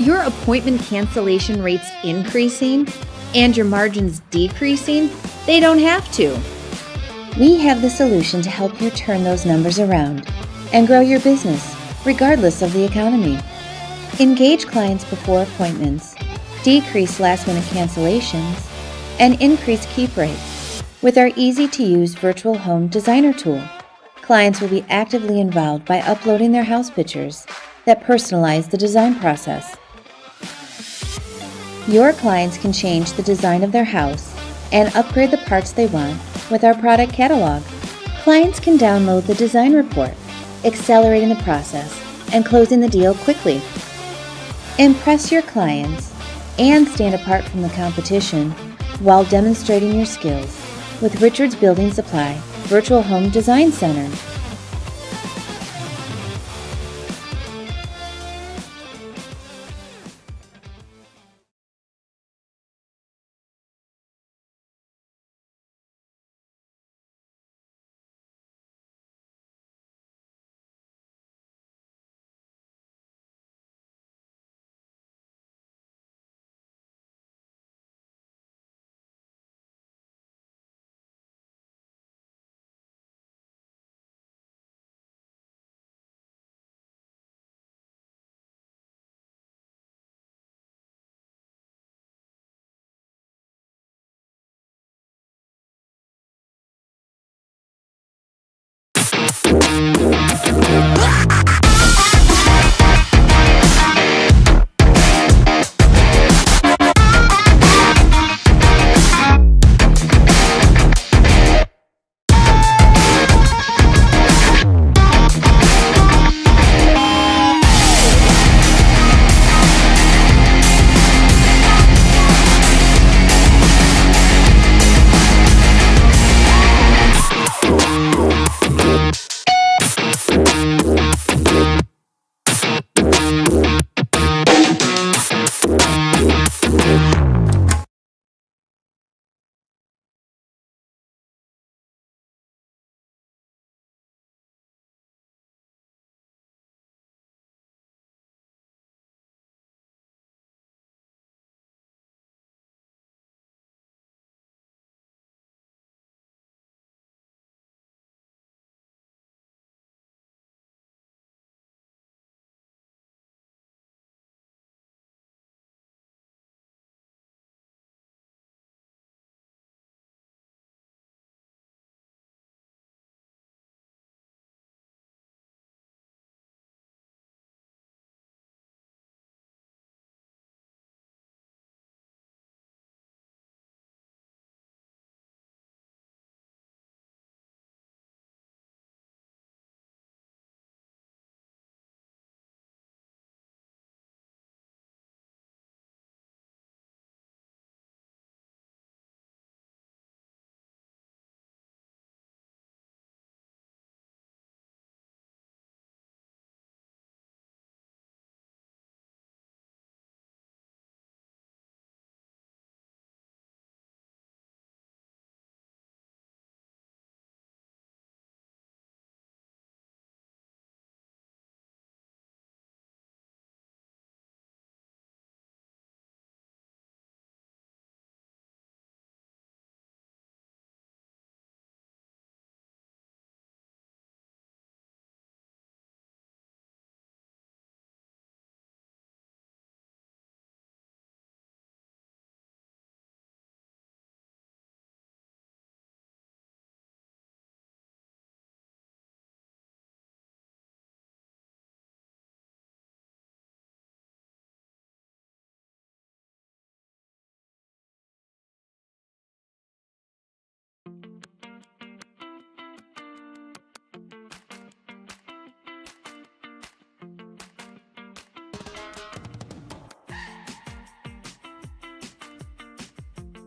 Your appointment cancellation rates increasing and your margins decreasing? They don't have to. We have the solution to help you turn those numbers around and grow your business, regardless of the economy. Engage clients before appointments, decrease last-minute cancellations, and increase keep rates with our easy-to-use virtual home designer tool. Clients will be actively involved by uploading their house pictures that personalize the design process. Your clients can change the design of their house and upgrade the parts they want with our product catalog. Clients can download the design report, accelerating the process and closing the deal quickly. Impress your clients and stand apart from the competition while demonstrating your skills with Richards Building Supply Virtual Home Design Center.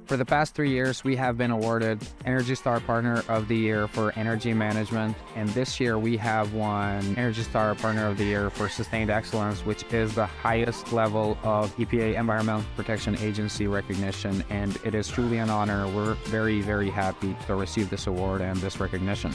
For the past 3 years, we have been awarded Energy Star Partner of the Year for Energy Management, and this year we have won Energy Star Partner of the Year for Sustained Excellence, which is the highest level of EPA Environmental Protection Agency recognition, and it is truly an honor. We're very, very happy to receive this award and this recognition.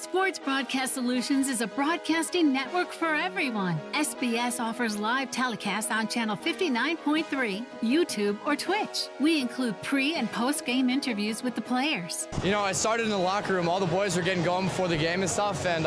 Sports Broadcast Solutions is a broadcasting network for everyone. SBS offers live telecasts on Channel 59.3, YouTube, or Twitch. We include pre- and post-game interviews with the players. You know, I started in the locker room. All the boys were getting going before the game and stuff, and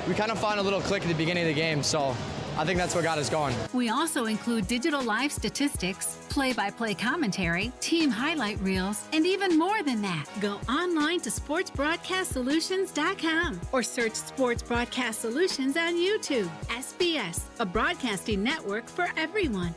we kind of found a little click at the beginning of the game, so I think that's what got us going. We also include digital live statistics, play-by-play commentary, team highlight reels, and even more than that. Go online to sportsbroadcastsolutions.com or search Sports Broadcast Solutions on YouTube. SBS, a broadcasting network for everyone.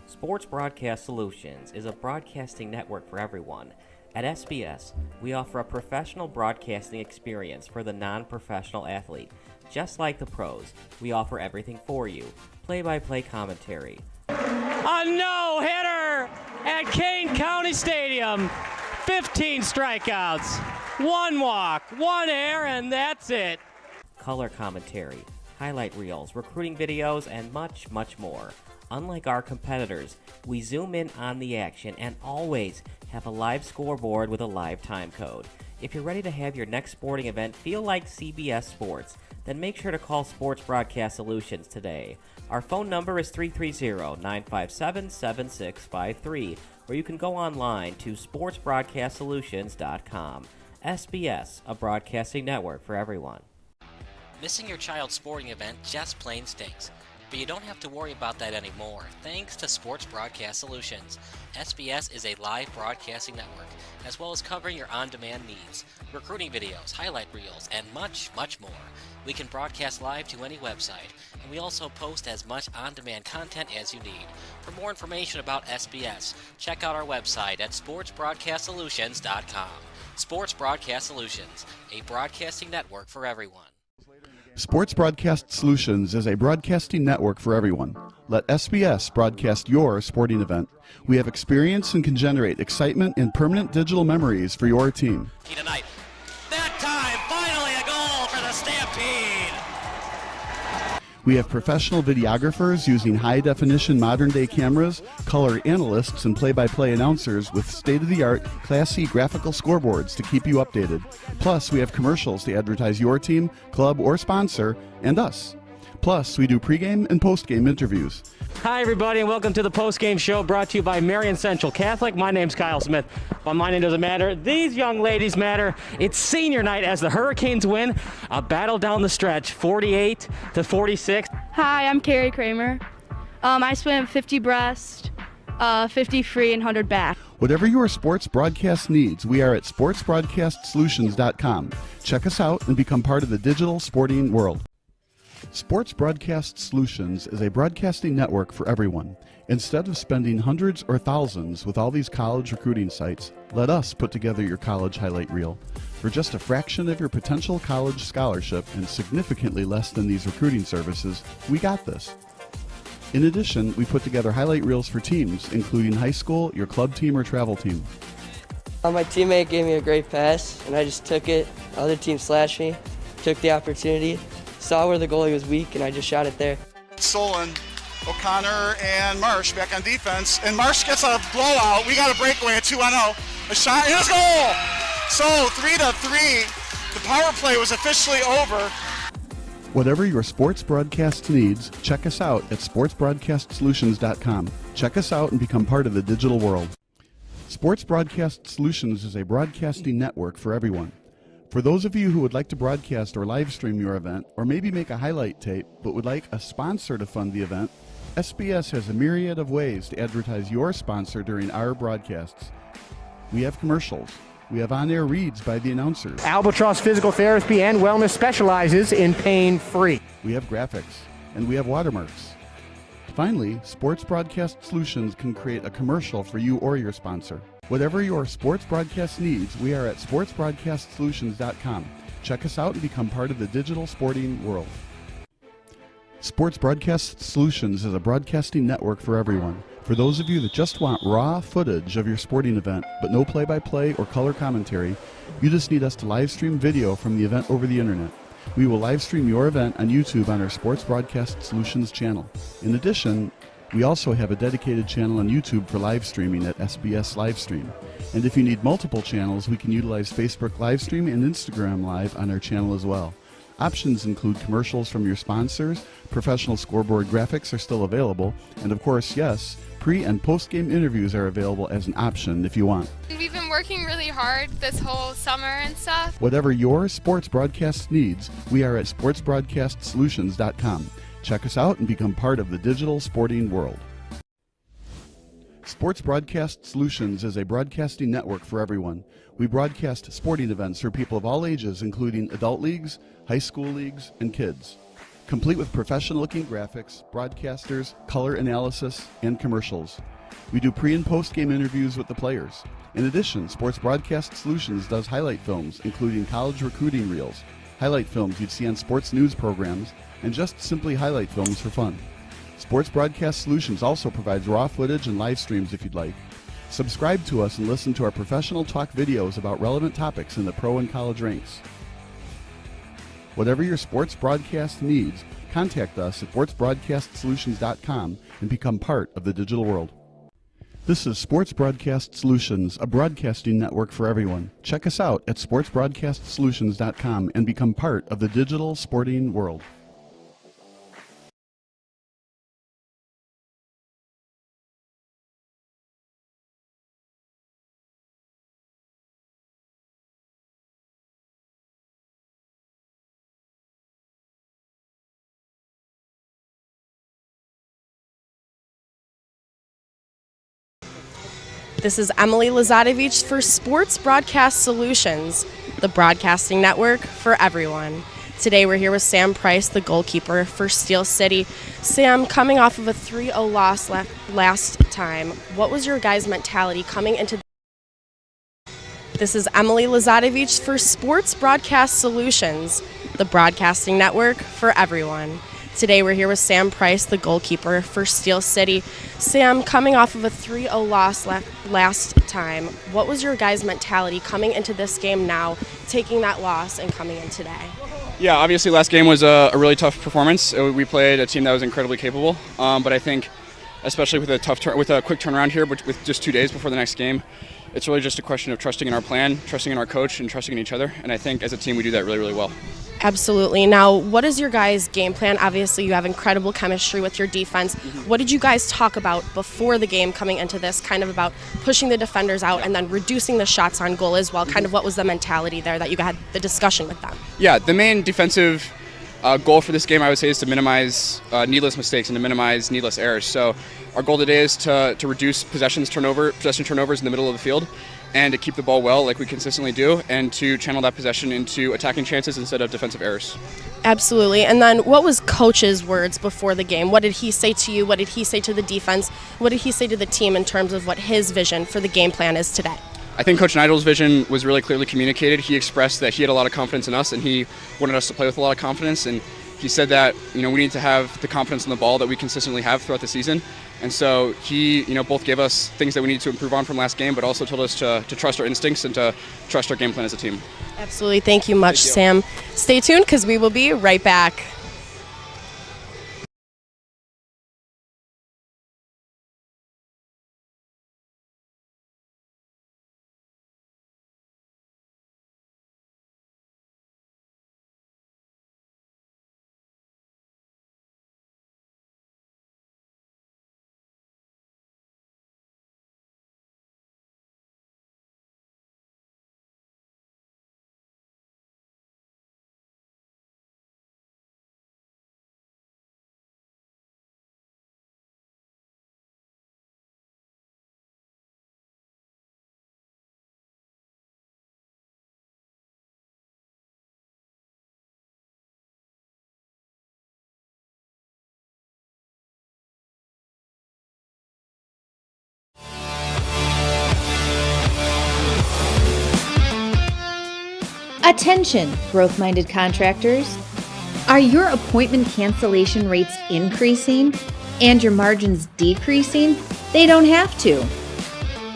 Sports Broadcast Solutions is a broadcasting network for everyone. At SBS, we offer a professional broadcasting experience for the non-professional athlete. Just like the pros, we offer everything for you. Play-by-play commentary. A no-hitter at Kane County Stadium. 15 strikeouts, 1 walk, 1 error, and that's it. Color commentary, highlight reels, recruiting videos, and much, much more. Unlike our competitors, we zoom in on the action and always have a live scoreboard with a live time code. If you're ready to have your next sporting event feel like CBS Sports, then make sure to call Sports Broadcast Solutions today. Our phone number is 330-957-7653, or you can go online to sportsbroadcastsolutions.com. SBS, a broadcasting network for everyone. Missing your child's sporting event just plain stinks. But you don't have to worry about that anymore, thanks to Sports Broadcast Solutions. SBS is a live broadcasting network, as well as covering your on-demand needs, recruiting videos, highlight reels, and much, much more. We can broadcast live to any website, and we also post as much on-demand content as you need. For more information about SBS, check out our website at sportsbroadcastsolutions.com. Sports Broadcast Solutions, a broadcasting network for everyone. Sports Broadcast Solutions is a broadcasting network for everyone. Let SBS broadcast your sporting event. We have experience and can generate excitement and permanent digital memories for your team. Tonight. That time, finally a goal for the Stampede! We have professional videographers using high-definition modern-day cameras, color analysts, and play-by-play announcers with state-of-the-art, classy graphical scoreboards to keep you updated. Plus, we have commercials to advertise your team, club, or sponsor, and us. Plus, we do pregame and postgame interviews. Hi, everybody, and welcome to the postgame show brought to you by Marion Central Catholic. My name's Kyle Smith, but my name doesn't matter. These young ladies matter. It's senior night as the Hurricanes win a battle down the stretch, 48-46. Hi, I'm Carrie Kramer. I swim 50 breast, 50 free, and 100 back. Whatever your sports broadcast needs, we are at sportsbroadcastsolutions.com. Check us out and become part of the digital sporting world. Sports Broadcast Solutions is a broadcasting network for everyone. Instead of spending hundreds or thousands with all these college recruiting sites, let us put together your college highlight reel. For just a fraction of your potential college scholarship and significantly less than these recruiting services, we got this. In addition, we put together highlight reels for teams, including high school, your club team, or travel team. My teammate gave me a great pass, and I just took it. The other team slashed me, took the opportunity, saw where the goalie was weak, and I just shot it there. Solon, O'Connor, and Marsh back on defense, and Marsh gets a blowout. We got a breakaway at 2-0. A shot, and a goal! So 3-3. The power play was officially over. Whatever your sports broadcast needs, check us out at sportsbroadcastsolutions.com. Check us out and become part of the digital world. Sports Broadcast Solutions is a broadcasting network for everyone. For those of you who would like to broadcast or live stream your event, or maybe make a highlight tape but would like a sponsor to fund the event, SBS has a myriad of ways to advertise your sponsor during our broadcasts. We have commercials. We have on-air reads by the announcers. Albatross Physical Therapy and Wellness specializes in pain-free. We have graphics. And we have watermarks. Finally, Sports Broadcast Solutions can create a commercial for you or your sponsor. Whatever your sports broadcast needs, we are at sportsbroadcastsolutions.com. Check us out and become part of the digital sporting world. Sports Broadcast Solutions is a broadcasting network for everyone. For those of you that just want raw footage of your sporting event, but no play-by-play or color commentary, you just need us to live stream video from the event over the internet. We will live stream your event on YouTube on our Sports Broadcast Solutions channel. In addition, We also have a dedicated channel on YouTube for live streaming at SBS Livestream. And if you need multiple channels, we can utilize Facebook Livestream and Instagram Live on our channel as well. Options include commercials from your sponsors, professional scoreboard graphics are still available, and of course, yes, pre- and post-game interviews are available as an option if you want. We've been working really hard this whole summer and stuff. Whatever your sports broadcast needs, we are at sportsbroadcastsolutions.com. Check us out and become part of the digital sporting world. Sports Broadcast Solutions is a broadcasting network for everyone. We broadcast sporting events for people of all ages, including adult leagues, high school leagues, and kids. Complete with professional-looking graphics, broadcasters, color analysis, and commercials. We do pre- and post-game interviews with the players. In addition, Sports Broadcast Solutions does highlight films, including college recruiting reels, highlight films you'd see on sports news programs, and just simply highlight films for fun. Sports Broadcast Solutions also provides raw footage and live streams if you'd like. Subscribe to us and listen to our professional talk videos about relevant topics in the pro and college ranks. Whatever your sports broadcast needs, contact us at sportsbroadcastsolutions.com and become part of the digital world. This is Sports Broadcast Solutions, a broadcasting network for everyone. Check us out at sportsbroadcastsolutions.com and become part of the digital sporting world. This is Emily Lazadovich for Sports Broadcast Solutions, the broadcasting network for everyone. Today we're here with Sam Price, the goalkeeper for Steel City. Sam, coming off of a 3-0 loss last time, what was your guys' mentality coming into This is Emily Lazadovich for Sports Broadcast Solutions, the broadcasting network for everyone. Today we're here with Sam Price, the goalkeeper for Steel City. Sam, coming off of a 3-0 loss last time, what was your guys' mentality coming into this game now, taking that loss and coming in today? Yeah, obviously last game was a really tough performance. We played a team that was incredibly capable, but I think especially with a quick turnaround here, with just 2 days before the next game, it's really just a question of trusting in our plan, trusting in our coach, and trusting in each other. And I think as a team we do that really, really well. Absolutely. Now, what is your guys' game plan? Obviously, you have incredible chemistry with your defense. What did you guys talk about before the game coming into this, kind of about pushing the defenders out and then reducing the shots on goal as well? Kind of what was the mentality there that you had the discussion with them? Yeah, the main defensive goal for this game, I would say, is to minimize needless mistakes and to minimize needless errors. So our goal today is to reduce possession turnovers in the middle of the field, and to keep the ball well like we consistently do, and to channel that possession into attacking chances instead of defensive errors. Absolutely. And then what was Coach's words before the game? What did he say to you? What did he say to the defense? What did he say to the team in terms of what his vision for the game plan is today? I think Coach Nigel's vision was really clearly communicated. He expressed that he had a lot of confidence in us, and he wanted us to play with a lot of confidence. And he said that we need to have the confidence in the ball that we consistently have throughout the season. And so he, both gave us things that we need to improve on from last game, but also told us to trust our instincts and to trust our game plan as a team. Absolutely. Thank you much, Sam. Stay tuned because we will be right back. Attention, growth-minded contractors. Are your appointment cancellation rates increasing and your margins decreasing? They don't have to.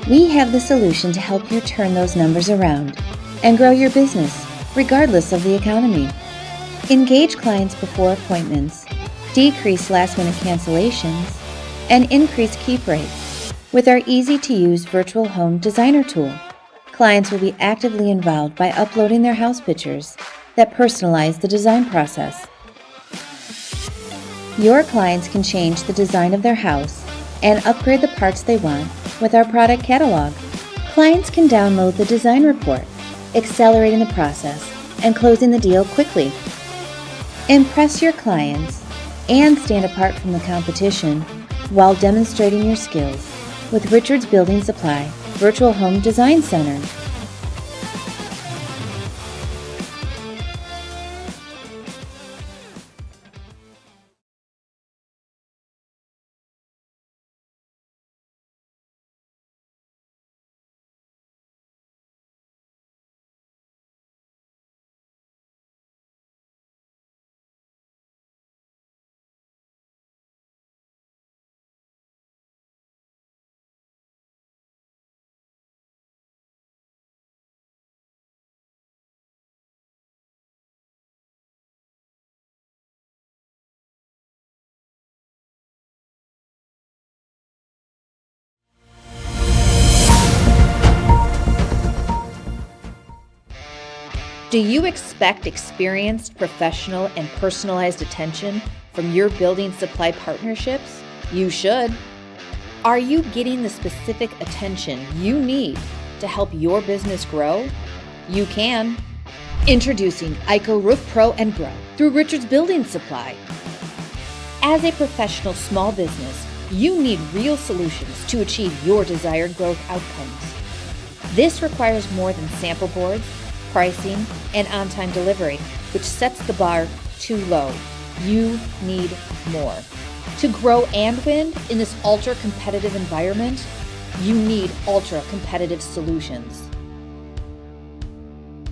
We have the solution to help you turn those numbers around and grow your business, regardless of the economy. Engage clients before appointments, decrease last-minute cancellations, and increase keep rate. With our easy-to-use virtual home designer tool, clients will be actively involved by uploading their house pictures that personalize the design process. Your clients can change the design of their house and upgrade the parts they want with our product catalog. Clients can download the design report, accelerating the process and closing the deal quickly. Impress your clients and stand apart from the competition while demonstrating your skills with Richards Building Supply Virtual Home Design Center. Do you expect experienced, professional, and personalized attention from your building supply partnerships? You should. Are you getting the specific attention you need to help your business grow? You can. Introducing ICO Roof Pro and Grow through Richards Building Supply. As a professional small business, you need real solutions to achieve your desired growth outcomes. This requires more than sample boards, pricing, and on-time delivery, which sets the bar too low. You need more. To grow and win in this ultra-competitive environment, you need ultra-competitive solutions.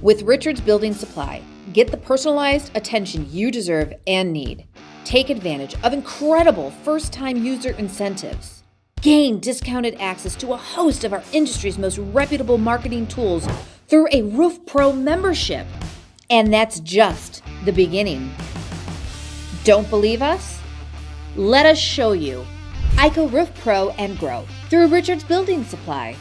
With Richards Building Supply, get the personalized attention you deserve and need. Take advantage of incredible first-time user incentives. Gain discounted access to a host of our industry's most reputable marketing tools through a Roof Pro membership. And that's just the beginning. Don't believe us? Let us show you. ICO Roof Pro and Grow through Richards Building Supply.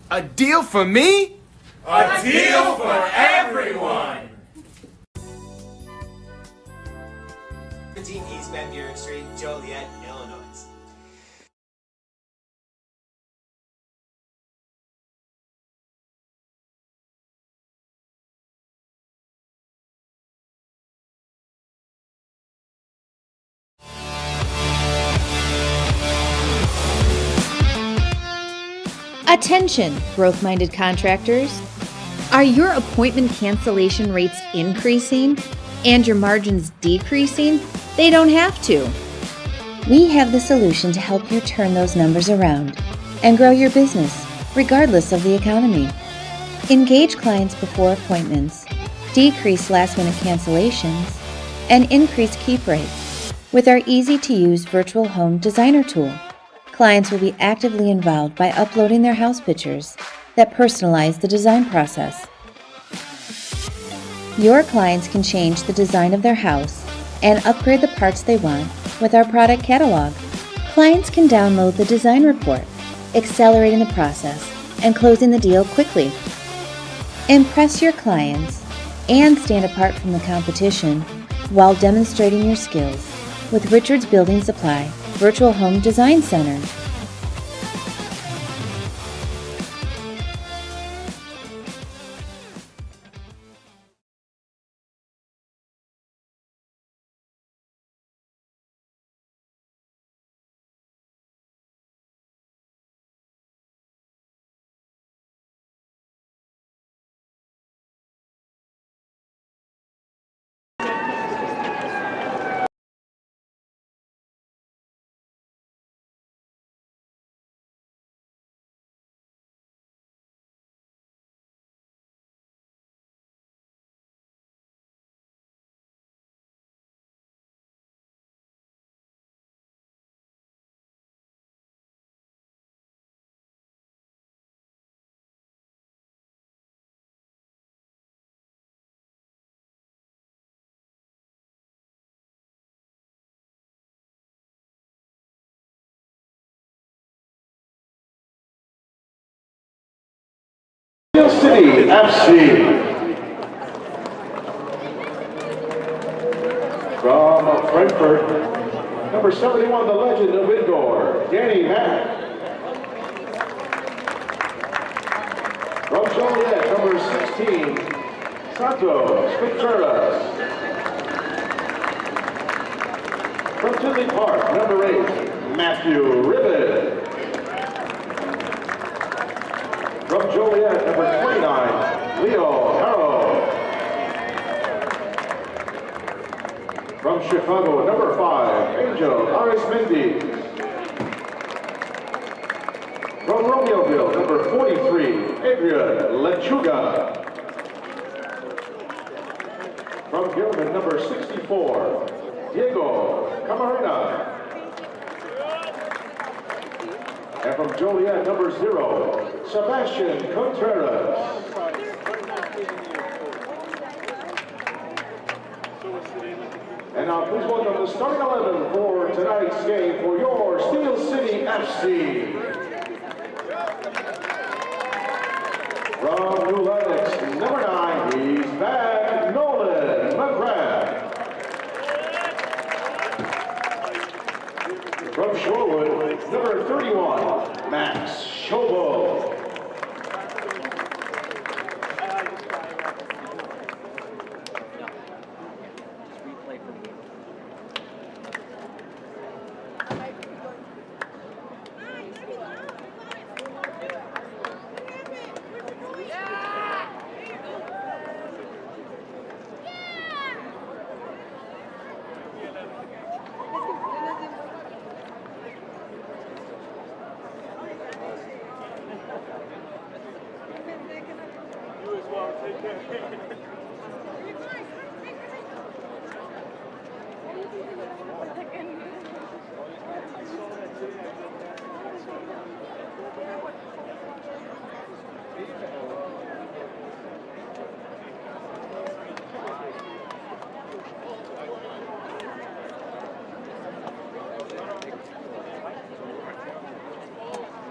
A deal for me? A deal for everyone! 17 East Van Buren Street, Joliet, Illinois. A Attention, growth-minded contractors. Are your appointment cancellation rates increasing and your margins decreasing? They don't have to. We have the solution to help you turn those numbers around and grow your business, regardless of the economy. Engage clients before appointments, decrease last-minute cancellations, and increase keep rates with our easy-to-use virtual home designer tool. Clients will be actively involved by uploading their house pictures that personalize the design process. Your clients can change the design of their house and upgrade the parts they want with our product catalog. Clients can download the design report, accelerating the process and closing the deal quickly. Impress your clients and stand apart from the competition while demonstrating your skills with Richards Building Supply Virtual Home Design Center. Steel City FC. From Frankfurt, number 71, the legend of indoor, Danny Mack. From Joliet, number 16, Santos Contreras. From Tinley Park, number 8, Matthew Ribbon. From Joliet, number 29, Leo Harrow. From Chicago, number 5, Angel Arismendi. From Romeoville, number 43, Adrian Lechuga. From Gilman, number 64, Diego Camarena. And from Joliet, number 0, Sebastian Contreras. And now please welcome the starting 11 for tonight's game for your Steel City FC. From New Lenox, number 9, he's back, Nolan McGrath. From Shorewood, number 31, Max Schobo.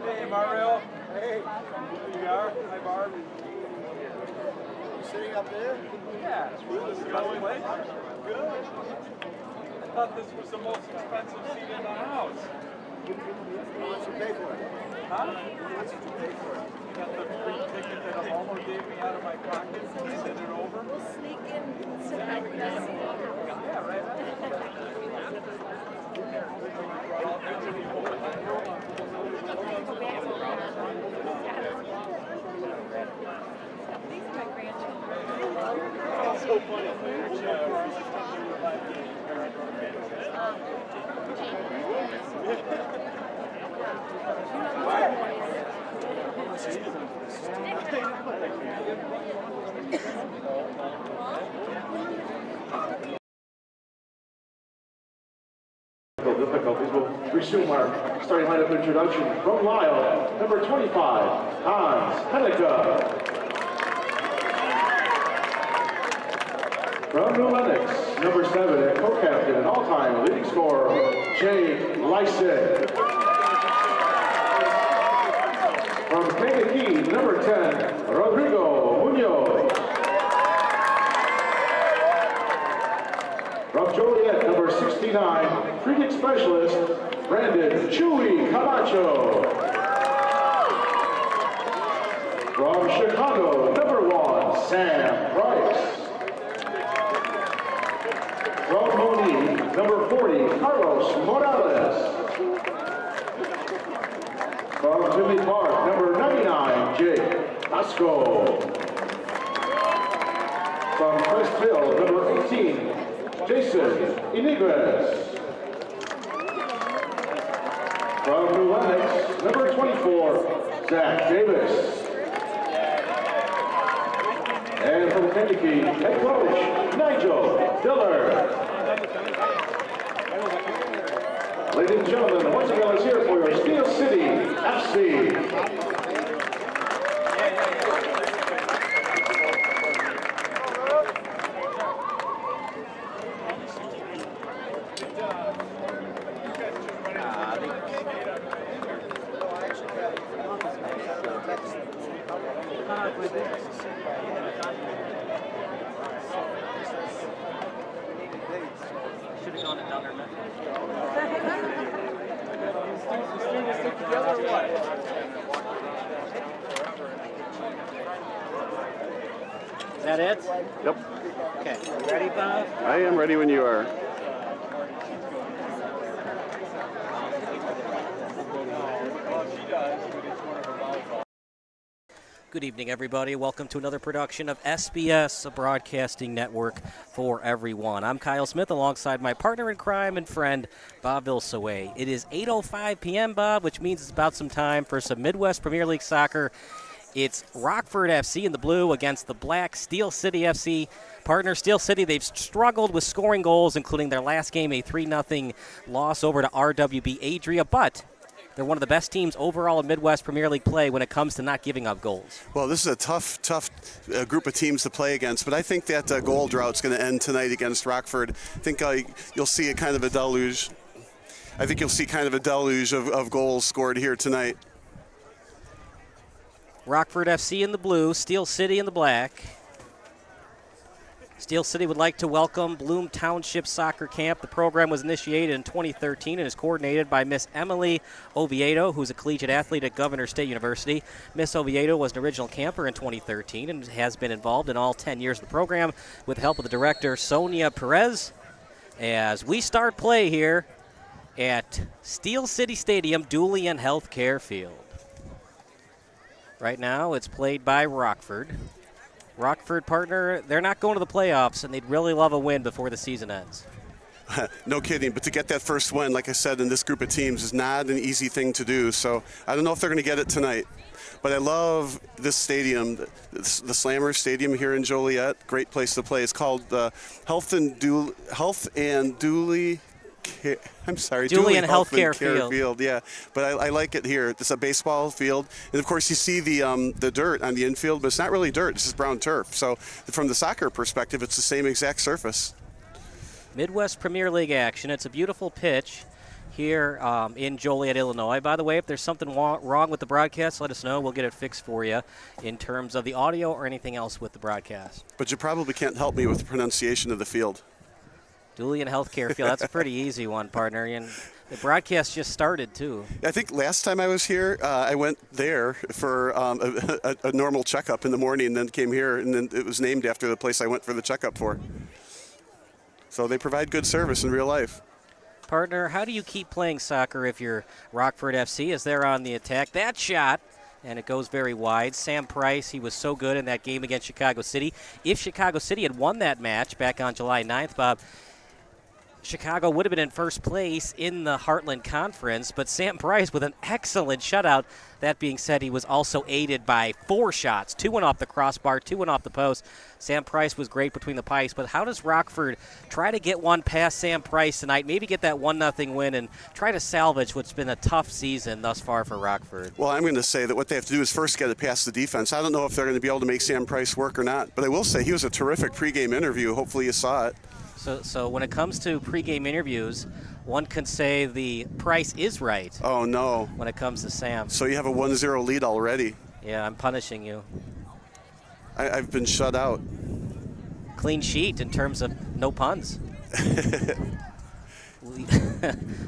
Hey, Mario. Hey. Here you are. Hi, Barb. You sitting up there? Yeah. This is going late. Good. I thought this was the most expensive seat in the house. How much you pay for it? Huh? How much did you pay for it? You got the free ticket that Almo gave me out of my pocket and sent it over. We'll sneak in and sit right there. Yeah, right. We'll resume our starting lineup introduction. From Lyle, number 25, Hans Henneke. From New Lenox, number 7, and co-captain and all-time leading scorer, Jay Lyson. From Kankakee, number 10, Rodrigo Munoz. From Joliet, number 69, free-kick specialist, Brandon Chewy Camacho. From Chicago, number 1, Sam Price. From Monique, number 40, Carlos Morales. From Jimmy Park, number 99, Jake Pasco. From Crystville, number 18, Jason Iniguez. From New Lenox, number 24, Zach Davis. And from Kankakee, head coach, Nigel Diller. Ladies and gentlemen, once again, let's hear it for your Steel City FC. Is that it? Yep. Okay. You ready, Bob? I am ready when you are. Good evening, everybody. Welcome to another production of SBS, a broadcasting network for everyone. I'm Kyle Smith alongside my partner in crime and friend, Bob Vilsaway. It is 8:05 p.m., Bob, which means it's about some time for some Midwest Premier League soccer. It's Rockford FC in the blue against the black Steel City FC. Partner Steel City, they've struggled with scoring goals, including their last game, a 3-0 loss over to RWB Adria, but they're one of the best teams overall in Midwest Premier League play when it comes to not giving up goals. Well, this is a tough group of teams to play against, but I think that goal drought's going to end tonight against Rockford. I think you'll see a kind of a deluge. I think you'll see kind of a deluge of goals scored here tonight. Rockford FC in the blue, Steel City in the black. Steel City would like to welcome Bloom Township Soccer Camp. The program was initiated in 2013 and is coordinated by Miss Emily Oviedo, who's a collegiate athlete at Governor State University. Miss Oviedo was an original camper in 2013 and has been involved in all 10 years of the program with the help of the director, Sonia Perez. As we start play here at Steel City Stadium, Dulian Healthcare Field. Right now, it's played by Rockford. Rockford, partner, they're not going to the playoffs, and they'd really love a win before the season ends. No kidding, but to get that first win, like I said, in this group of teams is not an easy thing to do. So I don't know if they're going to get it tonight. But I love this stadium, the Slammer Stadium here in Joliet. Great place to play. It's called Health and Dooley Healthcare Field. Yeah, but I like it here. It's a baseball field, and of course you see the dirt on the infield, but it's not really dirt. It's just brown turf. So from the soccer perspective, it's the same exact surface. Midwest Premier League action. It's a beautiful pitch here in Joliet, Illinois. By the way, if there's something wrong with the broadcast, let us know. We'll get it fixed for you in terms of the audio or anything else with the broadcast. But you probably can't help me with the pronunciation of the field. Dulian Healthcare Field. That's a pretty easy one, partner. And the broadcast just started, too. I think last time I was here, I went there for a normal checkup in the morning and then came here, and then it was named after the place I went for the checkup for. So they provide good service in real life. Partner, how do you keep playing soccer if you're Rockford FC as they're on the attack? That shot, and it goes very wide. Sam Price, he was so good in that game against Chicago City. If Chicago City had won that match back on July 9th, Bob, Chicago would have been in first place in the Heartland Conference, but Sam Price with an excellent shutout. That being said, he was also aided by 4 shots. 2 went off the crossbar, 2 went off the post. Sam Price was great between the pipes, but how does Rockford try to get one past Sam Price tonight, maybe get that 1-0 win and try to salvage what's been a tough season thus far for Rockford? Well, I'm going to say that what they have to do is first get it past the defense. I don't know if they're going to be able to make Sam Price work or not, but I will say he was a terrific pregame interview. Hopefully you saw it. So when it comes to pregame interviews, one can say the price is right. Oh, no. When it comes to Sam. So you have a 1-0 lead already. Yeah, I'm punishing you. I've been shut out. Clean sheet in terms of no puns.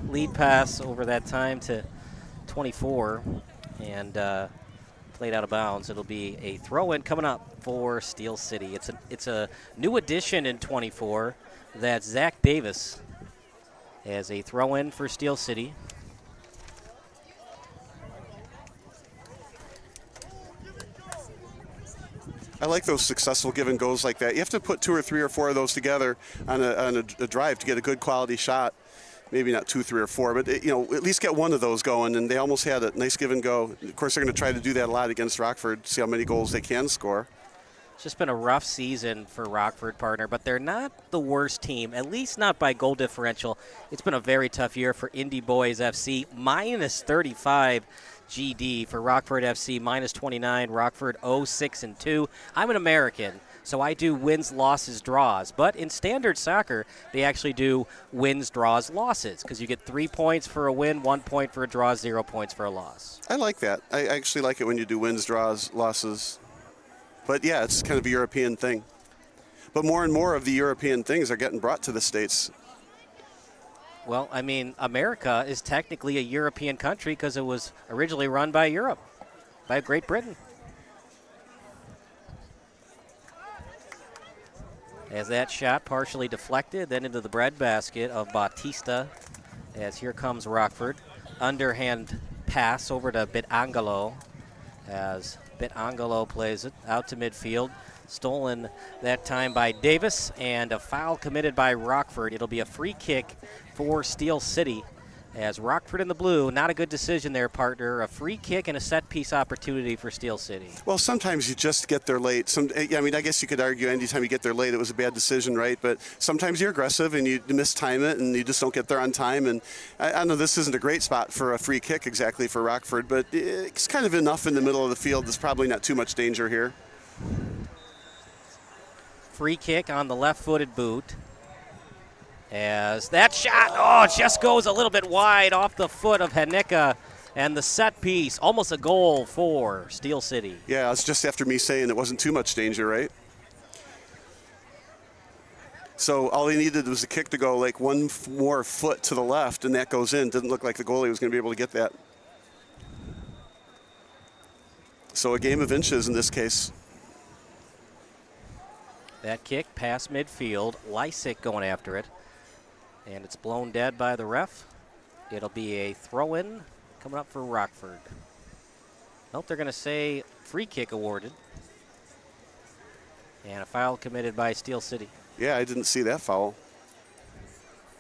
Lead pass over that time to 24 and played out of bounds. It'll be a throw-in coming up for Steel City. It's a new addition in 24. That's Zach Davis as a throw-in for Steel City. I like those successful give and goes like that. You have to put 2 or 3 or 4 of those together on a drive to get a good quality shot. Maybe not 2, 3, or 4, but at least get one of those going. And they almost had a nice give and go. Of course, they're going to try to do that a lot against Rockford. See how many goals they can score. It's just been a rough season for Rockford, partner, but they're not the worst team, at least not by goal differential. It's been a very tough year for Indy Boys FC, minus 35 GD for Rockford FC, minus 29, Rockford 0-6-2. I'm an American, so I do wins, losses, draws. But in standard soccer, they actually do wins, draws, losses, because you get 3 points for a win, 1 point for a draw, 0 points for a loss. I like that. I actually like it when you do wins, draws, losses. But, yeah, it's kind of a European thing. But more and more of the European things are getting brought to the States. Well, I mean, America is technically a European country because it was originally run by Europe, by Great Britain. As that shot partially deflected, then into the breadbasket of Bautista, as here comes Rockford. Underhand pass over to Bitangelo, as Bitangelo plays it out to midfield. Stolen that time by Davis, and a foul committed by Rockford. It'll be a free kick for Steel City, as Rockford in the blue. Not a good decision there, partner. A free kick and a set-piece opportunity for Steel City. Well, sometimes you just get there late. I guess you could argue anytime you get there late, it was a bad decision, right? But sometimes you're aggressive and you mistime it and you just don't get there on time. And I know this isn't a great spot for a free kick exactly for Rockford, but it's kind of enough in the middle of the field. There's probably not too much danger here. Free kick on the left-footed boot. As that shot, just goes a little bit wide off the foot of Hanika. And the set piece, almost a goal for Steel City. Yeah, it's just after me saying it wasn't too much danger, right? So all he needed was a kick to go like 1 more foot to the left, and that goes in. Didn't look like the goalie was going to be able to get that. So a game of inches in this case. That kick past midfield. Lysick going after it. And it's blown dead by the ref. It'll be a throw-in coming up for Rockford. Nope, they're going to say free kick awarded. And a foul committed by Steel City. Yeah, I didn't see that foul.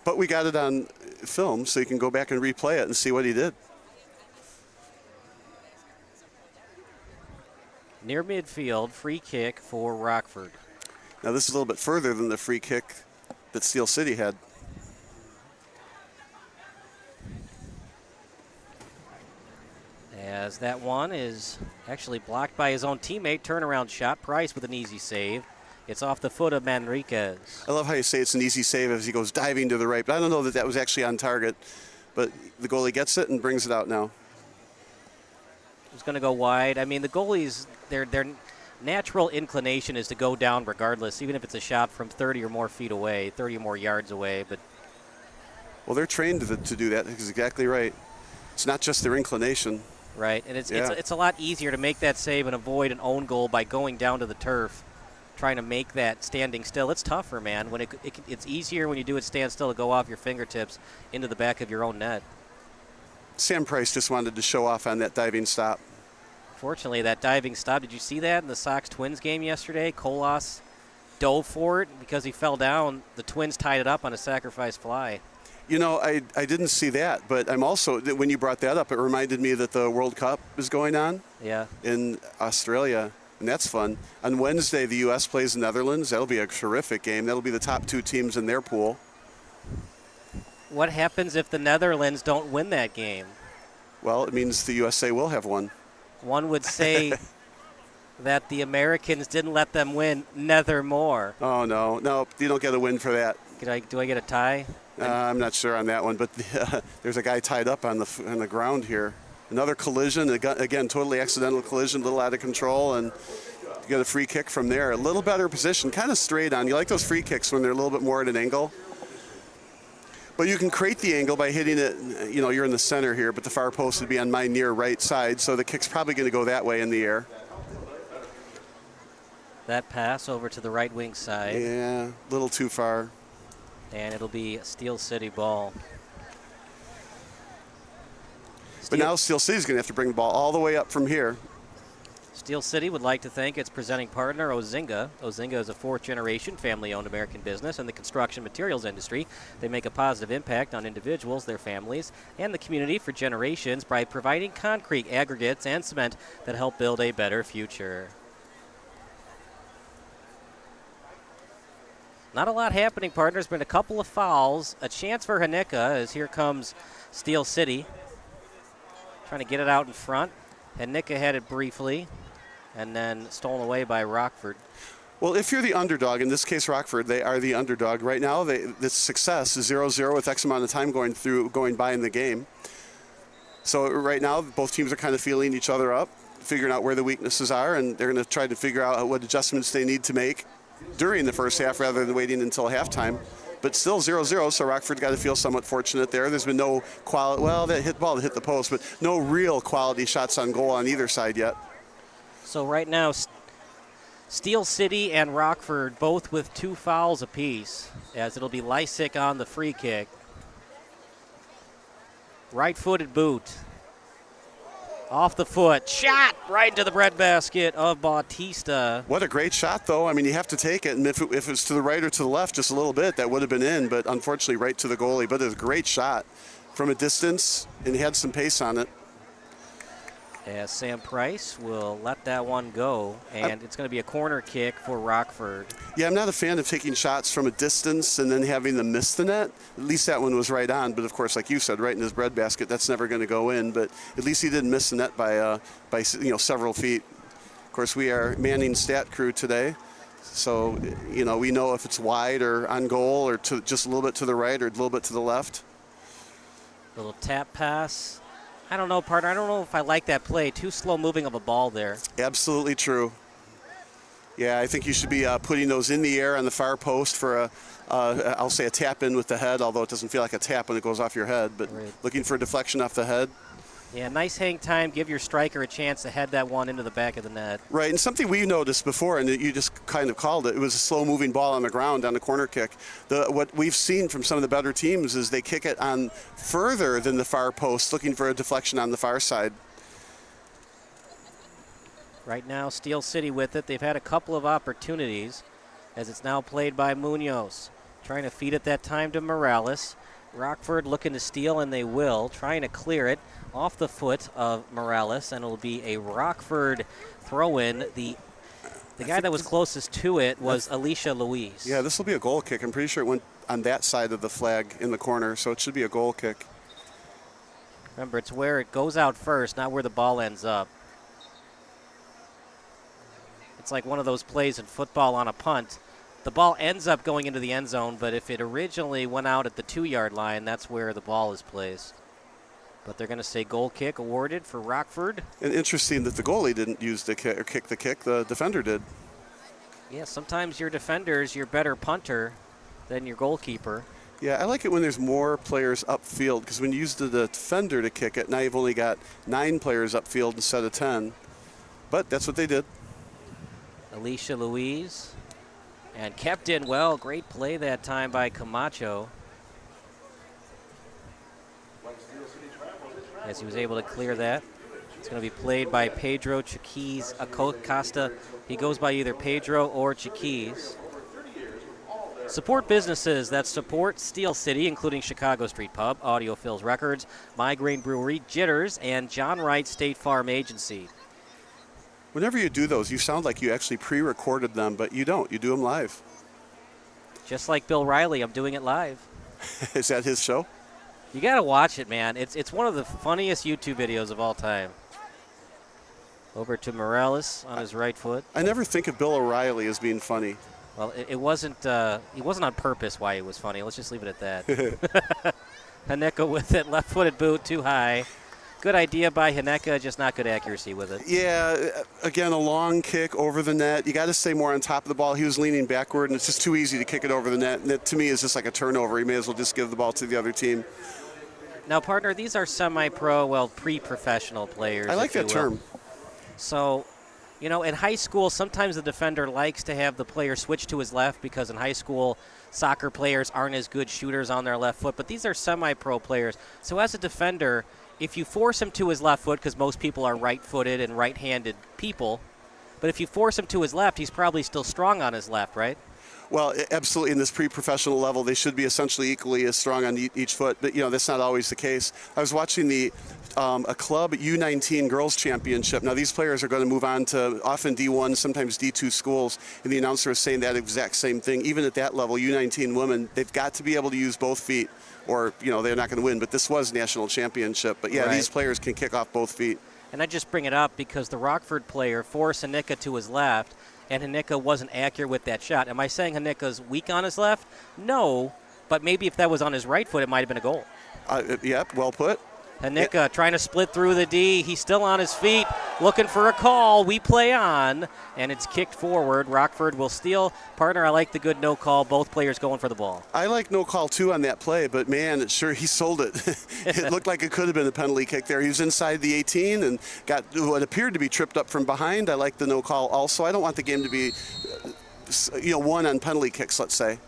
But we got it on film, so you can go back and replay it and see what he did. Near midfield, free kick for Rockford. Now this is a little bit further than the free kick that Steel City had. As that one is actually blocked by his own teammate. Turnaround shot. Price with an easy save. It's off the foot of Manriquez. I love how you say it's an easy save as he goes diving to the right, but I don't know that that was actually on target. But the goalie gets it and brings it out now. It's going to go wide. I mean, the goalies, their natural inclination is to go down regardless, even if it's a shot from 30 or more feet away, 30 or more yards away. But well, they're trained to do that. That's exactly right. It's not just their inclination. Right, and it's a lot easier to make that save and avoid an own goal by going down to the turf, trying to make that standing still. It's tougher, man. When it's easier when you do it stand still to go off your fingertips into the back of your own net. Sam Price just wanted to show off on that diving stop. Fortunately, that diving stop, did you see that in the Sox Twins game yesterday? Colas dove for it because he fell down. The Twins tied it up on a sacrifice fly. You know, I didn't see that, but I'm also, when you brought that up, it reminded me that the World Cup is going on in Australia, and that's fun. On Wednesday, the U.S. plays the Netherlands. That'll be a terrific game. That'll be the top 2 teams in their pool. What happens if the Netherlands don't win that game? Well, it means the USA will have one. One would say that the Americans didn't let them win nethermore. Oh, no, you don't get a win for that. Do I get a tie? I'm not sure on that one, but there's a guy tied up on the ground here. Another collision, again, totally accidental collision, a little out of control, and you get a free kick from there. A little better position, kind of straight on. You like those free kicks when they're a little bit more at an angle. But you can create the angle by hitting it, you know, you're in the center here, but the far post would be on my near right side, so the kick's probably going to go that way in the air. That pass over to the right wing side. Yeah, a little too far. And it'll be a Steel City ball. But now Steel City's going to have to bring the ball all the way up from here. Steel City would like to thank its presenting partner, Ozinga. Ozinga is a 4th-generation family-owned American business in the construction materials industry. They make a positive impact on individuals, their families, and the community for generations by providing concrete, aggregates, and cement that help build a better future. Not a lot happening, partners. Been a couple of fouls. A chance for Hanika as here comes Steel City. Trying to get it out in front. Hanika had it briefly and then stolen away by Rockford. Well, if you're the underdog, in this case Rockford, they are the underdog. Right now, this success is 0-0 with X amount of time going by in the game. So right now, both teams are kind of feeling each other up, figuring out where the weaknesses are, and they're going to try to figure out what adjustments they need to make during the first half rather than waiting until halftime. But still 0-0, so Rockford got to feel somewhat fortunate there. There's been no quality, well, that hit ball to hit the post, but no real quality shots on goal on either side yet. So right now, Steel City and Rockford both with 2 fouls apiece, as it'll be Lysick on the free kick. Right-footed boot. Off the foot, shot right into the breadbasket of Bautista. What a great shot, though. I mean, you have to take it, and if it's to the right or to the left just a little bit, that would have been in, but unfortunately right to the goalie. But it was a great shot from a distance, and he had some pace on it. As Sam Price will let that one go, and it's going to be a corner kick for Rockford. Yeah, I'm not a fan of taking shots from a distance and then having them miss the net. At least that one was right on, but of course, like you said, right in his breadbasket, that's never going to go in. But at least he didn't miss the net by several feet. Of course, we are manning stat crew today, so we know if it's wide or on goal or to just a little bit to the right or a little bit to the left. Little tap pass. I don't know, partner. I don't know if I like that play. Too slow moving of a ball there. Absolutely true. Yeah, I think you should be putting those in the air on the far post for I'll say a tap in with the head, although it doesn't feel like a tap when it goes off your head, but looking for a deflection off the head. Yeah, nice hang time. Give your striker a chance to head that one into the back of the net. Right, and something we noticed before, and you just kind of called it, it was a slow-moving ball on the ground on the corner kick. What we've seen from some of the better teams is they kick it on further than the far post, looking for a deflection on the far side. Right now, Steel City with it. They've had a couple of opportunities as it's now played by Munoz. Trying to feed it that time to Morales. Rockford looking to steal, and they will. Trying to clear it off the foot of Morales, and it'll be a Rockford throw-in. The guy that was closest to it was Alicia Louise. Yeah, this will be a goal kick. I'm pretty sure it went on that side of the flag in the corner, so it should be a goal kick. Remember, it's where it goes out first, not where the ball ends up. It's like one of those plays in football on a punt. The ball ends up going into the end zone, but if it originally went out at the 2-yard line, that's where the ball is placed. But they're going to say goal kick awarded for Rockford. And interesting that the goalie didn't use the kick or kick the kick. The defender did. Yeah, sometimes your defender's your better punter than your goalkeeper. Yeah, I like it when there's more players upfield, because when you use the defender to kick it, now you've only got 9 players upfield instead of 10. But that's what they did. Alicia Louise. And kept in well. Great play that time by Camacho, as he was able to clear that. It's going to be played by Pedro Chiquis Acosta. He goes by either Pedro or Chiquis. Support businesses that support Steel City, including Chicago Street Pub, Audio Phil's Records, Migraine Brewery, Jitters, and John Wright State Farm Agency. Whenever you do those, you sound like you actually pre-recorded them, but you don't. You do them live. Just like Bill Riley, I'm doing it live. Is that his show? You got to watch it, man. It's one of the funniest YouTube videos of all time. Over to Morales on his right foot. I never think of Bill O'Reilly as being funny. Well, it wasn't on purpose why it was funny. Let's just leave it at that. Haneka with it, left-footed boot, too high. Good idea by Haneka, just not good accuracy with it. Yeah, again, a long kick over the net. You got to stay more on top of the ball. He was leaning backward, and it's just too easy to kick it over the net. And that, to me, is just like a turnover. You may as well just give the ball to the other team. Now, partner, these are semi-pro, well, pre-professional players. I like that term. So, you know, in high school, sometimes the defender likes to have the player switch to his left because in high school, soccer players aren't as good shooters on their left foot. But these are semi-pro players. So as a defender, if you force him to his left foot, because most people are right-footed and right-handed people, but if you force him to his left, he's probably still strong on his left, right? Well, absolutely. In this pre-professional level, they should be essentially equally as strong on each foot. But, you know, that's not always the case. I was watching a club U19 girls championship. Now, these players are going to move on to often D1, sometimes D2 schools. And the announcer was saying that exact same thing. Even at that level, U19 women, they've got to be able to use both feet or, you know, they're not going to win. But this was national championship. But, yeah, right. These players can kick off both feet. And I just bring it up because the Rockford player forced Haneka to his left, and Haneka wasn't accurate with that shot. Am I saying Haneka's weak on his left? No, but maybe if that was on his right foot, it might have been a goal. Yep, well put. Haneka trying to split through the D. He's still on his feet, looking for a call. We play on, and it's kicked forward. Rockford will steal. Partner, I like the good no call. Both players going for the ball. I like no call, too, on that play, but, man, he sold it. It looked like it could have been a penalty kick there. He was inside the 18 and got what appeared to be tripped up from behind. I like the no call also. I don't want the game to be, won on penalty kicks, let's say.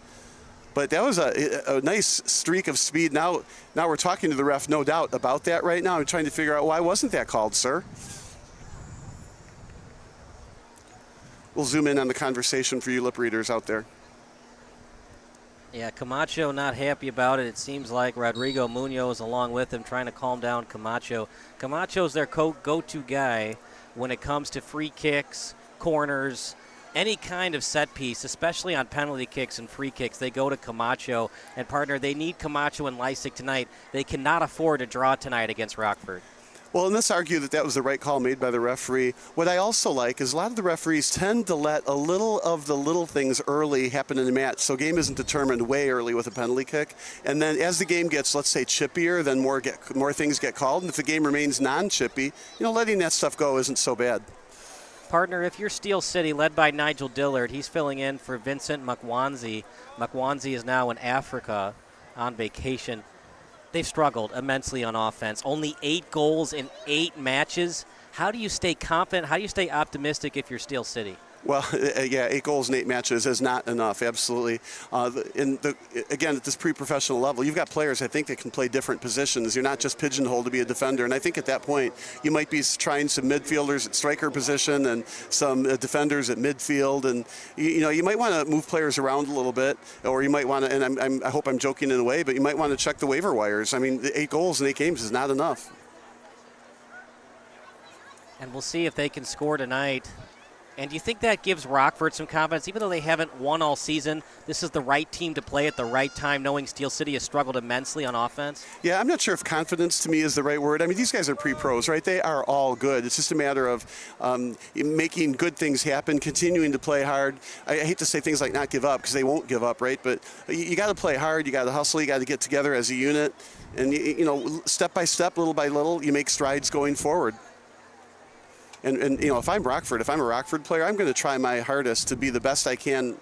But that was a nice streak of speed. Now we're talking to the ref, no doubt, about that right now. I'm trying to figure out why wasn't that called, sir? We'll zoom in on the conversation for you lip readers out there. Yeah, Camacho not happy about it. It seems like Rodrigo Munoz along with him trying to calm down Camacho. Camacho's their go-to guy when it comes to free kicks, corners, any kind of set piece, especially on penalty kicks and free kicks. They go to Camacho. And, partner, they need Camacho and Lysick tonight. They cannot afford a draw tonight against Rockford. Well, and let's argue that was the right call made by the referee. What I also like is a lot of the referees tend to let a little of the little things early happen in the match, so game isn't determined way early with a penalty kick. And then as the game gets, let's say, chippier, then more things get called. And if the game remains non-chippy, letting that stuff go isn't so bad. Partner, if you're Steel City, led by Nigel Dillard, he's filling in for Vincent Makwanzi. Makwanzi is now in Africa on vacation. They've struggled immensely on offense. Only 8 goals in 8 matches. How do you stay confident? How do you stay optimistic if you're Steel City? Well, yeah, 8 goals in 8 matches is not enough, absolutely. Again, at this pre-professional level, you've got players, I think, that can play different positions. You're not just pigeonholed to be a defender. And I think at that point, you might be trying some midfielders at striker position and some defenders at midfield. And, you might want to move players around a little bit, or you might want to, and I hope I'm joking in a way, but you might want to check the waiver wires. I mean, 8 goals in 8 games is not enough. And we'll see if they can score tonight. And do you think that gives Rockford some confidence? Even though they haven't won all season, this is the right team to play at the right time, knowing Steel City has struggled immensely on offense? Yeah, I'm not sure if confidence to me is the right word. I mean, these guys are pre-pros, right? They are all good. It's just a matter of making good things happen, continuing to play hard. I hate to say things like not give up, because they won't give up, right? But you got to play hard. You got to hustle. You got to get together as a unit. And, step by step, little by little, you make strides going forward. And if I'm Rockford, if I'm a Rockford player, I'm going to try my hardest to be the best I can.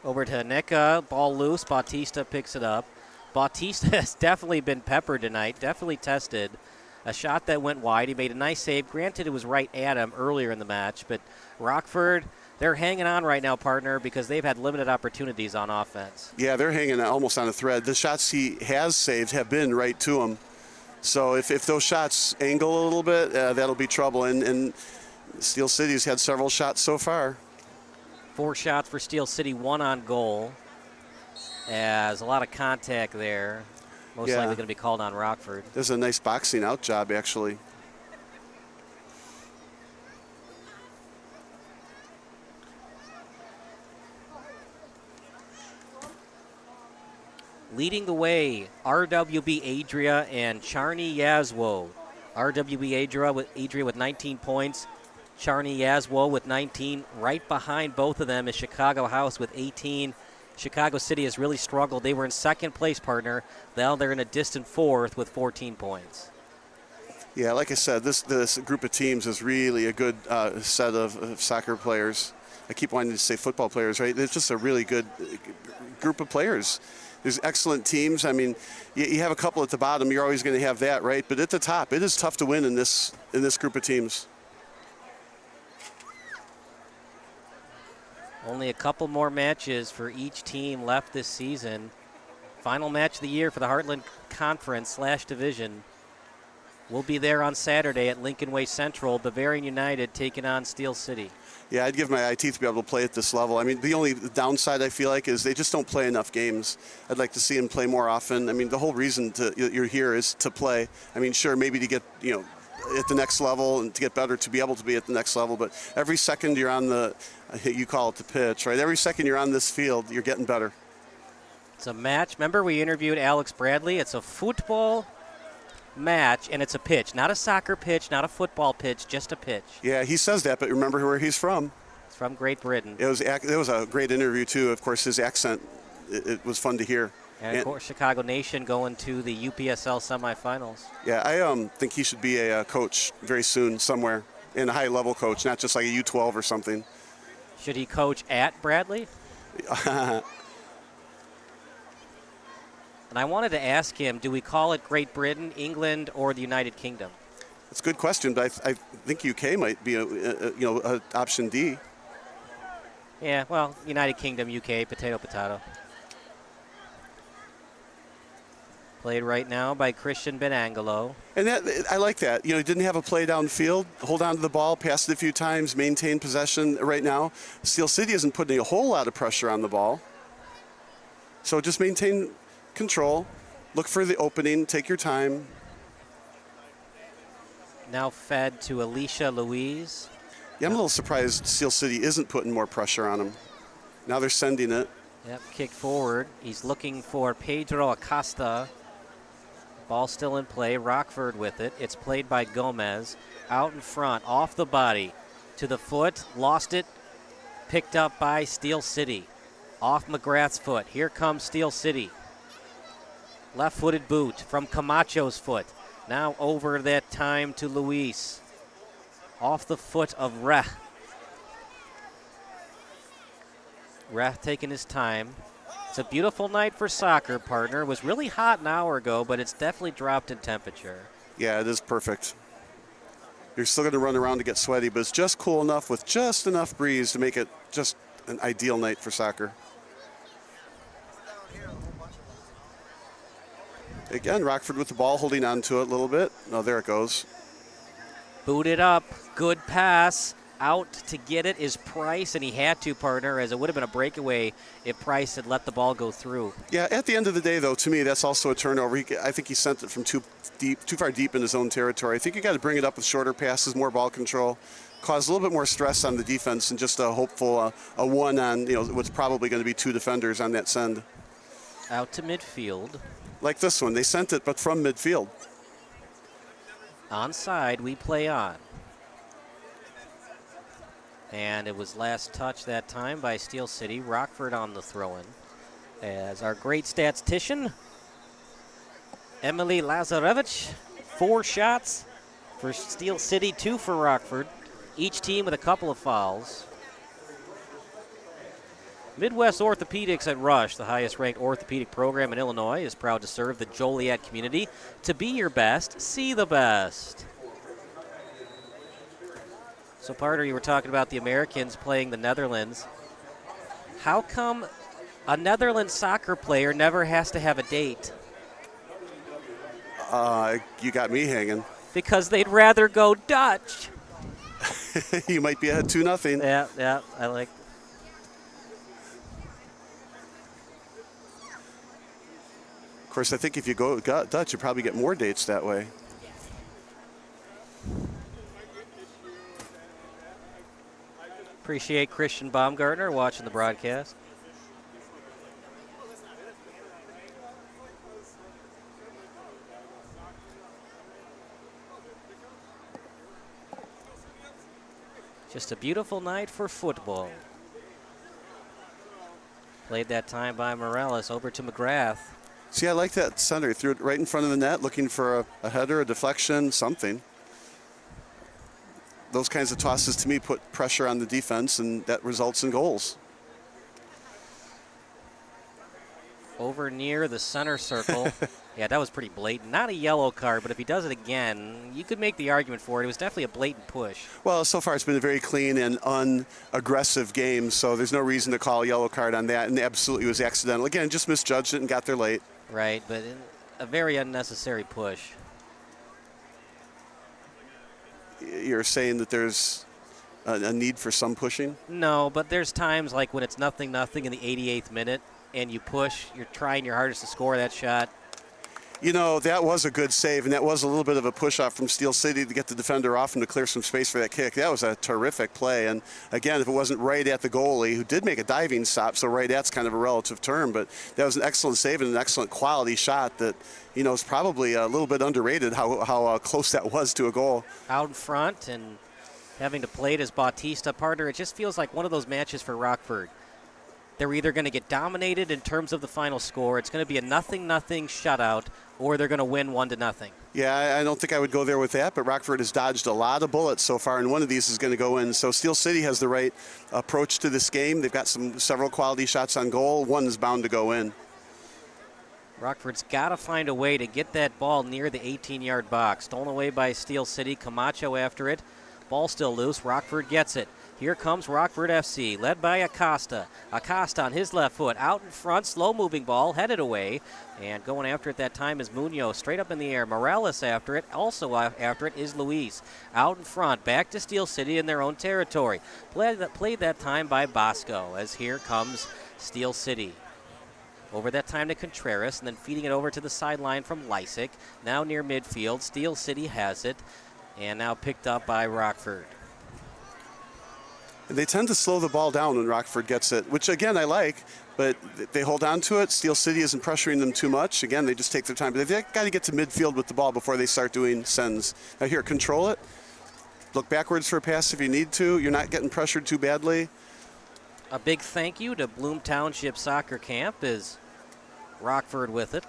Over to Haneka, ball loose. Bautista picks it up. Bautista has definitely been peppered tonight, definitely tested. A shot that went wide. He made a nice save. Granted, it was right at him earlier in the match, but Rockford, they're hanging on right now, partner, because they've had limited opportunities on offense. Yeah, they're hanging almost on a thread. The shots he has saved have been right to him. So if those shots angle a little bit, that'll be trouble. And Steel City's had several shots so far. 4 shots for Steel City, 1 on goal. as a lot of contact there. Most likely going to be called on Rockford. There's a nice boxing out job, actually. Leading the way, RWB Adria and Charney Yazwo. RWB Adria with 19 points. Charney Yazwo with 19. Right behind both of them is Chicago House with 18. Chicago City has really struggled. They were in second place, partner. Now they're in a distant fourth with 14 points. Yeah, like I said, this group of teams is really a good set of soccer players. I keep wanting to say football players, right? It's just a really good group of players. There's excellent teams. I mean, you have a couple at the bottom. You're always going to have that, right? But at the top, it is tough to win in this group of teams. Only a couple more matches for each team left this season. Final match of the year for the Heartland Conference/Division. We'll be there on Saturday at Lincoln Way Central. Bavarian United taking on Steel City. Yeah, I'd give my eye teeth to be able to play at this level. I mean, the only downside I feel like is they just don't play enough games. I'd like to see them play more often. I mean, the whole reason you're here is to play. I mean, sure, maybe to get, at the next level and to get better, to be able to be at the next level. But every second you're on you call it the pitch, right? Every second you're on this field, you're getting better. It's a match. Remember, we interviewed Alex Bradley. It's a football match, and it's a pitch. Not a soccer pitch, not a football pitch, just a pitch. Yeah, he says that, but remember where he's from. He's from Great Britain. It was a great interview, too. Of course, his accent, it was fun to hear. And of course, Chicago Nation going to the UPSL semifinals. Yeah, I think he should be a coach very soon somewhere, in a high-level coach, not just like a U12 or something. Should he coach at Bradley? And I wanted to ask him, do we call it Great Britain, England, or the United Kingdom? It's a good question, but I think UK might be a option D. Yeah, well, United Kingdom, UK, potato. Played right now by Christian Benangelo. And I like that. He didn't have a play downfield, hold on to the ball, pass it a few times, maintain possession right now. Steel City isn't putting a whole lot of pressure on the ball. So just maintain control, look for the opening, take your time. Now fed to Alicia Louise. Yeah, I'm a little surprised Steel City isn't putting more pressure on them. Now they're sending it. Yep, kick forward. He's looking for Pedro Acosta. Ball still in play. Rockford with it. It's played by Gomez. Out in front, off the body. To the foot, lost it. Picked up by Steel City. Off McGrath's foot. Here comes Steel City. Left-footed boot from Camacho's foot. Now over that time to Luis. Off the foot of Reh. Reh taking his time. It's a beautiful night for soccer, partner. It was really hot an hour ago, but it's definitely dropped in temperature. Yeah, it is perfect. You're still going to run around to get sweaty, but it's just cool enough with just enough breeze to make it just an ideal night for soccer. Again, Rockford with the ball, holding on to it a little bit. Oh, there it goes. Booted up. Good pass. Out to get it is Price, and he had to, partner, as it would have been a breakaway if Price had let the ball go through. Yeah, at the end of the day, though, to me, that's also a turnover. I think he sent it from too far deep in his own territory. I think you got to bring it up with shorter passes, more ball control, cause a little bit more stress on the defense, and just a hopeful a one on what's probably going to be two defenders on that send. Out to midfield. Like this one, they sent it, but from midfield. Onside, we play on. And it was last touched that time by Steel City. Rockford on the throw-in. As our great statistician, Emily Lazarevich, 4 shots for Steel City, 2 for Rockford. Each team with a couple of fouls. Midwest Orthopedics at Rush, the highest-ranked orthopedic program in Illinois, is proud to serve the Joliet community. To be your best, see the best. So, partner, you were talking about the Americans playing the Netherlands. How come a Netherlands soccer player never has to have a date? You got me hanging. Because they'd rather go Dutch. You might be ahead 2-0. Yeah, I like. course, I think if you go Dutch, you probably get more dates that way. Appreciate Christian Baumgartner watching the broadcast. Just a beautiful night for football. Played that time by Morales over to McGrath. See, I like that center. He threw it right in front of the net, looking for a header, a deflection, something. Those kinds of tosses, to me, put pressure on the defense, and that results in goals. Over near the center circle. Yeah, that was pretty blatant. Not a yellow card, but if he does it again, you could make the argument for it. It was definitely a blatant push. Well, so far it's been a very clean and unaggressive game, so there's no reason to call a yellow card on that, and absolutely was accidental. Again, just misjudged it and got there late. Right, but a very unnecessary push. You're saying that there's a need for some pushing? No, but there's times like when it's 0-0 in the 88th minute and you push, you're trying your hardest to score that shot. You know, that was a good save, and that was a little bit of a push-off from Steel City to get the defender off and to clear some space for that kick. That was a terrific play, and again, if it wasn't right at the goalie, who did make a diving stop, so right at's kind of a relative term, but that was an excellent save and an excellent quality shot that, you know, is probably a little bit underrated how close that was to a goal. Out in front and having to play it as Bautista partner, it just feels like one of those matches for Rockford. They're either going to get dominated in terms of the final score, it's going to be a 0-0 shutout, or they're going to win 1-0. Yeah, I don't think I would go there with that, but Rockford has dodged a lot of bullets so far, and one of these is going to go in. So Steel City has the right approach to this game. They've got several quality shots on goal. One is bound to go in. Rockford's got to find a way to get that ball near the 18-yard box. Stolen away by Steel City. Camacho after it. Ball still loose. Rockford gets it. Here comes Rockford FC, led by Acosta. Acosta on his left foot, out in front, slow-moving ball, headed away. And going after it that time is Munoz, straight up in the air. Morales after it, also after it is Luis. Out in front, back to Steel City in their own territory. Played that time by Bosco, as here comes Steel City. Over that time to Contreras, and then feeding it over to the sideline from Lysick. Now near midfield, Steel City has it, and now picked up by Rockford. They tend to slow the ball down when Rockford gets it, which, again, I like, but they hold on to it. Steel City isn't pressuring them too much. Again, they just take their time. But they've got to get to midfield with the ball before they start doing sends. Now here, control it. Look backwards for a pass if you need to. You're not getting pressured too badly. A big thank you to Bloom Township Soccer Camp is Rockford with it.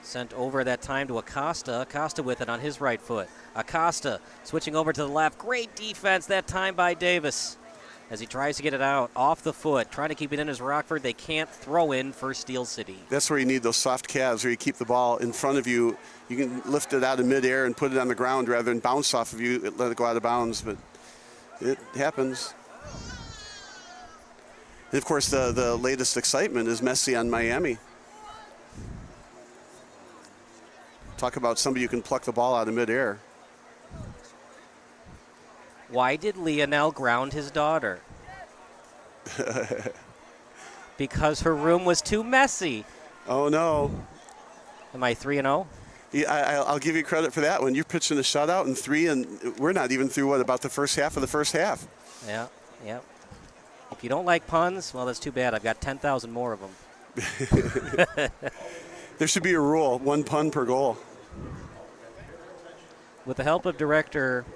Sent over that time to Acosta. Acosta with it on his right foot. Acosta switching over to the left. Great defense that time by Davis as he tries to get it out off the foot. Trying to keep it in as Rockford. They can't throw in for Steel City. That's where you need those soft calves where you keep the ball in front of you. You can lift it out of midair and put it on the ground rather than bounce off of you, let it go out of bounds. But it happens. And, of course, the latest excitement is Messi on Miami. Talk about somebody who can pluck the ball out of midair. Why did Lionel ground his daughter? Because her room was too messy. Oh, no. Am I 3-0? Yeah, I'll give you credit for that one. You're pitching a shutout in 3, and we're not even through, about the first half of the first half. Yeah. If you don't like puns, well, that's too bad. I've got 10,000 more of them. There should be a rule, 1 pun per goal. With the help of director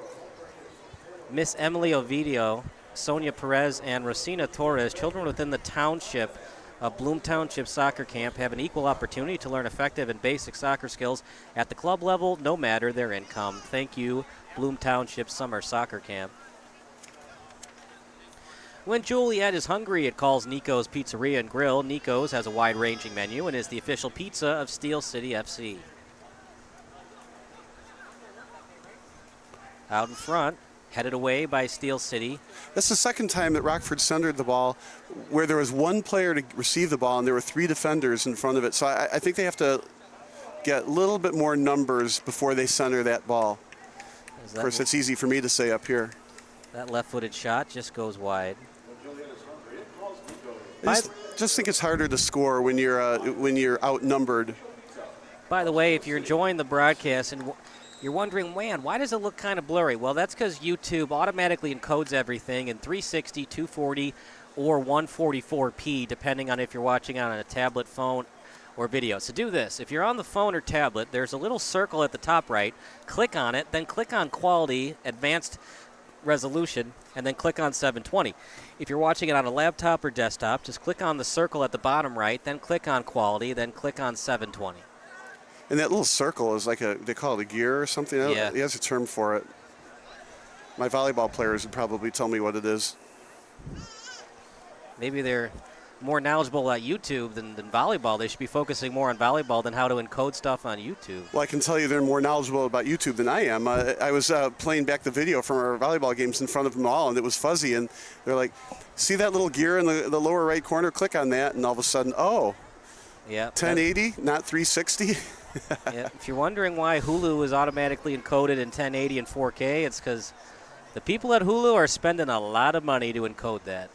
Miss Emily Ovidio, Sonia Perez, and Rosina Torres, children within the township of Bloom Township Soccer Camp have an equal opportunity to learn effective and basic soccer skills at the club level, no matter their income. Thank you, Bloom Township Summer Soccer Camp. When Joliet is hungry, it calls Nico's Pizzeria and Grill. Nico's has a wide-ranging menu and is the official pizza of Steel City FC. Out in front, headed away by Steel City. That's the second time that Rockford centered the ball where there was one player to receive the ball and there were 3 defenders in front of it. So I think they have to get a little bit more numbers before they center that ball. Of course, it's easy for me to say up here. That left-footed shot just goes wide. I just think it's harder to score when you're outnumbered By the way, if you're enjoying the broadcast and you're wondering, man, why does it look kind of blurry? Well, that's because YouTube automatically encodes everything in 360, 240, or 144p, depending on if you're watching on a tablet, phone, or video. So do this. If you're on the phone or tablet, there's a little circle at the top right. Click on it, then click on Quality, Advanced Resolution, and then click on 720. If you're watching it on a laptop or desktop, just click on the circle at the bottom right, then click on Quality, then click on 720. And that little circle is like they call it a gear or something? Yeah. He has a term for it. My volleyball players would probably tell me what it is. Maybe they're more knowledgeable about YouTube than volleyball. They should be focusing more on volleyball than how to encode stuff on YouTube. Well, I can tell you they're more knowledgeable about YouTube than I am. I was playing back the video from our volleyball games in front of them all, and it was fuzzy, and they're like, see that little gear in the lower right corner? Click on that, and all of a sudden, oh, yeah, 1080, not 360? Yeah. If you're wondering why Hulu is automatically encoded in 1080 and 4K, it's because the people at Hulu are spending a lot of money to encode that.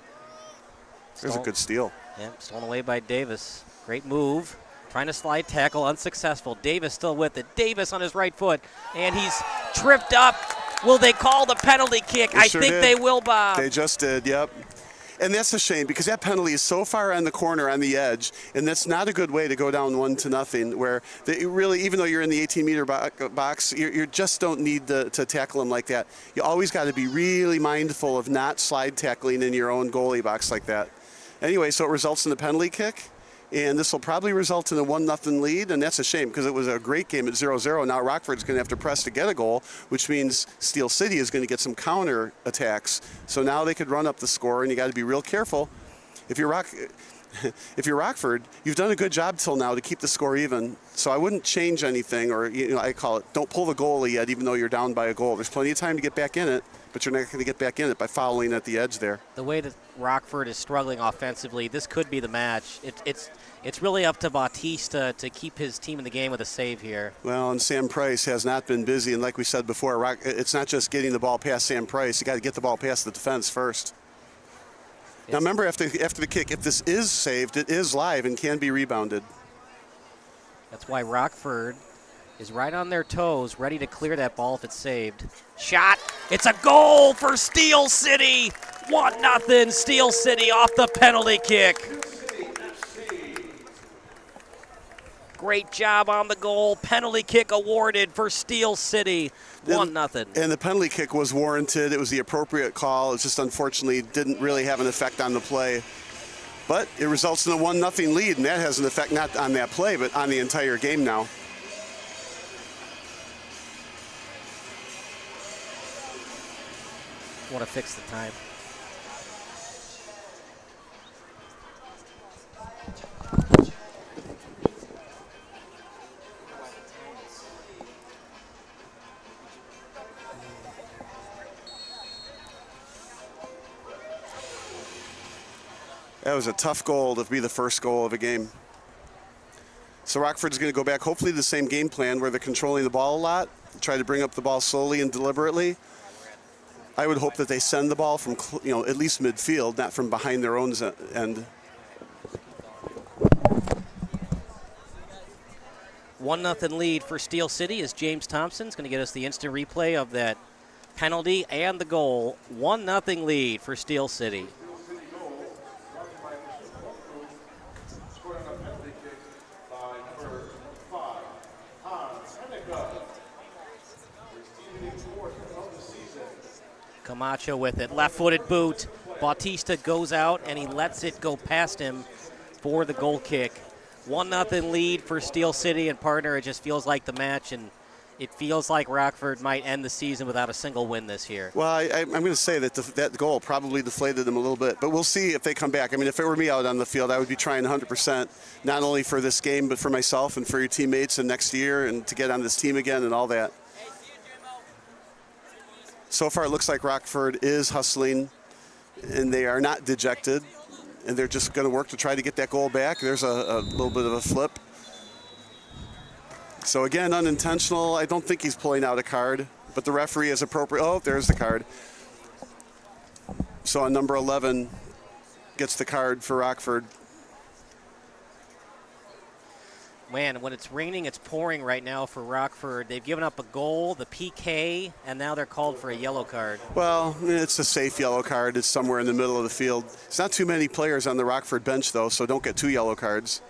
There's a good steal. Yeah, stolen away by Davis. Great move. Trying to slide tackle, unsuccessful. Davis still with it. Davis on his right foot, and he's tripped up. Will they call the penalty kick? I think they will, Bob. They just did, yep. And that's a shame because that penalty is so far on the corner on the edge, and that's not a good way to go down 1-0. Where they really, even though you're in the 18-meter box, you just don't need to tackle them like that. You always got to be really mindful of not slide tackling in your own goalie box like that. Anyway, so it results in a penalty kick, and this will probably result in a 1-0 lead, and that's a shame because it was a great game at 0-0. Now Rockford's going to have to press to get a goal, which means Steel City is going to get some counter attacks. So now they could run up the score, and you got to be real careful. If you're Rockford, you've done a good job till now to keep the score even. So I wouldn't change anything, or I call it, don't pull the goalie yet, even though you're down by a goal. There's plenty of time to get back in it, but you're not going to get back in it by fouling at the edge there. The way that Rockford is struggling offensively, this could be the match. It's really up to Bautista to keep his team in the game with a save here. Well, and Sam Price has not been busy, and like we said before, it's not just getting the ball past Sam Price. You got to get the ball past the defense first. Now remember, after the kick, if this is saved, it is live and can be rebounded. That's why Rockford is right on their toes, ready to clear that ball if it's saved. Shot. It's a goal for Steel City. 1-0 Steel City off the penalty kick. Great job on the goal. Penalty kick awarded for Steel City. 1-0. And the penalty kick was warranted. It was the appropriate call. It just unfortunately didn't really have an effect on the play. But it results in a 1-0 lead, and that has an effect not on that play, but on the entire game now. Want to fix the time. That was a tough goal to be the first goal of a game. So Rockford's going to go back, hopefully the same game plan where they're controlling the ball a lot, try to bring up the ball slowly and deliberately. I would hope that they send the ball from, at least midfield, not from behind their own end. 1-0 lead for Steel City as James Thompson's going to get us the instant replay of that penalty and the goal. 1-0 lead for Steel City. Camacho with it, left-footed boot. Bautista goes out and he lets it go past him for the goal kick. 1-0 lead for Steel City, and partner, it just feels like the match, and it feels like Rockford might end the season without a single win this year. Well, I'm going to say that that goal probably deflated them a little bit, but we'll see if they come back. I mean, if it were me out on the field, I would be trying 100%, not only for this game, but for myself and for your teammates and next year and to get on this team again and all that. So far, it looks like Rockford is hustling, and they are not dejected, and they're just going to work to try to get that goal back. There's a little bit of a flip. So again, unintentional. I don't think he's pulling out a card, but the referee is appropriate. Oh, there's the card. So on number 11 gets the card for Rockford. Man, when it's raining, it's pouring right now for Rockford. They've given up a goal, the PK, and now they're called for a yellow card. Well, it's a safe yellow card. It's somewhere in the middle of the field. It's not too many players on the Rockford bench, though, so don't get 2 yellow cards.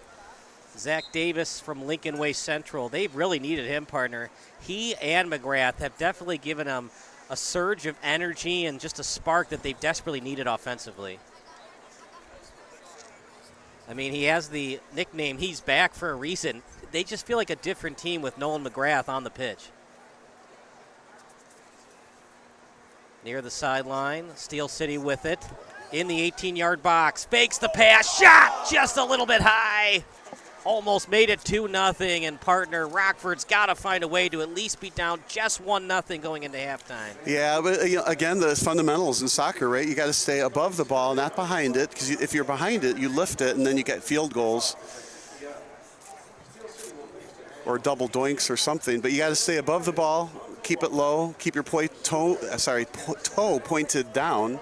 Zach Davis from Lincoln Way Central. They've really needed him, partner. He and McGrath have definitely given him a surge of energy and just a spark that they've desperately needed offensively. I mean, he has the nickname, he's back for a reason. They just feel like a different team with Nolan McGrath on the pitch. Near the sideline, Steel City with it. In the 18-yard box, fakes the pass, shot just a little bit high. Almost made it 2-0, and partner, Rockford's got to find a way to at least be down just 1-0 going into halftime. Yeah, but again, the fundamentals in soccer, right? You got to stay above the ball, not behind it, because if you're behind it, you lift it, and then you get field goals or double doinks or something. But you got to stay above the ball, keep it low, keep your toe pointed down,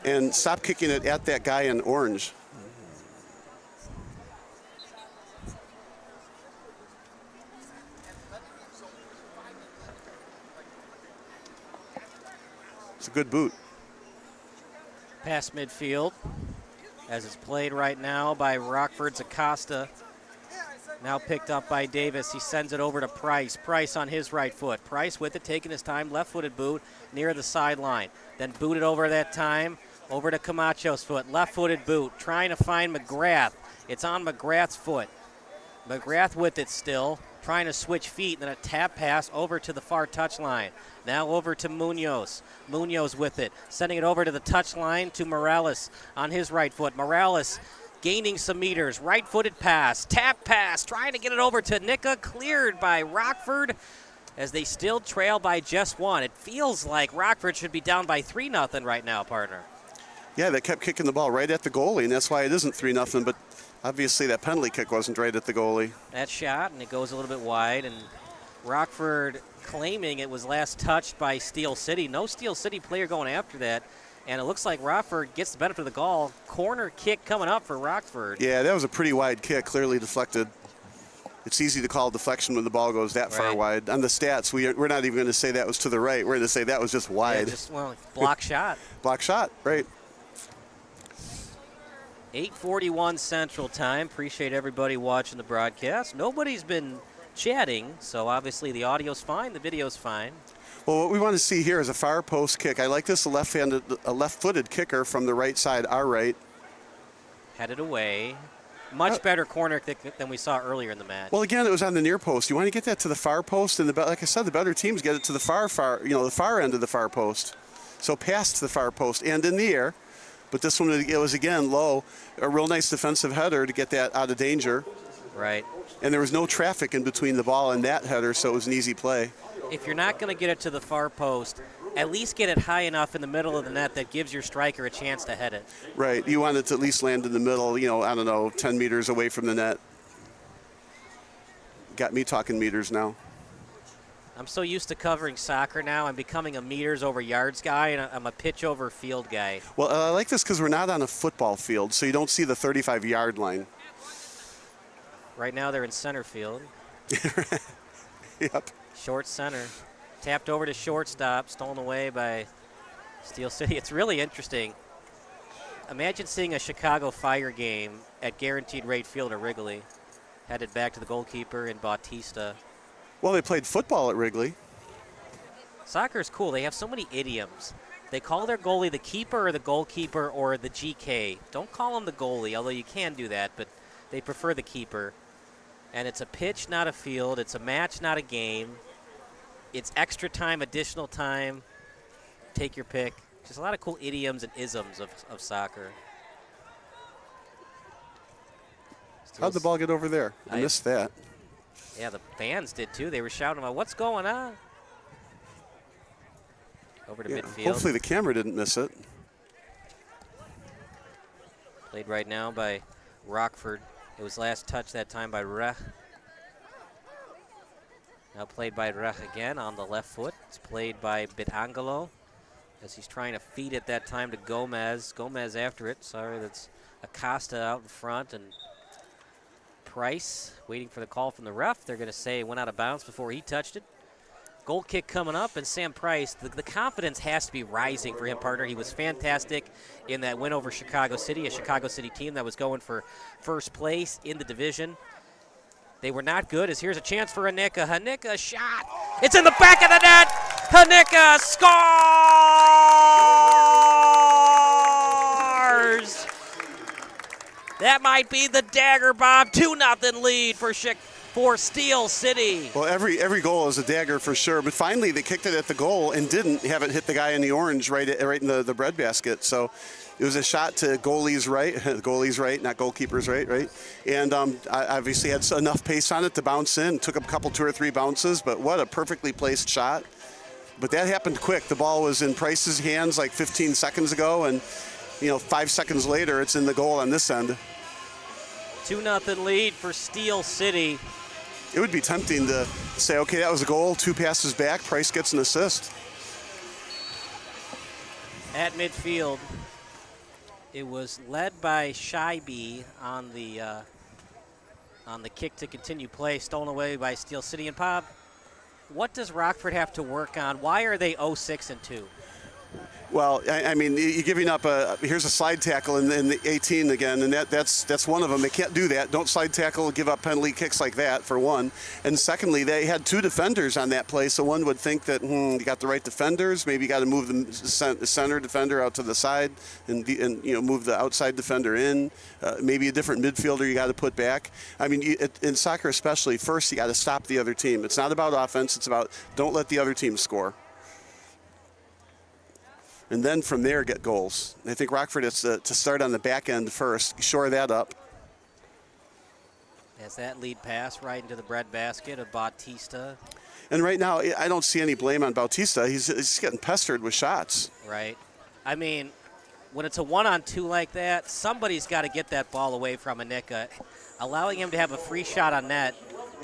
and stop kicking it at that guy in orange. It's a good boot. Past midfield, as it's played right now by Rockford's Acosta. Now picked up by Davis. He sends it over to Price. Price on his right foot. Price with it, taking his time, left-footed boot near the sideline. Then booted over that time, over to Camacho's foot. Left-footed boot, trying to find McGrath. It's on McGrath's foot. McGrath with it still, trying to switch feet, then a tap pass over to the far touchline. Now over to Munoz. Munoz with it, sending it over to the touchline to Morales on his right foot. Morales gaining some meters, right-footed pass, tap pass, trying to get it over to Nika, cleared by Rockford as they still trail by just 1. It feels like Rockford should be down by 3-0 right now, partner. Yeah, they kept kicking the ball right at the goalie, and that's why it isn't 3-0, but obviously that penalty kick wasn't right at the goalie. That shot, and it goes a little bit wide, and Rockford claiming it was last touched by Steel City. No Steel City player going after that, and it looks like Rockford gets the benefit of the goal. Corner kick coming up for Rockford. Yeah, that was a pretty wide kick, clearly deflected. It's easy to call deflection when the ball goes that far wide. On the stats, we're not even going to say that was to the right. We're going to say that was just wide. Yeah, just, well, block shot. Block shot, right. 8:41 Central Time. Appreciate everybody watching the broadcast. Nobody's been chatting, so obviously the audio's fine, the video's fine. Well, what we want to see here is a far post kick. I like this, a left-footed kicker from the right side, our right. Headed away. Much better corner kick than we saw earlier in the match. Well, again, it was on the near post. You want to get that to the far post, and like I said, the better teams get it to the the far end of the far post. So past the far post and in the air. But this one, it was, again, low. A real nice defensive header to get that out of danger. Right. And there was no traffic in between the ball and that header, so it was an easy play. If you're not going to get it to the far post, at least get it high enough in the middle of the net that gives your striker a chance to head it. Right. You want it to at least land in the middle, I don't know, 10 meters away from the net. Got me talking meters now. I'm so used to covering soccer now. I'm becoming a meters over yards guy, and I'm a pitch over field guy. Well, I like this because we're not on a football field, so you don't see the 35-yard line. Right now they're in center field. Yep. Short center. Tapped over to shortstop, stolen away by Steel City. It's really interesting. Imagine seeing a Chicago Fire game at Guaranteed Rate Field at Wrigley. Headed back to the goalkeeper in Bautista. Well, they played football at Wrigley. Soccer is cool. They have so many idioms. They call their goalie the keeper or the goalkeeper or the GK. Don't call him the goalie, although you can do that, but they prefer the keeper. And it's a pitch, not a field. It's a match, not a game. It's extra time, additional time. Take your pick. Just a lot of cool idioms and isms of soccer. How'd the ball get over there? I missed that. Yeah, the fans did too. They were shouting about, what's going on? Over to midfield. Hopefully the camera didn't miss it. Played right now by Rockford. It was last touched that time by Rech. Now played by Rech again on the left foot. It's played by Bitangelo as he's trying to feed it that time to Gomez. Gomez after it. Sorry, that's Acosta out in front, and Price waiting for the call from the ref. They're going to say it went out of bounds before he touched it. Goal kick coming up, and Sam Price, the confidence has to be rising for him, partner. He was fantastic in that win over Chicago City, a Chicago City team that was going for first place in the division. They were not good, as here's a chance for Hanika. Hanika shot. It's in the back of the net. Hanika scores. That might be the dagger bomb. 2-0 lead for Steel City. Well, every goal is a dagger for sure, but finally they kicked it at the goal and didn't have it hit the guy in the orange right in the breadbasket. So it was a shot to goalie's right, not goalkeeper's right? And I obviously had enough pace on it to bounce in. Took a couple, 2 or 3 bounces, but what a perfectly placed shot. But that happened quick. The ball was in Price's hands like 15 seconds ago, and 5 seconds later it's in the goal on this end. 2-0 lead for Steel City. It would be tempting to say, okay, that was a goal, 2 passes back, Price gets an assist. At midfield, it was led by Scheibe on the kick to continue play, stolen away by Steel City. And Bob, what does Rockford have to work on? Why are they 0-6-2? Well, I mean, you're giving up here's a slide tackle in the 18 again, and that's one of them. They can't do that. Don't slide tackle, give up penalty kicks like that, for one. And secondly, they had 2 defenders on that play, so one would think that, you got the right defenders. Maybe you got to move the center defender out to the side and move the outside defender in. Maybe a different midfielder you got to put back. I mean, in soccer especially, first you got to stop the other team. It's not about offense. It's about don't let the other team score. And then from there get goals. I think Rockford has to start on the back end first, shore that up. As that lead pass right into the breadbasket of Bautista. And right now, I don't see any blame on Bautista. He's getting pestered with shots. Right. I mean, when it's a 1-on-2 like that, somebody's got to get that ball away from Hanika. Allowing him to have a free shot on net,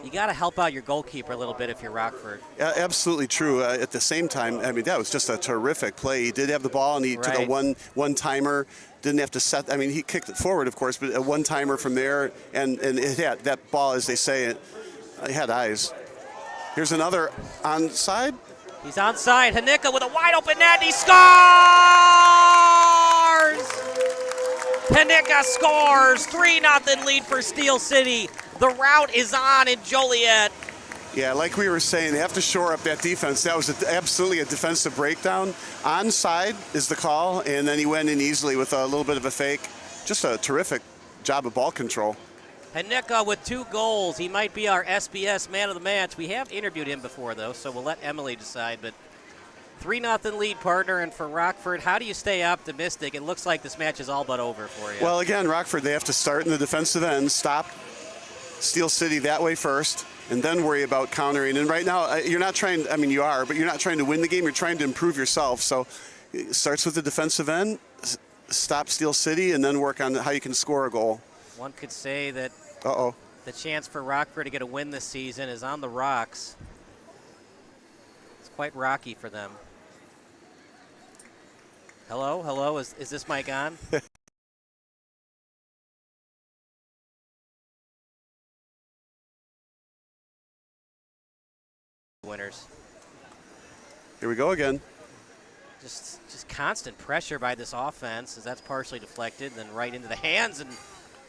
you got to help out your goalkeeper a little bit if you're Rockford. Absolutely true. At the same time, I mean, that was just a terrific play. He did have the ball, and he took a one-timer. Didn't have to set. I mean, he kicked it forward, of course, but a one-timer from there, and it had that ball, as they say, it had eyes. Here's another onside. He's onside. Hanika with a wide-open net, and he scores! Hanika scores. 3-0 lead for Steel City. The route is on in Joliet. Yeah, like we were saying, they have to shore up that defense. That was absolutely a defensive breakdown. Onside is the call, and then he went in easily with a little bit of a fake. Just a terrific job of ball control. Hanika with 2 goals. He might be our SBS man of the match. We have interviewed him before, though, so we'll let Emily decide. But 3-0 lead, partner, and for Rockford, how do you stay optimistic? It looks like this match is all but over for you. Well, again, Rockford, they have to start in the defensive end, stop Steel City that way first, and then worry about countering. And right now, you're not trying, I mean, you are, but you're not trying to win the game. You're trying to improve yourself. So it starts with the defensive end, stop Steel City, and then work on how you can score a goal. One could say that the chance for Rockford to get a win this season is on the rocks. It's quite rocky for them. Hello, is this mic on? Winners. Here we go again. Just constant pressure by this offense, as that's partially deflected, then right into the hands, and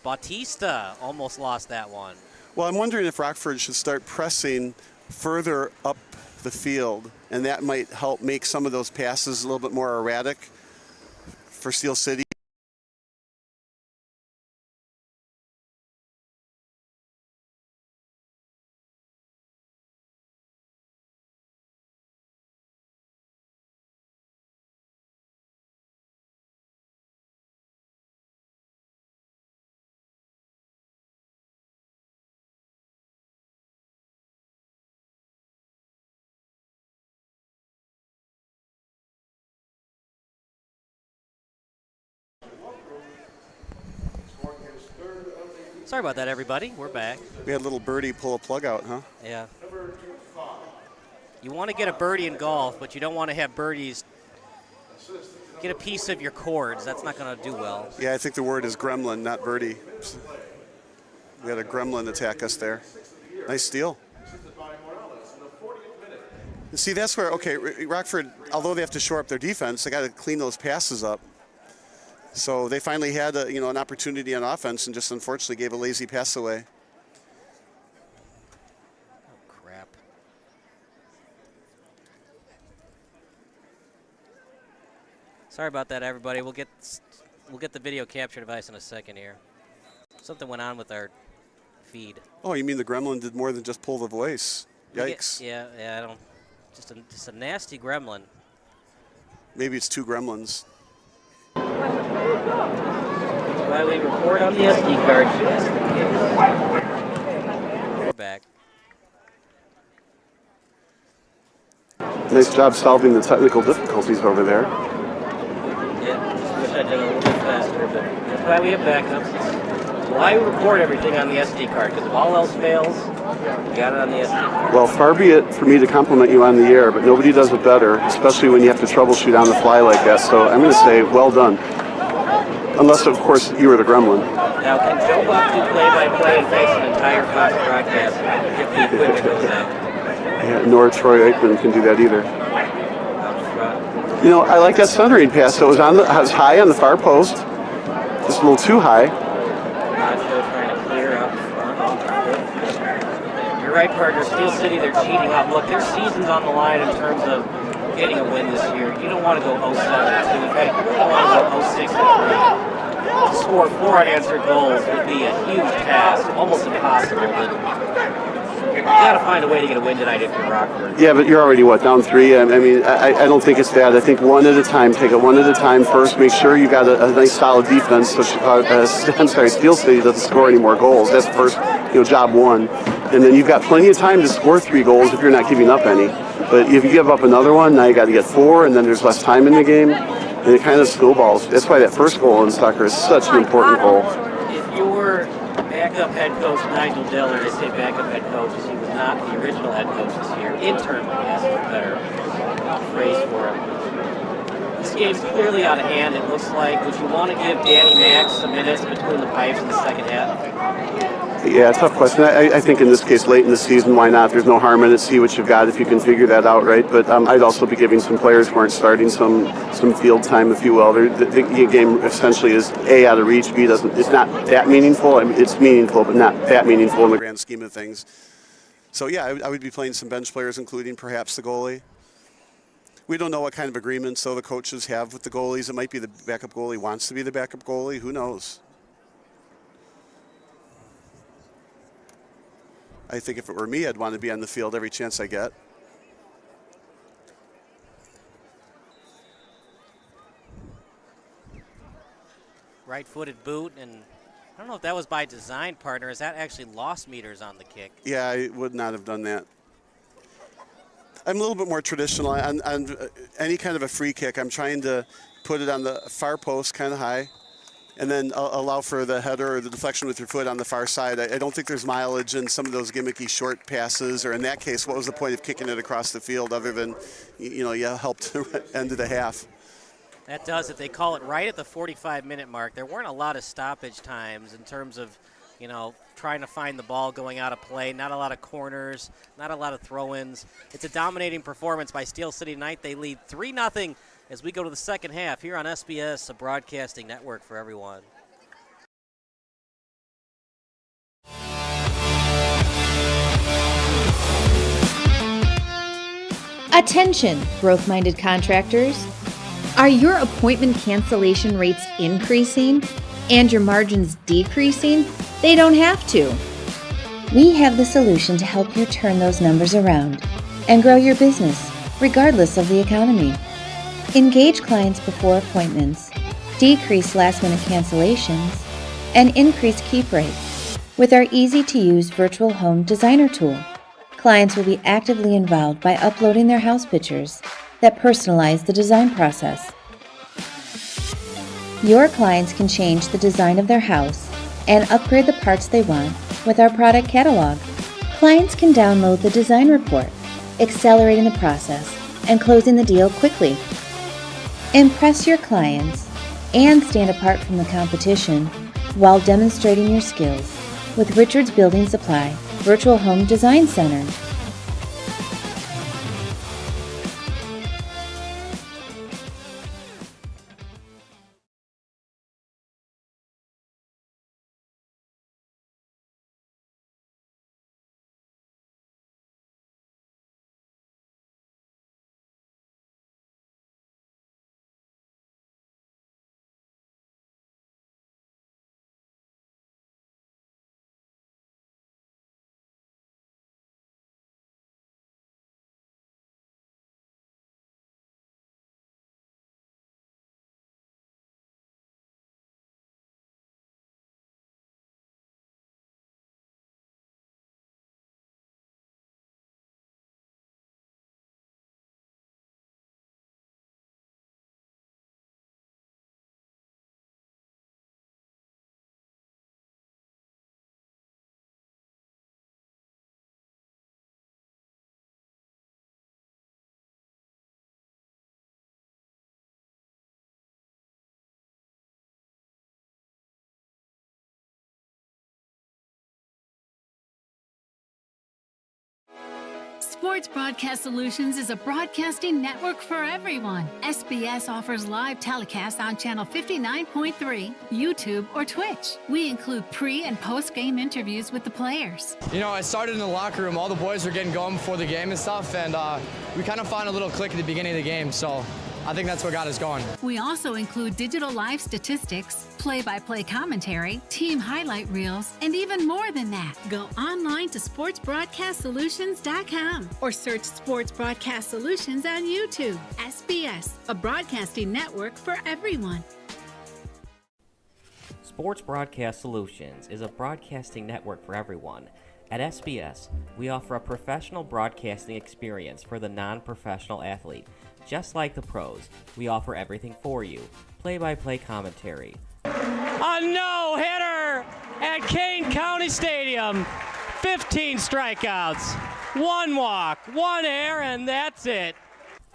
Bautista almost lost that one. Well, I'm wondering if Rockford should start pressing further up the field, and that might help make some of those passes a little bit more erratic for Steel City. Sorry about that, everybody. We're back. We had a little birdie pull a plug out, huh? Yeah. You want to get a birdie in golf, but you don't want to have birdies get a piece of your cords. That's not going to do well. Yeah, I think the word is gremlin, not birdie. We had a gremlin attack us there. Nice steal. See, that's where, okay, Rockford, although they have to shore up their defense, they got to clean those passes up. So they finally had an opportunity on offense and just unfortunately gave a lazy pass away. Oh, crap. Sorry about that, everybody. We'll get the video capture device in a second here. Something went on with our feed. Oh, you mean the gremlin did more than just pull the voice? Yikes. Yeah, I don't. Just a nasty gremlin. Maybe it's two gremlins. Why we record on the SD card. We're back. Nice job solving the technical difficulties over there. Yeah, just wish I did a little bit faster, but that's why we have backups. Why record everything on the SD card? Because if all else fails, you got it on the SD card. Well, far be it for me to compliment you on the air, but nobody does it better, especially when you have to troubleshoot on the fly like that. So I'm going to say, well done. Unless, of course, you were the gremlin. Now, can Joe Buck do play-by-play and face an entire Fox broadcast if the equipment goes out? Yeah, nor Troy Aikman can do that either. You know, I like that centering pass. So it was high on the far post, just a little too high. Trying to clear up front. You're right, partner. Steel City, they're cheating up. Look, their season's on the line in terms of getting a win this year. You don't want to go 0-7-2. In fact, you don't want to go 0-6-3. To score 4 unanswered goals would be a huge task, almost impossible. But you got to find a way to get a win tonight if you're Rockford. Yeah, but you're already, down 3? I mean, I don't think it's bad. I think one at a time. Take it one at a time first. Make sure you got a nice, solid defense so Steel City doesn't score any more goals. That's first, job one. And then you've got plenty of time to score 3 goals if you're not giving up any. But if you give up another one, now you got to get 4, and then there's less time in the game, and it kind of snowballs. That's why that first goal in soccer is such an important goal. If you're backup head coach Nigel Diller, I say backup head coach, he was not the original head coach this year. Intern, yes, is a better phrase for him. This game's clearly out of hand, it looks like. Would you want to give Danny Max some minutes between the pipes in the second half? Yeah, tough question. I think in this case, late in the season, why not? There's no harm in it. See what you've got if you can figure that out, right? But I'd also be giving some players who aren't starting some field time, if you will. The game essentially is A, out of reach, B, it's not that meaningful. I mean, it's meaningful, but not that meaningful in the grand scheme of things. So yeah, I would be playing some bench players, including perhaps the goalie. We don't know what kind of agreements, though, the coaches have with the goalies. It might be the backup goalie wants to be the backup goalie. Who knows? I think if it were me, I'd want to be on the field every chance I get. Right-footed boot, and I don't know if that was by design, partner. Is that actually lost meters on the kick? Yeah, I would not have done that. I'm a little bit more traditional. On any kind of a free kick, I'm trying to put it on the far post kind of high, and then allow for the header or the deflection with your foot on the far side. I don't think there's mileage in some of those gimmicky short passes, or in that case, what was the point of kicking it across the field other than, you helped end of the half? That does it. They call it right at the 45-minute mark. There weren't a lot of stoppage times in terms of, trying to find the ball going out of play. Not a lot of corners, not a lot of throw-ins. It's a dominating performance by Steel City tonight. They lead 3-0 as we go to the second half here on SBS, a broadcasting network for everyone. Attention, growth-minded contractors. Are your appointment cancellation rates increasing and your margins decreasing? They don't have to. We have the solution to help you turn those numbers around and grow your business, regardless of the economy. Engage clients before appointments, decrease last-minute cancellations, and increase keep rates with our easy-to-use virtual home designer tool. Clients will be actively involved by uploading their house pictures that personalize the design process. Your clients can change the design of their house and upgrade the parts they want with our product catalog. Clients can download the design report, accelerating the process and closing the deal quickly. Impress your clients and stand apart from the competition while demonstrating your skills with Richards Building Supply, Virtual Home Design Center. Sports Broadcast Solutions is a broadcasting network for everyone. SBS offers live telecasts on channel 59.3, YouTube, or Twitch. We include pre- and post-game interviews with the players. You know, I started in the locker room. All the boys were getting going before the game and stuff, and we kind of found a little click at the beginning of the game, so I think that's what got us going. We also include digital live statistics, play-by-play commentary, team highlight reels, and even more than that. Go online to sportsbroadcastsolutions.com or search Sports Broadcast Solutions on YouTube. SBS, a broadcasting network for everyone. Sports Broadcast Solutions is a broadcasting network for everyone. At SBS, we offer a professional broadcasting experience for the non-professional athlete. Just like the pros, we offer everything for you. Play-by-play commentary. A no-hitter at Kane County Stadium. 15 strikeouts, 1 walk, 1 error, and that's it.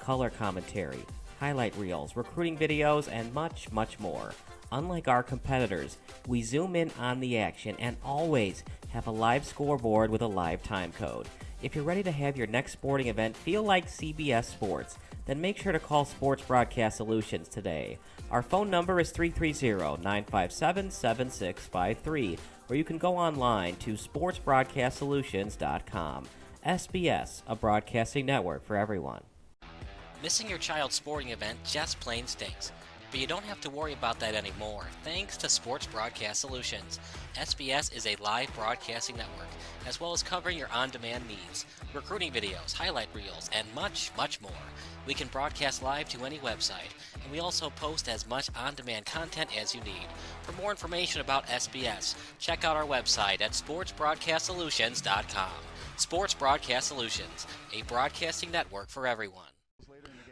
Color commentary, highlight reels, recruiting videos, and much, much more. Unlike our competitors, we zoom in on the action and always have a live scoreboard with a live time code. If you're ready to have your next sporting event feel like CBS Sports, then make sure to call Sports Broadcast Solutions today. Our phone number is 330-957-7653, or you can go online to sportsbroadcastsolutions.com. SBS, a broadcasting network for everyone. Missing your child's sporting event just plain stinks. But you don't have to worry about that anymore, thanks to Sports Broadcast Solutions. SBS is a live broadcasting network, as well as covering your on-demand needs, recruiting videos, highlight reels, and much, much more. We can broadcast live to any website, and we also post as much on-demand content as you need. For more information about SBS, check out our website at sportsbroadcastsolutions.com. Sports Broadcast Solutions, a broadcasting network for everyone.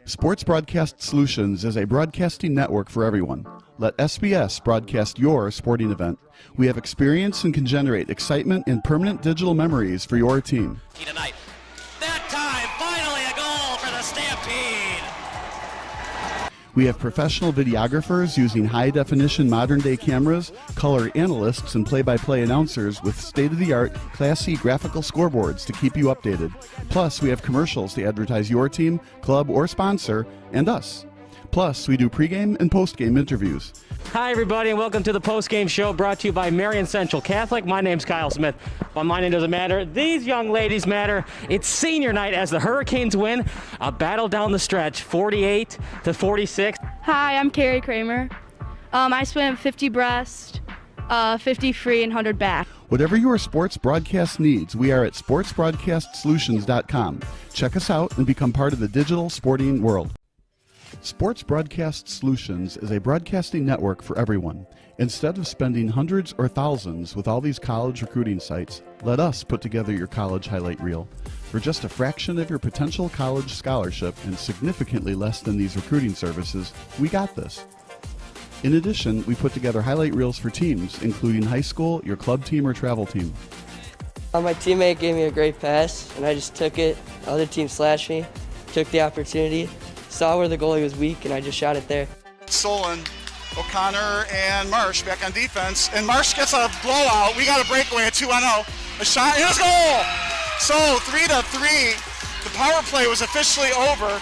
Sports Broadcast Solutions is a broadcasting network for everyone. Let SBS broadcast your sporting event. We have experience and can generate excitement and permanent digital memories for your team. Tonight. That time, finally a goal for the Stampede! We have professional videographers using high-definition modern-day cameras, color analysts, and play-by-play announcers with state-of-the-art, classy graphical scoreboards to keep you updated. Plus, we have commercials to advertise your team, club, or sponsor, and us. Plus, we do pregame and postgame interviews. Hi, everybody, and welcome to the postgame show brought to you by Marion Central Catholic. My name's Kyle Smith, but my name doesn't matter. These young ladies matter. It's senior night as the Hurricanes win a battle down the stretch, 48-46. Hi, I'm Carrie Kramer. I swim 50 breast, 50 free, and 100 back. Whatever your sports broadcast needs, we are at sportsbroadcastsolutions.com. Check us out and become part of the digital sporting world. Sports Broadcast Solutions is a broadcasting network for everyone. Instead of spending hundreds or thousands with all these college recruiting sites, let us put together your college highlight reel. For just a fraction of your potential college scholarship and significantly less than these recruiting services, we got this. In addition, we put together highlight reels for teams, including high school, your club team, or travel team. My teammate gave me a great pass, and I just took it. The other team slashed me, took the opportunity, saw where the goalie was weak, and I just shot it there. Solon O'Connor and Marsh back on defense. And Marsh gets a blowout. We got a breakaway at 2-0. A shot, and a goal! So 3-3. The power play was officially over.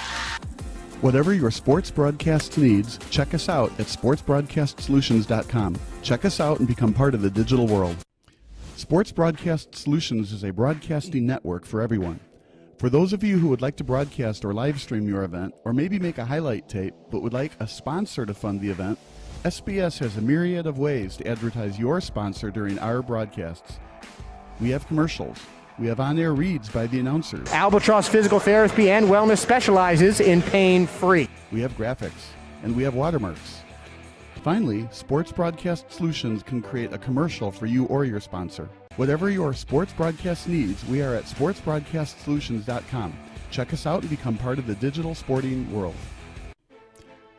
Whatever your sports broadcast needs, check us out at sportsbroadcastsolutions.com. Check us out and become part of the digital world. Sports Broadcast Solutions is a broadcasting network for everyone. For those of you who would like to broadcast or live stream your event, or maybe make a highlight tape but would like a sponsor to fund the event, SBS has a myriad of ways to advertise your sponsor during our broadcasts. We have commercials. We have on-air reads by the announcers. Albatross Physical Therapy and Wellness specializes in pain-free. We have graphics, and we have watermarks. Finally, Sports Broadcast Solutions can create a commercial for you or your sponsor. Whatever your sports broadcast needs, we are at sportsbroadcastsolutions.com. Check us out and become part of the digital sporting world.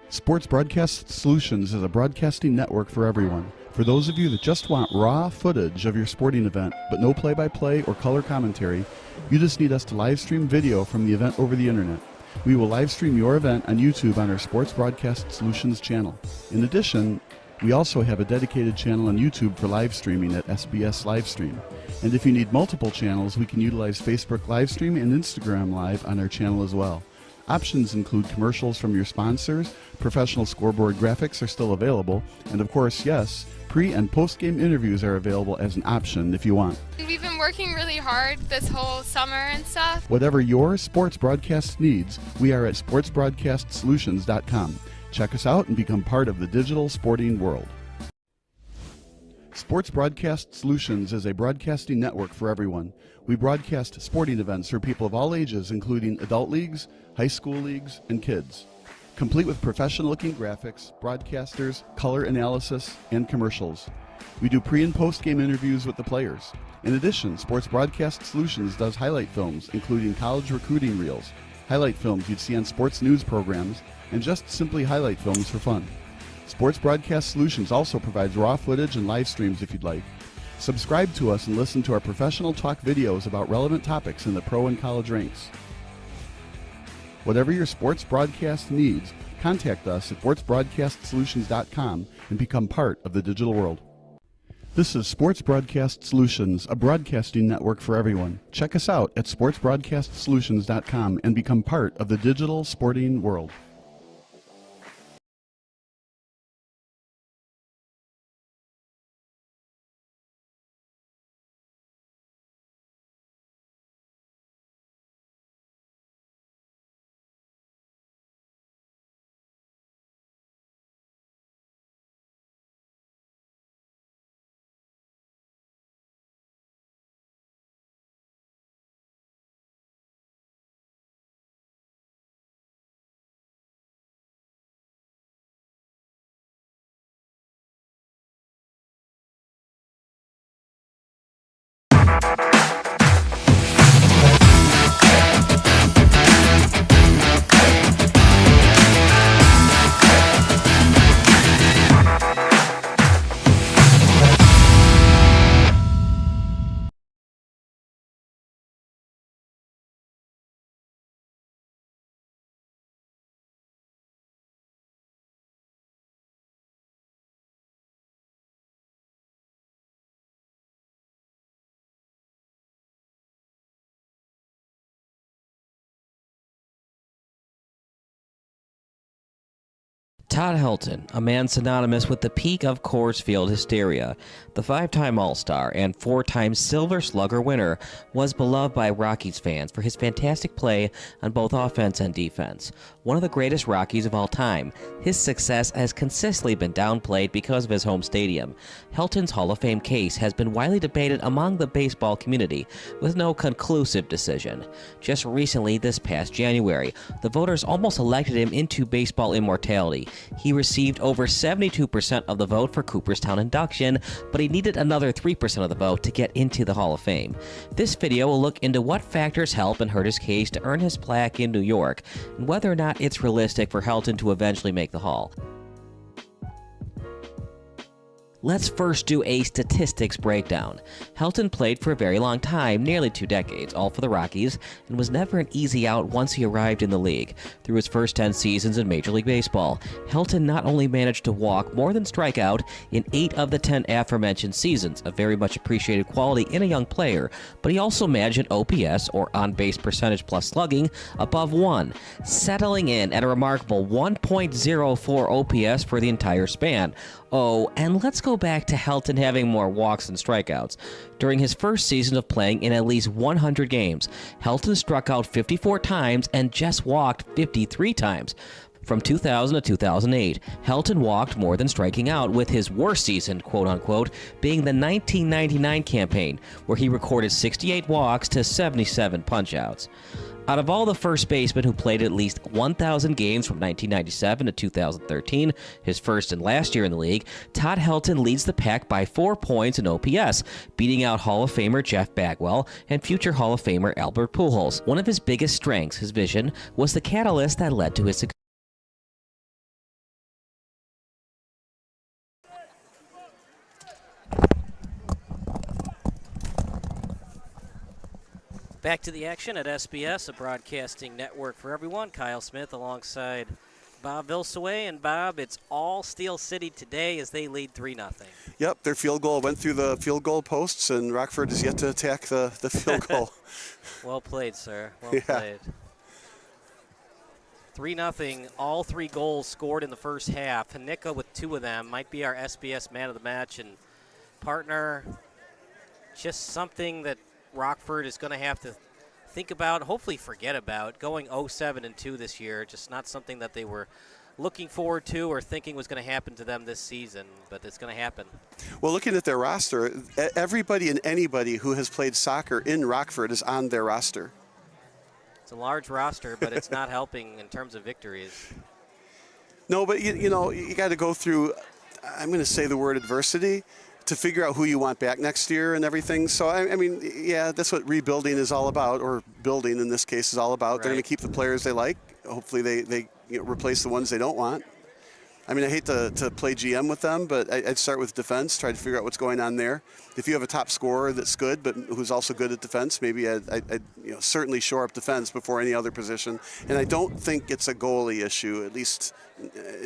Sports Broadcast Solutions is a broadcasting network for everyone. For those of you that just want raw footage of your sporting event, but no play-by-play or color commentary, you just need us to live stream video from the event over the internet. We will live stream your event on YouTube on our Sports Broadcast Solutions channel. In addition, we also have a dedicated channel on YouTube for live streaming at SBS Livestream. And if you need multiple channels, we can utilize Facebook Livestream and Instagram Live on our channel as well. Options include commercials from your sponsors, professional scoreboard graphics are still available, and of course, yes, pre- and post-game interviews are available as an option if you want. We've been working really hard this whole summer and stuff. Whatever your sports broadcast needs, we are at sportsbroadcastsolutions.com. Check us out and become part of the digital sporting world. Sports Broadcast Solutions is a broadcasting network for everyone. We broadcast sporting events for people of all ages, including adult leagues, high school leagues, and kids. Complete with professional-looking graphics, broadcasters, color analysis, and commercials. We do pre- and post-game interviews with the players. In addition, Sports Broadcast Solutions does highlight films, including college recruiting reels, highlight films you'd see on sports news programs, and just simply highlight films for fun. Sports Broadcast Solutions also provides raw footage and live streams if you'd like. Subscribe to us and listen to our professional talk videos about relevant topics in the pro and college ranks. Whatever your sports broadcast needs, contact us at sportsbroadcastsolutions.com and become part of the digital world. This is Sports Broadcast Solutions, a broadcasting network for everyone. Check us out at sportsbroadcastsolutions.com and become part of the digital sporting world. Todd Helton, a man synonymous with the peak of Coors Field hysteria, the 5-time All-Star and 4-time Silver Slugger winner, was beloved by Rockies fans for his fantastic play on both offense and defense. One of the greatest Rockies of all time, his success has consistently been downplayed because of his home stadium. Helton's Hall of Fame case has been widely debated among the baseball community, with no conclusive decision. Just recently, this past January, the voters almost elected him into baseball immortality. He received over 72% of the vote for Cooperstown induction, but he needed another 3% of the vote to get into the Hall of Fame. This video will look into what factors help and hurt his case to earn his plaque in New York, and whether or not it's realistic for Helton to eventually make the Hall. Let's first do a statistics breakdown. Helton played for a very long time, nearly 2 decades, all for the Rockies, and was never an easy out once he arrived in the league. Through his first 10 seasons in Major League Baseball, Helton not only managed to walk more than strike out in 8 of the 10 aforementioned seasons, a very much appreciated quality in a young player, but he also managed an OPS, or on-base percentage plus slugging, above 1, settling in at a remarkable 1.04 OPS for the entire span. Oh, and let's go back to Helton having more walks than strikeouts. During his first season of playing in at least 100 games, Helton struck out 54 times and just walked 53 times. From 2000 to 2008, Helton walked more than striking out, with his worst season, quote-unquote, being the 1999 campaign, where he recorded 68 walks to 77 punch-outs. Out of all the first basemen who played at least 1,000 games from 1997 to 2013, his first and last year in the league, Todd Helton leads the pack by 4 points in OPS, beating out Hall of Famer Jeff Bagwell and future Hall of Famer Albert Pujols. One of his biggest strengths, his vision, was the catalyst that led to his success. Back to the action at SBS, a broadcasting network for everyone. Kyle Smith alongside Bob Vilsaway. And Bob, it's all Steel City today as they lead 3-0. Yep, their field goal went through the field goal posts, and Rockford is yet to attack the field goal. Well played, sir. Well played. 3-0, all 3 goals scored in the first half. Hanika with 2 of them might be our SBS man of the match. And partner, just something that Rockford is going to have to think about, hopefully forget about. Going 0-7-2 this year, just not something that they were looking forward to or thinking was going to happen to them this season, but it's going to happen. Well, looking at their roster, everybody and anybody who has played soccer in Rockford is on their roster. It's a large roster, but it's not helping in terms of victories. No, but you know, you got to go through, I'm going to say the word adversity, to figure out who you want back next year and everything. So, I mean, yeah, that's what rebuilding is all about, or building in this case is all about. Right. They're going to keep the players they like. Hopefully they replace the ones they don't want. I mean, I hate to play GM with them, but I'd start with defense, try to figure out what's going on there. If you have a top scorer that's good, but who's also good at defense, maybe I'd certainly shore up defense before any other position. And I don't think it's a goalie issue, at least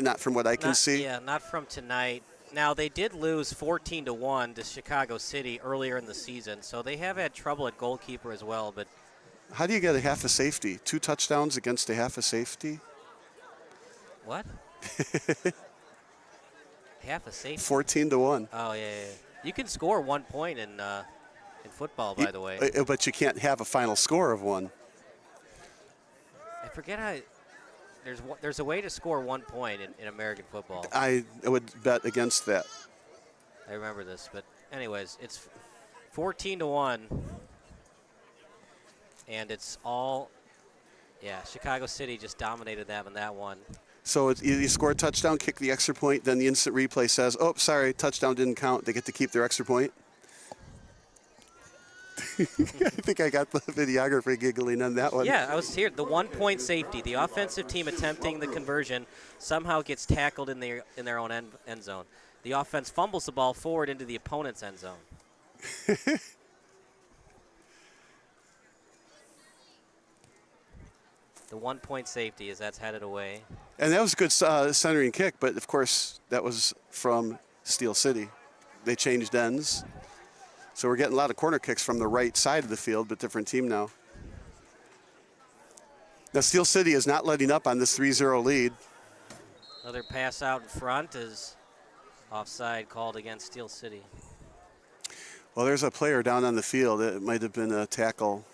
not from what I can see. Yeah, not from tonight. Now, they did lose 14-1 to Chicago City earlier in the season, so they have had trouble at goalkeeper as well. But how do you get a half a safety? 2 touchdowns against a half a safety? What? Half a safety? 14-1. Oh, yeah. You can score 1 point in football, by the way. But you can't have a final score of 1. I forget how. There's a way to score 1 point in American football. I would bet against that. I remember this, but anyways, it's 14-1, and it's all, Chicago City just dominated them in that one. So you score a touchdown, kick the extra point, then the instant replay says, oh, sorry, touchdown didn't count. They get to keep their extra point. I think I got the videographer giggling on that one. Yeah, I was here. The 1 point safety. The offensive team attempting the conversion somehow gets tackled in their own end zone. The offense fumbles the ball forward into the opponent's end zone. The 1 point safety as that's headed away. And that was a good centering kick, but of course that was from Steel City. They changed ends. So we're getting a lot of corner kicks from the right side of the field, but different team now. Now Steel City is not letting up on this 3-0 lead. Another pass out in front is offside called against Steel City. Well, there's a player down on the field. It might have been a tackle.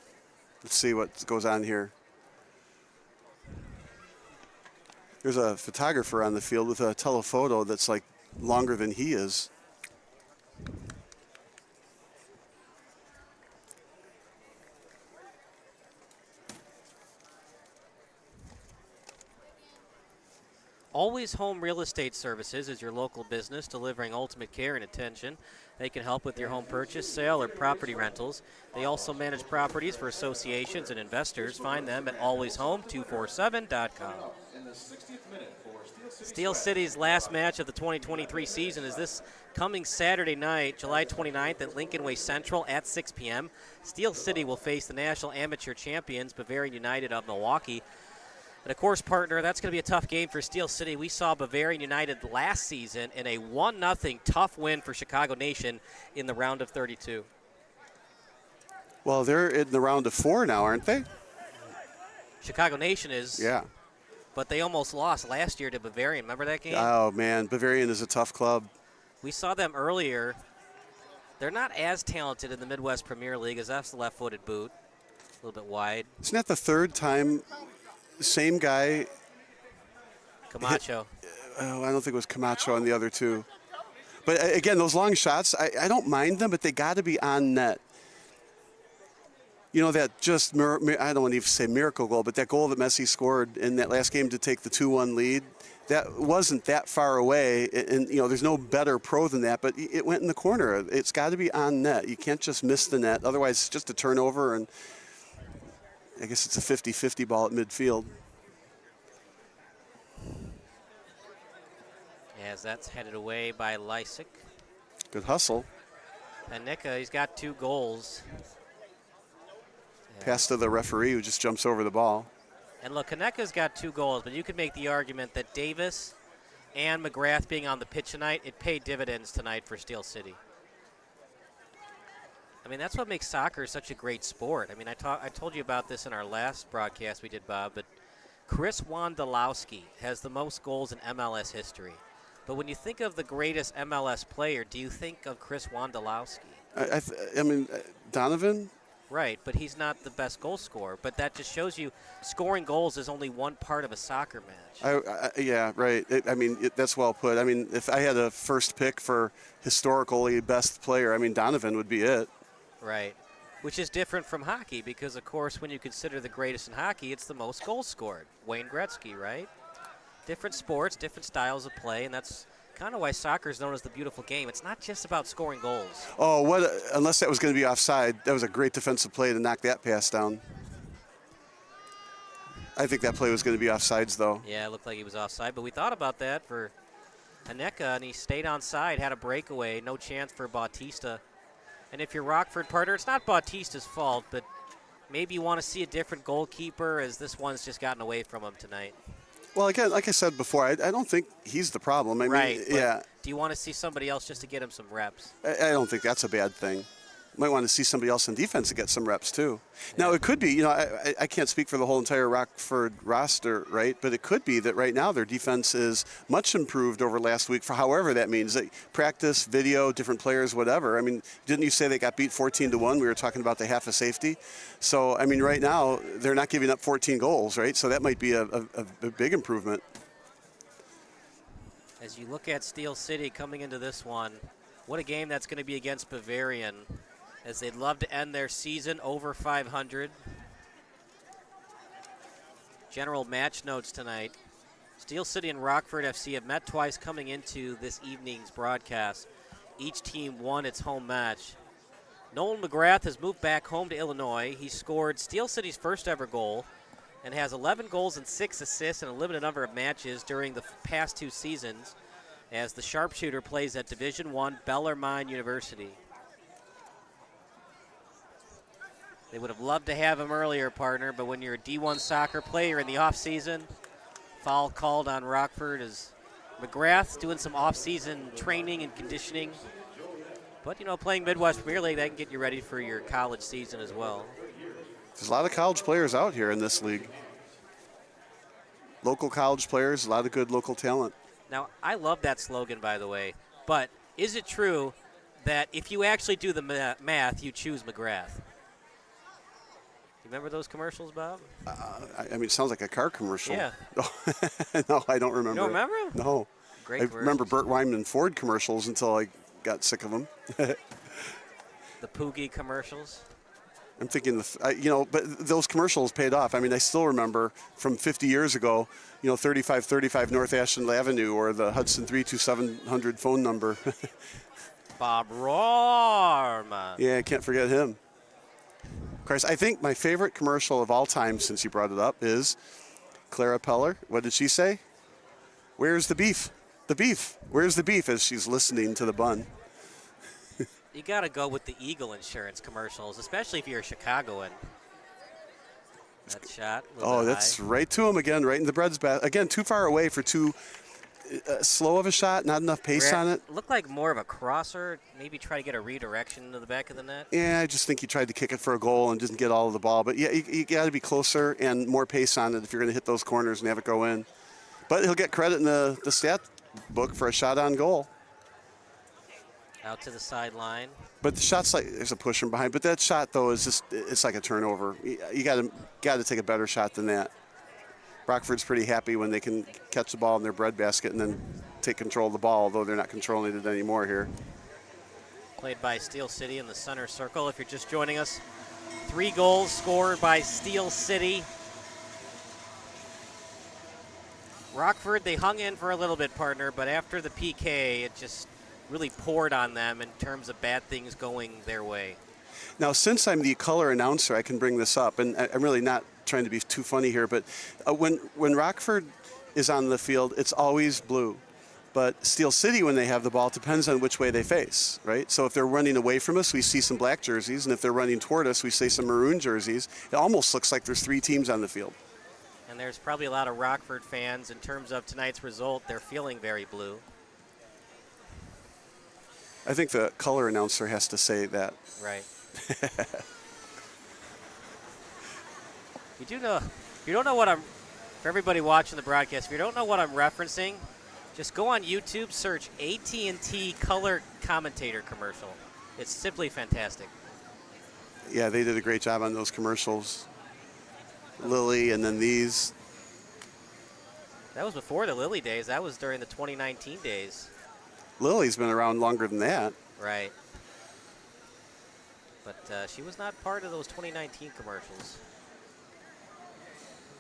Let's see what goes on here. There's a photographer on the field with a telephoto that's like longer than he is. Always Home Real Estate Services is your local business delivering ultimate care and attention. They can help with your home purchase, sale, or property rentals. They also manage properties for associations and investors. Find them at alwayshome247.com. Steel City's last match of the 2023 season is this coming Saturday night, July 29th at Lincoln Way Central at 6 p.m. Steel City will face the national amateur champions, Bavarian United of Milwaukee. And of course, partner, that's going to be a tough game for Steel City. We saw Bavarian United last season in a 1-0 tough win for Chicago Nation in the round of 32. Well, they're in the round of 4 now, aren't they? Chicago Nation is. Yeah. But they almost lost last year to Bavarian. Remember that game? Oh, man. Bavarian is a tough club. We saw them earlier. They're not as talented in the Midwest Premier League as that's the left-footed boot. A little bit wide. Isn't that the third time same guy? Camacho. I don't think it was Camacho on the other two. But, again, those long shots, I don't mind them, but they got to be on net. You know, that just, I don't want to even say miracle goal, but that goal that Messi scored in that last game to take the 2-1 lead, that wasn't that far away. And, you know, there's no better pro than that, but it went in the corner. It's got to be on net. You can't just miss the net. Otherwise, it's just a turnover, and I guess it's a 50-50 ball at midfield. As that's headed away by Lysick. Good hustle. And Nika, he's got 2 goals. Pass to the referee who just jumps over the ball. And look, Kaneka's got 2 goals, but you could make the argument that Davis and McGrath being on the pitch tonight, it paid dividends tonight for Steel City. I mean, that's what makes soccer such a great sport. I mean, I told you about this in our last broadcast we did, Bob, but Chris Wondolowski has the most goals in MLS history. But when you think of the greatest MLS player, do you think of Chris Wondolowski? I mean, Donovan? Right, but he's not the best goal scorer. But that just shows you scoring goals is only one part of a soccer match. Yeah, right. That's well put. I mean, if I had a first pick for historically best player, I mean, Donovan would be it. Right, which is different from hockey because, of course, when you consider the greatest in hockey, it's the most goals scored. Wayne Gretzky, right? Different sports, different styles of play, and that's kind of why soccer is known as the beautiful game. It's not just about scoring goals. Oh, unless that was going to be offside. That was a great defensive play to knock that pass down. I think that play was going to be offsides, though. Yeah, it looked like he was offside, but we thought about that for Aneka, and he stayed onside, had a breakaway, no chance for Bautista. And if you're Rockford, partner, it's not Bautista's fault, but maybe you want to see a different goalkeeper as this one's just gotten away from him tonight. Well, again, like I said before, I don't think he's the problem. I mean, yeah. Do you want to see somebody else just to get him some reps? I don't think that's a bad thing. Might want to see somebody else in defense to get some reps, too. Now, it could be, you know, I can't speak for the whole entire Rockford roster, right? But it could be that right now their defense is much improved over last week for however that means. Practice, video, different players, whatever. I mean, didn't you say they got beat 14-1? We were talking about the half a safety. So, I mean, right now they're not giving up 14 goals, right? So that might be a big improvement. As you look at Steel City coming into this one, what a game that's going to be against Bavarian, as they'd love to end their season over 500. General match notes tonight. Steel City and Rockford FC have met twice coming into this evening's broadcast. Each team won its home match. Nolan McGrath has moved back home to Illinois. He scored Steel City's first ever goal and has 11 goals and 6 assists in a limited number of matches during the past 2 seasons as the sharpshooter plays at Division I Bellarmine University. They would have loved to have him earlier, partner, but when you're a D1 soccer player in the offseason, foul called on Rockford as McGrath's doing some off-season training and conditioning. But, you know, playing Midwest Premier League, that can get you ready for your college season as well. There's a lot of college players out here in this league. Local college players, a lot of good local talent. Now, I love that slogan, by the way, but is it true that if you actually do the math, you choose McGrath? You remember those commercials, Bob? I mean, it sounds like a car commercial. Yeah. No, I don't remember. You don't remember them? No. Great I remember Burt Wyman Ford commercials until I got sick of them. The Poogie commercials? I'm thinking, but those commercials paid off. I mean, I still remember from 50 years ago, 3535 North Ashland Avenue or the Hudson 32700 phone number. Bob Rorman. Yeah, I can't forget him. Of course, I think my favorite commercial of all time, since you brought it up, is Clara Peller, what did she say? Where's the beef? The beef. Where's the beef? As she's listening to the bun. You got to go with the Eagle Insurance commercials, especially if you're a Chicagoan. That shot. Oh, that's right to him again, right in the bread's basket. Again, too far away for too slow of a shot, not enough pace on it. Looked like more of a crosser, maybe try to get a redirection to the back of the net. Yeah, I just think he tried to kick it for a goal and didn't get all of the ball. But yeah, you got to be closer and more pace on it if you're going to hit those corners and have it go in. But he'll get credit in the stat book for a shot on goal. Out to the sideline. But the shot's like there's a push from behind. But that shot though is just—it's like a turnover. You got to take a better shot than that. Rockford's pretty happy when they can catch the ball in their breadbasket and then take control of the ball, although they're not controlling it anymore here. Played by Steel City in the center circle. If you're just joining us, 3 goals scored by Steel City. Rockford, they hung in for a little bit, partner, but after the PK, it just really poured on them in terms of bad things going their way. Now, since I'm the color announcer, I can bring this up, and I'm really not trying to be too funny here, but when Rockford is on the field, it's always blue. But Steel City, when they have the ball, it depends on which way they face, right? So if they're running away from us, we see some black jerseys, and if they're running toward us, we see some maroon jerseys. It almost looks like there's 3 teams on the field. And there's probably a lot of Rockford fans, in terms of tonight's result, they're feeling very blue. I think the color announcer has to say that. Right. You don't know what I'm, for everybody watching the broadcast, if you don't know what I'm referencing, just go on YouTube, search AT&T color commentator commercial. It's simply fantastic. Yeah, they did a great job on those commercials. Lily and then these. That was before the Lily days. That was during the 2019 days. Lily's been around longer than that. Right. But she was not part of those 2019 commercials.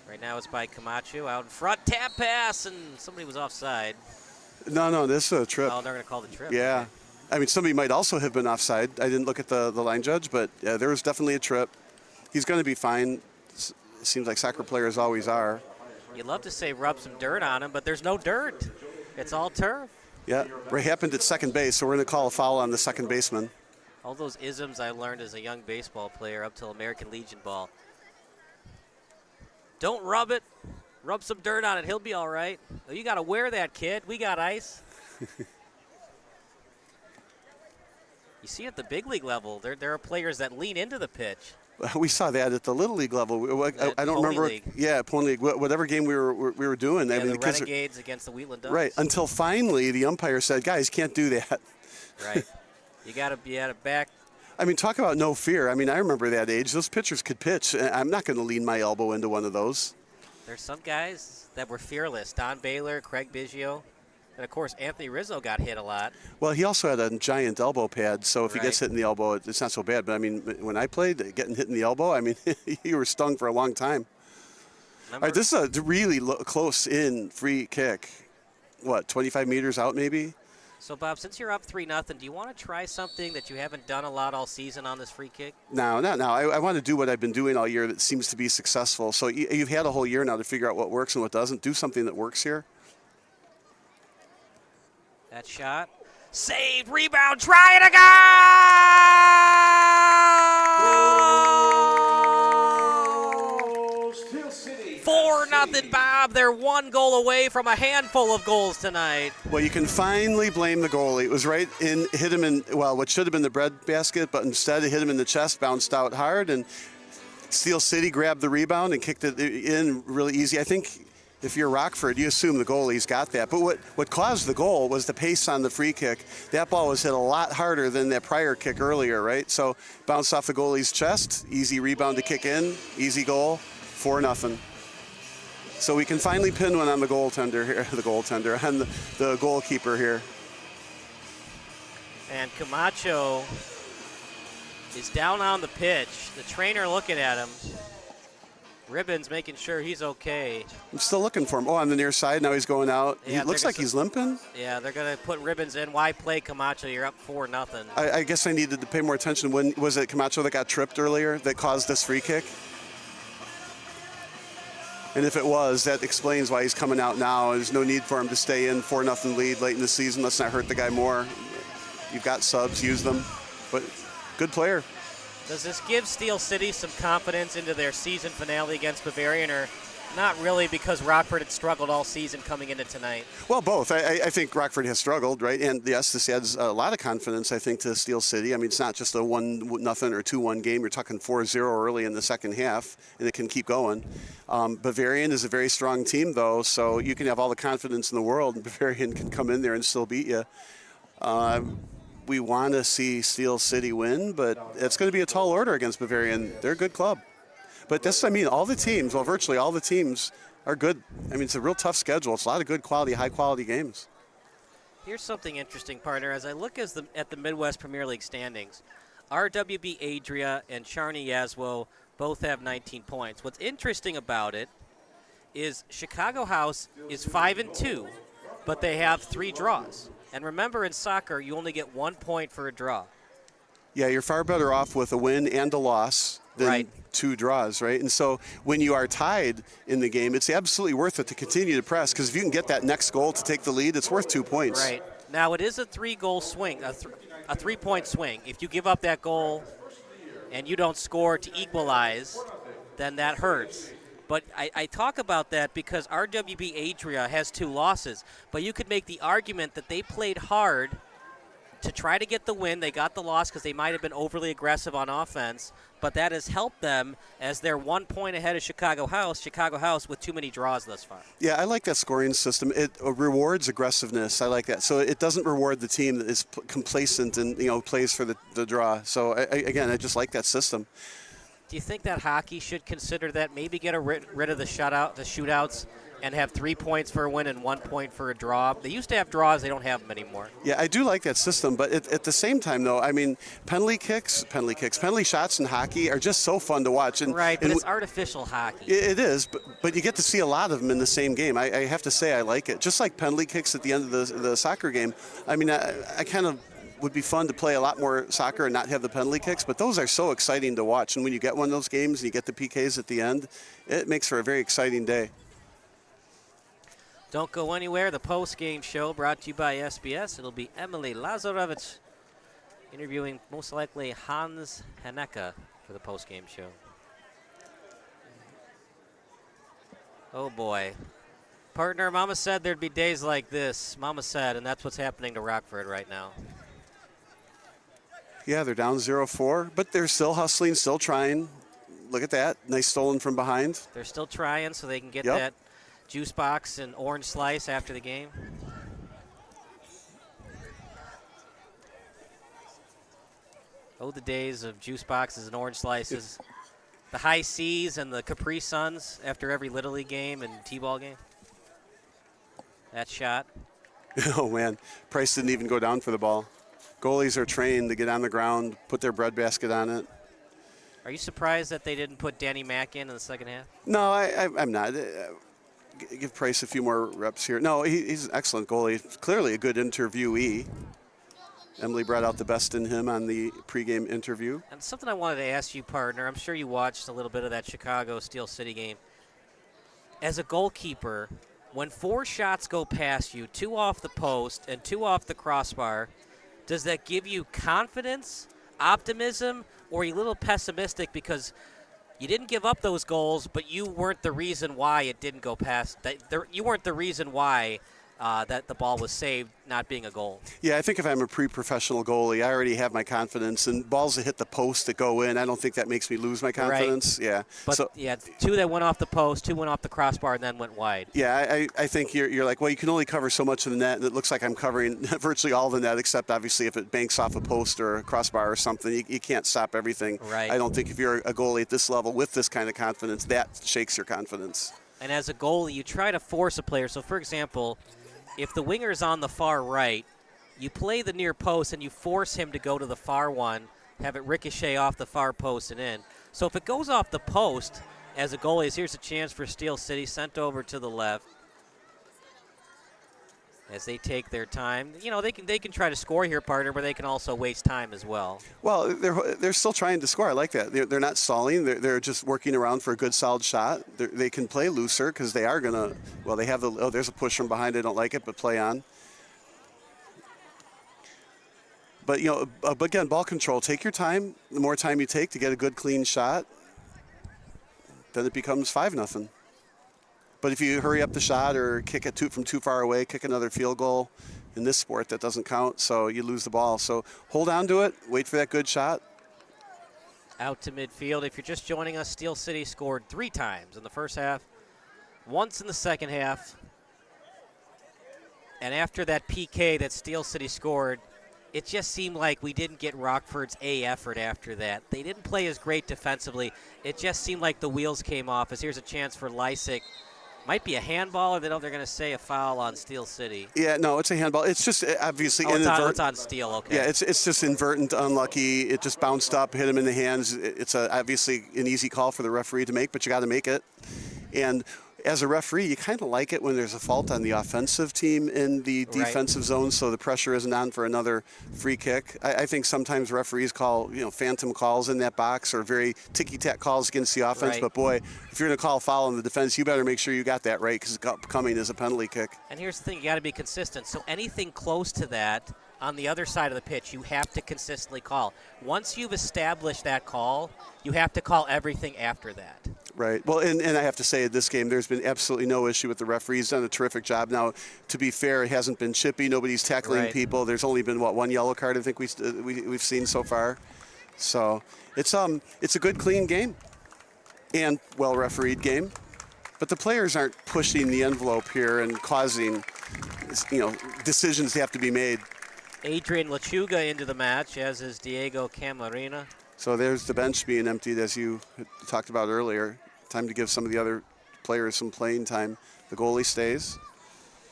Right now it's by Camacho out in front, tap pass, and somebody was offside. No, this is a trip. Oh, they're going to call the trip. Yeah. Okay. I mean, somebody might also have been offside. I didn't look at the line judge, but there was definitely a trip. He's going to be fine. It seems like soccer players always are. You'd love to say rub some dirt on him, but there's no dirt. It's all turf. Yeah, it happened at second base, so we're going to call a foul on the second baseman. All those isms I learned as a young baseball player up till American Legion ball. Don't rub it. Rub some dirt on it. He'll be all right. You got to wear that, kid. We got ice. You see at the big league level, there are players that lean into the pitch. We saw that at the Little League level. I don't remember. League. Yeah, Pony League. Whatever game we were doing. Yeah, I mean, the Renegades against the Wheatland Ducks. Right. Until finally the umpire said, "Guys, can't do that." Right. You got to be at it back. I mean, talk about no fear. I mean, I remember that age. Those pitchers could pitch. I'm not going to lean my elbow into one of those. There's some guys that were fearless. Don Baylor, Craig Biggio. And, of course, Anthony Rizzo got hit a lot. Well, he also had a giant elbow pad, so if he Right. gets hit in the elbow, it's not so bad. But, I mean, when I played, getting hit in the elbow, I mean, you were stung for a long time. All right, this is a really close-in free kick. What, 25 meters out maybe? So, Bob, since you're up 3-0, do you want to try something that you haven't done a lot all season on this free kick? No, not now. I want to do what I've been doing all year that seems to be successful. So you've had a whole year now to figure out what works and what doesn't. Do something that works here. That shot. Saved, rebound, try it again! 4-0, Bob. They're 1 goal away from a handful of goals tonight. Well, you can finally blame the goalie. It was right in, hit him in, well, what should have been the breadbasket, but instead it hit him in the chest, bounced out hard, and Steel City grabbed the rebound and kicked it in really easy. I think if you're Rockford, you assume the goalie's got that. But what caused the goal was the pace on the free kick. That ball was hit a lot harder than that prior kick earlier, right? So bounced off the goalie's chest, easy rebound to kick in, easy goal, 4-0. So we can finally pin one on the goaltender here, on the goalkeeper here. And Camacho is down on the pitch. The trainer looking at him. Ribbons making sure he's okay. I'm still looking for him. Oh, on the near side, now he's going out. Yeah, He looks like he's limping. Yeah, they're going to put Ribbons in. Why play Camacho? You're up 4-0. I guess I needed to pay more attention. When was it Camacho that got tripped earlier that caused this free kick? And if it was, that explains why he's coming out now. There's no need for him to stay in 4-0 lead late in the season. Let's not hurt the guy more. You've got subs, use them. But good player. Does this give Steel City some confidence into their season finale against Bavarian, or not really, because Rockford had struggled all season coming into tonight? Well, both. I think Rockford has struggled, right? And yes, this adds a lot of confidence, I think, to Steel City. I mean, it's not just a 1-0 or 2-1 game. You're talking 4-0 early in the second half, and it can keep going. Bavarian is a very strong team, though, so you can have all the confidence in the world, and Bavarian can come in there and still beat you. We want to see Steel City win, but it's going to be a tall order against Bavarian. They're a good club. But this, I mean, all the teams, well, virtually all the teams are good. I mean, it's a real tough schedule. It's a lot of good quality, high-quality games. Here's something interesting, partner. As I look at the Midwest Premier League standings, RWB Adria and Charney Yazwo both have 19 points. What's interesting about it is Chicago House is 5-2, but they have 3 draws. And remember, in soccer, you only get 1 point for a draw. Yeah, you're far better off with a win and a loss than 2 draws, right? And so when you are tied in the game, it's absolutely worth it to continue to press, because if you can get that next goal to take the lead, it's worth 2 points. Right. Now, it is a 3-goal swing, a 3-point swing. If you give up that goal and you don't score to equalize, then that hurts. But I talk about that because RWB Adria has 2 losses. But you could make the argument that they played hard to try to get the win. They got the loss because they might have been overly aggressive on offense. But that has helped them as they're 1 point ahead of Chicago House with too many draws thus far. Yeah, I like that scoring system. It rewards aggressiveness. I like that. So it doesn't reward the team that is complacent and plays for the draw. So, I just like that system. Do you think that hockey should consider that? Maybe get rid of the shootouts and have 3 points for a win and 1 point for a draw? They used to have draws. They don't have them anymore. Yeah, I do like that system. But at the same time, though, I mean, penalty shots in hockey are just so fun to watch. But it's artificial hockey. It is, but you get to see a lot of them in the same game. I have to say I like it. Just like penalty kicks at the end of the soccer game. I mean, I kind of would be fun to play a lot more soccer and not have the penalty kicks, but those are so exciting to watch. And when you get one of those games and you get the PKs at the end, it makes for a very exciting day. Don't go anywhere. The post-game show brought to you by SBS. It'll be Emily Lazarevich interviewing most likely Hans Haneke for the post-game show. Oh, boy. Partner, Mama said there'd be days like this. Mama said, and that's what's happening to Rockford right now. Yeah, they're down 0-4, but they're still hustling, still trying. Look at that. Nice stolen from behind. They're still trying so they can get that juice box and orange slice after the game. Oh, the days of juice boxes and orange slices. The high C's and the Capri Suns after every Little League game and T-ball game. That shot. Oh, man. Price didn't even go down for the ball. Goalies are trained to get on the ground, put their breadbasket on it. Are you surprised that they didn't put Danny Mack in the second half? No, I'm not. Give Price a few more reps here. No, he's an excellent goalie. Clearly a good interviewee. Emily brought out the best in him on the pregame interview. And something I wanted to ask you, partner. I'm sure you watched a little bit of that Chicago Steel City game. As a goalkeeper, when 4 shots go past you, 2 off the post and 2 off the crossbar, does that give you confidence, optimism, or are you a little pessimistic because you didn't give up those goals, but you weren't the reason why it didn't go past? You weren't the reason why that the ball was saved, not being a goal. Yeah, I think if I'm a pre-professional goalie, I already have my confidence. And balls that hit the post that go in, I don't think that makes me lose my confidence. Right. Yeah. But, 2 that went off the post, 2 went off the crossbar, and then went wide. Yeah, I think you're like, well, you can only cover so much of the net, and it looks like I'm covering virtually all the net, except obviously if it banks off a post or a crossbar or something. You can't stop everything. Right. I don't think if you're a goalie at this level with this kind of confidence, that shakes your confidence. And as a goalie, you try to force a player. So, for example, if the winger is on the far right, you play the near post and you force him to go to the far one, have it ricochet off the far post and in. So if it goes off the post, as a goalie, here's a chance for Steel City, sent over to the left. as they take their time. You know, they can try to score here, partner, but they can also waste time as well. Well, they're still trying to score. I like that. They're not stalling. They're just working around for a good, solid shot. They can play looser because they are going to, well, they have the, oh, there's a push from behind. I don't like it, but play on. But, you know, but again, ball control. Take your time. The more time you take to get a good, clean shot, then it becomes 5-0. But if you hurry up the shot or kick it from too far away, kick another field goal, in this sport that doesn't count, so you lose the ball. So hold on to it, wait for that good shot. Out to midfield. If you're just joining us, Steel City scored 3 times in the first half, once in the second half. And after that PK that Steel City scored, it just seemed like we didn't get Rockford's A effort after that. They didn't play as great defensively. It just seemed like the wheels came off, as here's a chance for Lysick. Might be a handball, or they're going to say a foul on Steel City. Yeah, no, it's a handball. It's just obviously inadvertent. It's on Steel, okay. Yeah, it's just inadvertent, unlucky. It just bounced up, hit him in the hands. It's obviously an easy call for the referee to make, but you got to make it. And as a referee, you kind of like it when there's a fault on the offensive team in the defensive zone, so the pressure isn't on for another free kick. I think sometimes referees call, phantom calls in that box or very ticky-tack calls against the offense. Right. But boy, if you're going to call a foul on the defense, you better make sure you got that right, because upcoming is a penalty kick. And here's the thing, you got to be consistent. So anything close to that on the other side of the pitch, you have to consistently call. Once you've established that call, you have to call everything after that. Right. Well, and I have to say, in this game, there's been absolutely no issue with the referee. He's done a terrific job. Now, to be fair, it hasn't been chippy. Nobody's tackling people. There's only been, one yellow card I think we've seen so far. So it's a good, clean game and well-refereed game. But the players aren't pushing the envelope here and causing, decisions to have to be made. Adrian Lechuga into the match, as is Diego Camarena. So there's the bench being emptied, as you talked about earlier. Time to give some of the other players some playing time. The goalie stays.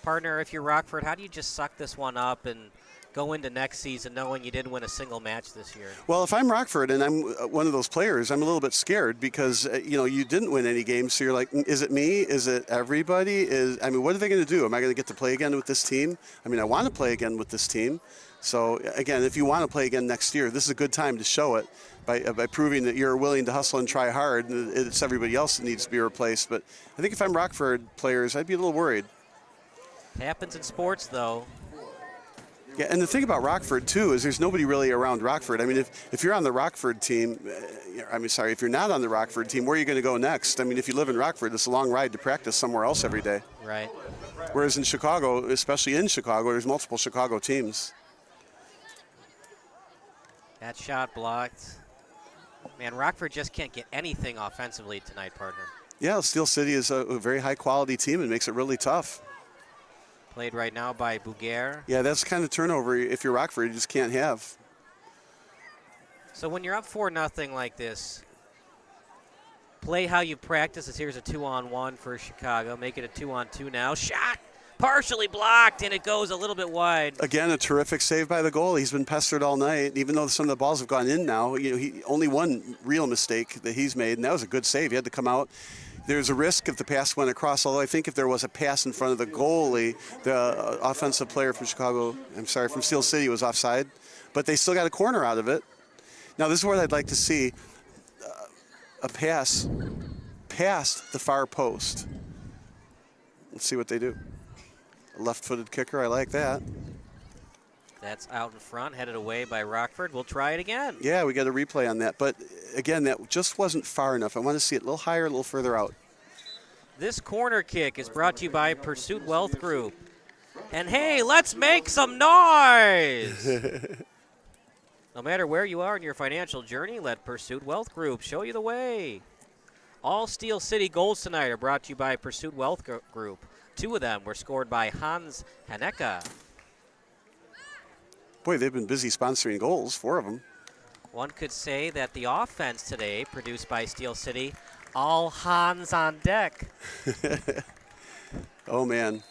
Partner, if you're Rockford, how do you just suck this one up and go into next season knowing you didn't win a single match this year? Well, if I'm Rockford and I'm one of those players, I'm a little bit scared because, you didn't win any games. So you're like, is it me? Is it everybody? What are they going to do? Am I going to get to play again with this team? I want to play again with this team. So, again, if you want to play again next year, this is a good time to show it by proving that you're willing to hustle and try hard. And it's everybody else that needs to be replaced. But I think if I'm Rockford players, I'd be a little worried. It happens in sports, though. Yeah, and the thing about Rockford, too, is there's nobody really around Rockford. If you're on the Rockford team, if you're not on the Rockford team, where are you going to go next? If you live in Rockford, it's a long ride to practice somewhere else every day. Right. Whereas in Chicago, especially in Chicago, there's multiple Chicago teams. That shot blocked. Man, Rockford just can't get anything offensively tonight, partner. Yeah, Steel City is a very high-quality team and makes it really tough. Played right now by Bouguer. Yeah, that's the kind of turnover, if you're Rockford, you just can't have. So when you're up 4-0 like this, play how you practice. As here's a 2-on-1 for Chicago. Make it a 2-on-2 now. Shot! Partially blocked, and it goes a little bit wide. Again, a terrific save by the goalie. He's been pestered all night. Even though some of the balls have gone in now, he only one real mistake that he's made, and that was a good save. He had to come out. There's a risk if the pass went across, although I think if there was a pass in front of the goalie, the offensive player from from Steel City was offside. But they still got a corner out of it. Now, this is what I'd like to see, a pass past the far post. Let's see what they do. A left-footed kicker, I like that. That's out in front, headed away by Rockford. We'll try it again. Yeah, we got a replay on that. But, again, that just wasn't far enough. I want to see it a little higher, a little further out. This corner kick is brought to you by Pursuit Wealth Group. And, hey, let's make some noise! No matter where you are in your financial journey, let Pursuit Wealth Group show you the way. All Steel City goals tonight are brought to you by Pursuit Wealth Group. 2 of them were scored by Hans Haneka. Boy, they've been busy sponsoring goals, 4 of them. One could say that the offense today, produced by Steel City, all hands on deck. Oh, man.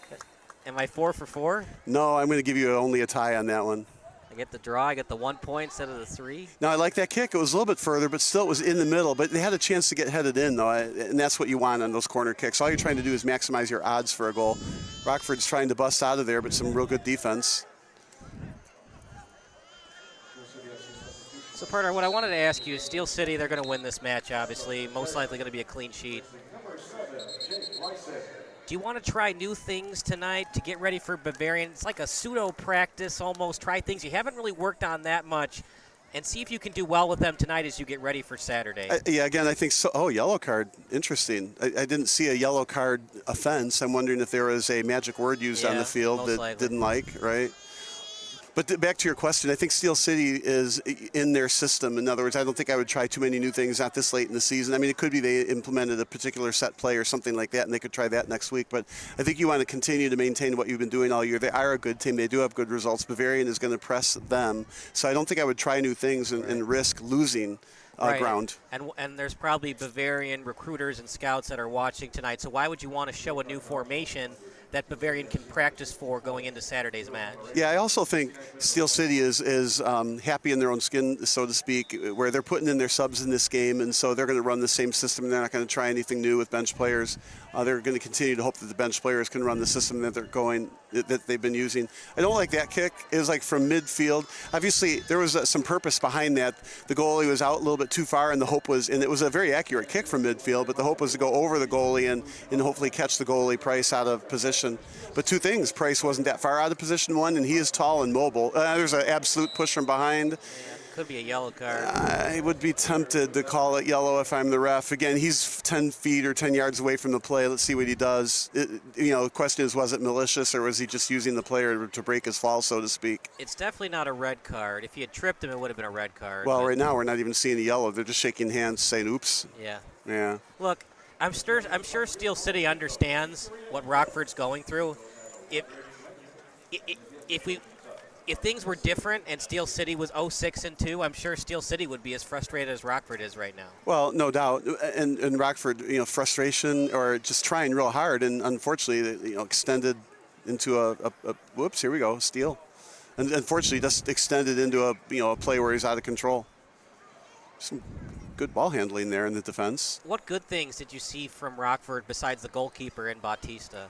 Am I 4 for 4? No, I'm going to give you only a tie on that one. I get the draw. I get the 1 point instead of the 3. Now, I like that kick. It was a little bit further, but still it was in the middle. But they had a chance to get headed in, though, and that's what you want on those corner kicks. All you're trying to do is maximize your odds for a goal. Rockford's trying to bust out of there, but some real good defense. So, Parter, what I wanted to ask you, Steel City, they're going to win this match, obviously. Most likely going to be a clean sheet. Do you want to try new things tonight to get ready for Bavarian? It's like a pseudo practice almost. Try things you haven't really worked on that much and see if you can do well with them tonight as you get ready for Saturday. Yeah, again, I think so. Oh, yellow card. Interesting. I didn't see a yellow card offense. I'm wondering if there was a magic word used on the field that likely. didn't like, right? But back to your question, I think Steel City is in their system. In other words, I don't think I would try too many new things not this late in the season. I mean, it could be they implemented a particular set play or something like that, and they could try that next week. But I think you want to continue to maintain what you've been doing all year. They are a good team. They do have good results. Bavarian is going to press them. So I don't think I would try new things and risk losing ground. And there's probably Bavarian recruiters and scouts that are watching tonight. So why would you want to show a new formation that Bavarian can practice for going into Saturday's match? Yeah, I also think Steel City is happy in their own skin, so to speak, where they're putting in their subs in this game, and so they're going to run the same system. They're not going to try anything new with bench players. They're going to continue to hope that the bench players can run the system that they've been using. I don't like that kick. It was like from midfield. Obviously, there was some purpose behind that. The goalie was out a little bit too far, and the hope was, and it was a very accurate kick from midfield, but the hope was to go over the goalie and hopefully catch the goalie Price out of position. But two things, Price wasn't that far out of position, one, and he is tall and mobile. There's an absolute push from behind. Could be a yellow card. I would be tempted to call it yellow if I'm the ref. Again, he's 10 feet or 10 yards away from the play. Let's see what he does. The question is, was it malicious or was he just using the player to break his fall, so to speak? It's definitely not a red card. If he had tripped him, it would have been a red card. Well, right now we're not even seeing a yellow. They're just shaking hands saying, oops. Yeah. Yeah. Look, I'm sure Steel City understands what Rockford's going through. If things were different and Steel City was 0-6-2, I'm sure Steel City would be as frustrated as Rockford is right now. Well, no doubt. And Rockford, frustration or just trying real hard, and unfortunately, extended into a whoops. Here we go, steal, and unfortunately, just extended into a play where he's out of control. Some good ball handling there in the defense. What good things did you see from Rockford besides the goalkeeper and Bautista?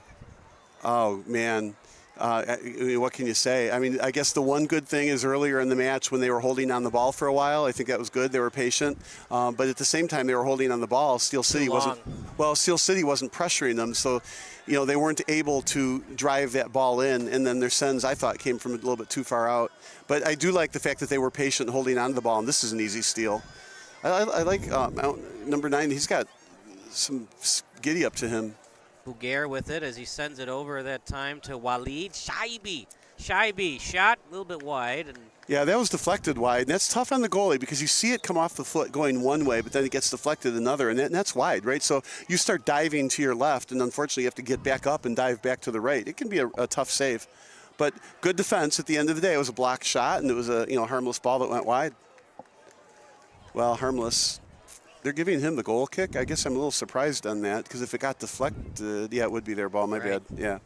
Oh man. What can you say? I mean, I guess the one good thing is earlier in the match when they were holding on the ball for a while, I think that was good. They were patient, but at the same time they were holding on the ball. Steel City wasn't pressuring them, so they weren't able to drive that ball in. And then their sends, I thought, came from a little bit too far out. But I do like the fact that they were patient holding on to the ball, and this is an easy steal. I like number 9. He's got some giddy up to him. Bouguer with it as he sends it over that time to Walid Shaibi. Shot a little bit wide. Yeah, that was deflected wide. And that's tough on the goalie because you see it come off the foot going one way, but then it gets deflected another, and that's wide, right? So you start diving to your left, and unfortunately you have to get back up and dive back to the right. It can be a tough save. But good defense at the end of the day. It was a blocked shot, and it was a harmless ball that went wide. Well, harmless. They're giving him the goal kick. I guess I'm a little surprised on that because if it got deflected, it would be their ball. My bad. Yeah.